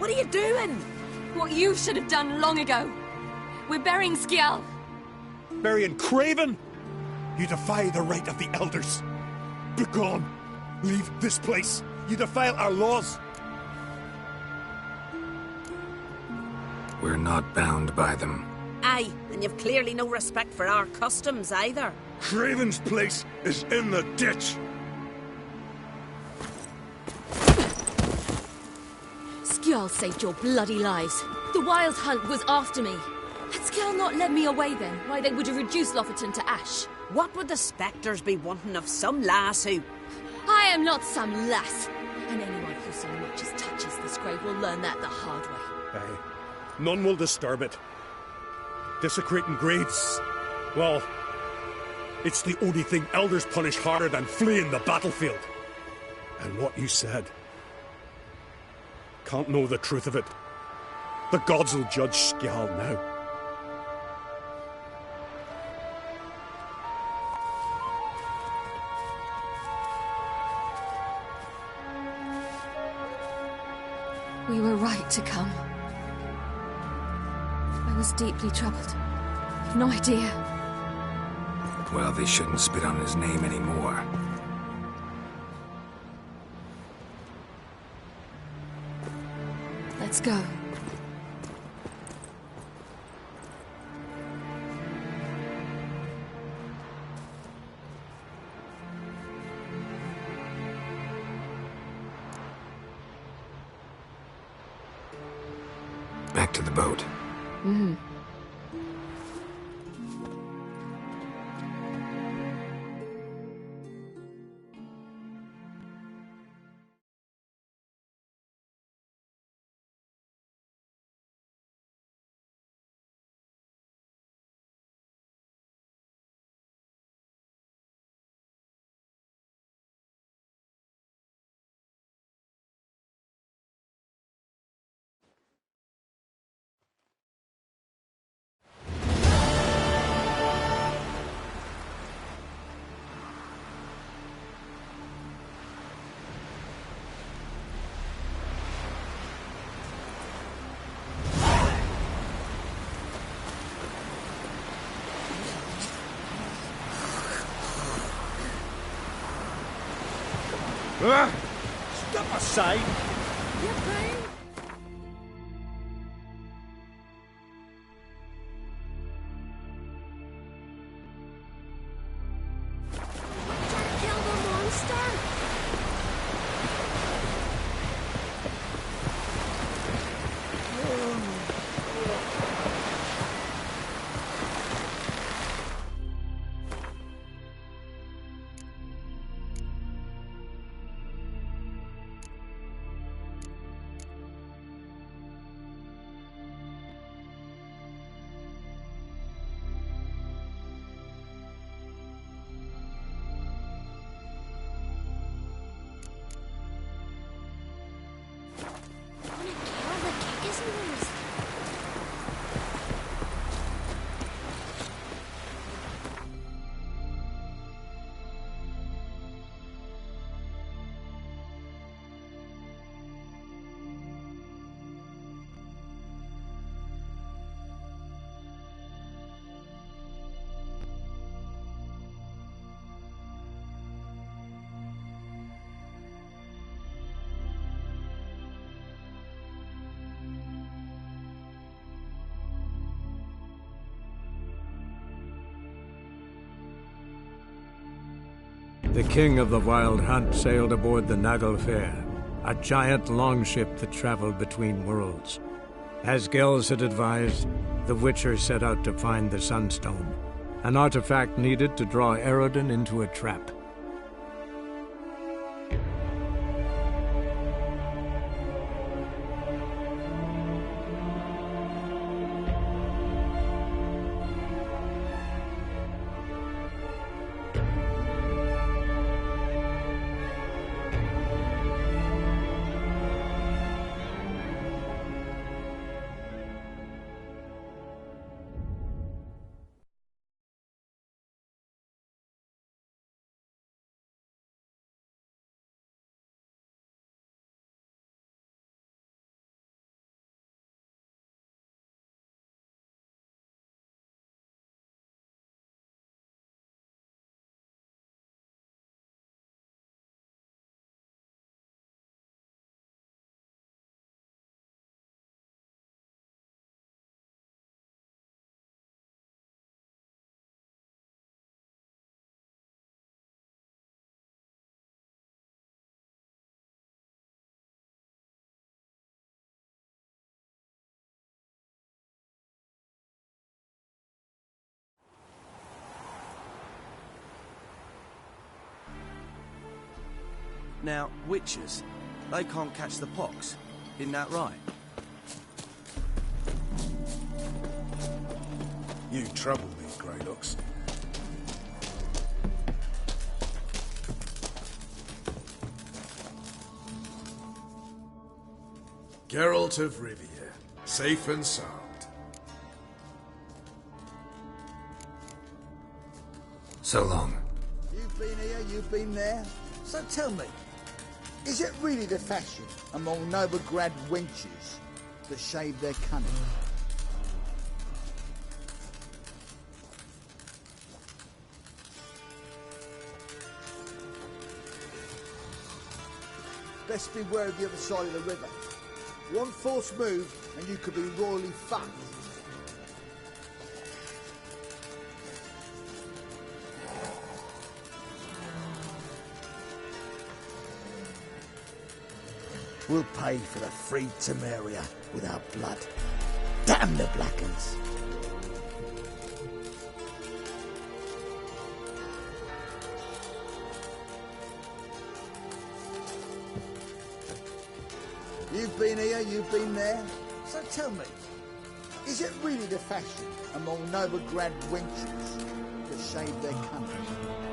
What are you doing? What you should have done long ago. We're burying Skjal. Burying Craven? You defy the right of the elders. Begone. Leave this place. You defile our laws. We're not bound by them. Aye, and you've clearly no respect for our customs either. Craven's place is in the ditch. Skjal saved your bloody lives. The Wild Hunt was after me. Had Skjal not led me away then, why they would have reduced Loferton to ash. What would the spectres be wanting of some lass who... I am not some lass. And anyone who so much as touches this grave will learn that the hard way. Aye. None will disturb it. Desecrating graves, well, it's the only thing elders punish harder than fleeing the battlefield. And what you said. Can't know the truth of it. The gods will judge Skjal now. We were right to come. I was deeply troubled. You've no idea. Well, they shouldn't spit on his name anymore. Let's go. Back to the boat. Mm-hmm. Step aside! The king of the Wild Hunt sailed aboard the Naglfar, a giant longship that traveled between worlds. As Gels had advised, the Witcher set out to find the Sunstone, an artifact needed to draw Eredin into a trap. Now, witches, they can't catch the pox. Isn't that right? You trouble me, Greylocks. Geralt of Rivia, safe and sound. So long. You've been here, you've been there. So tell me, is it really the fashion among Novigrad wenches to shave their cunning? Best beware of the other side of the river. One false move and you could be royally fucked. We'll pay for the free Temeria with our blood. Damn the Blackens! You've been here, you've been there. So tell me, is it really the fashion among Novigrad wenches to shave their cunning?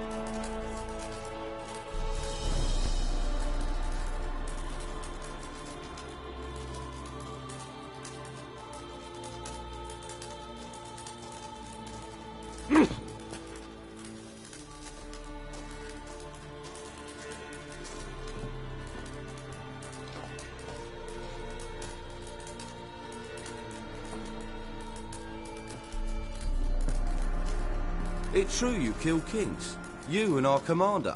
It's true you kill kings. You and our commander.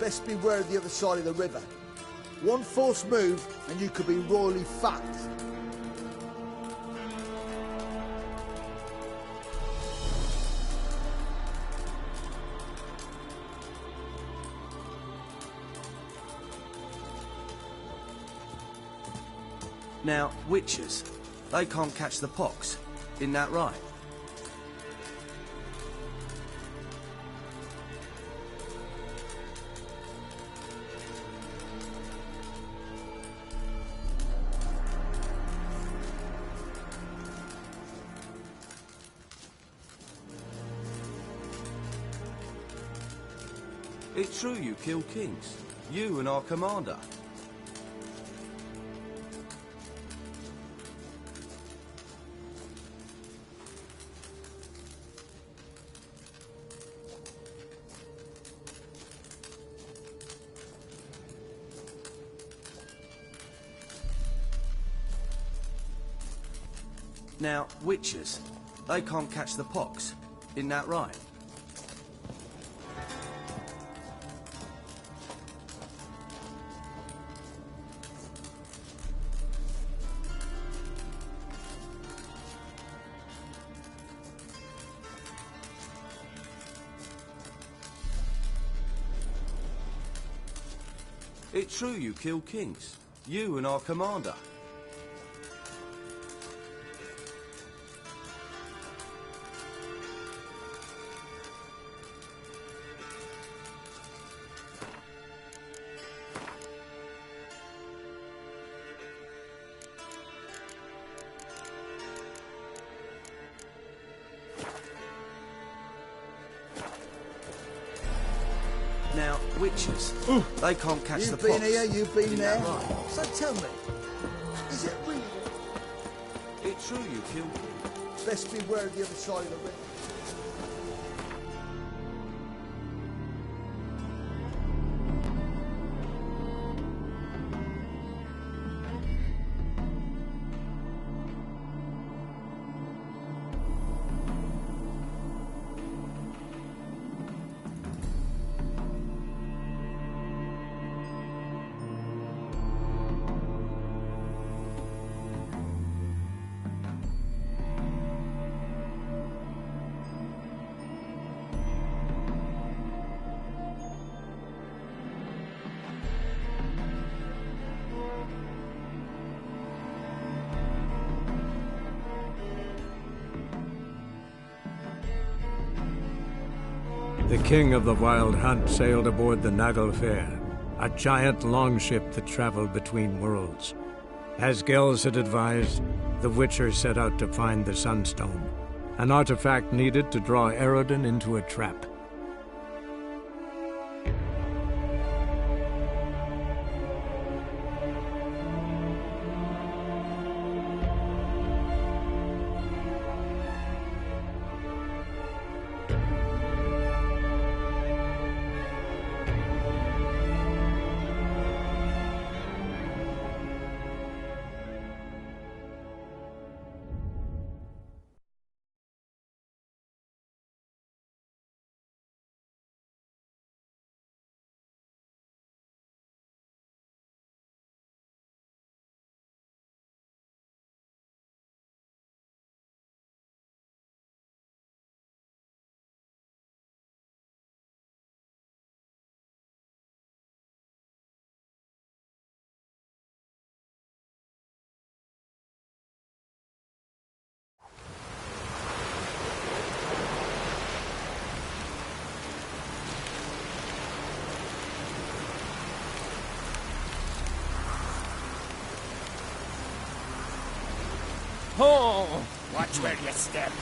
Best beware of the other side of the river. One false move and you could be royally fucked. Now, witches, they can't catch the pox. Isn't that right? It's true you kill kings. You and our commander. Now, witches, they can't catch the pox. Isn't that right? It's true you killed kings. You and our commander. Now, witches, they can't catch the You've been pox. here, you've been Isn't there. that right? So tell me, is it really? It's true you killed kings. Best beware of the other side of the river. The king of the Wild Hunt sailed aboard the Naglfar, a giant longship that traveled between worlds. As Gels had advised, the Witcher set out to find the Sunstone, an artifact needed to draw Eredin into a trap. Oh! Watch where you step.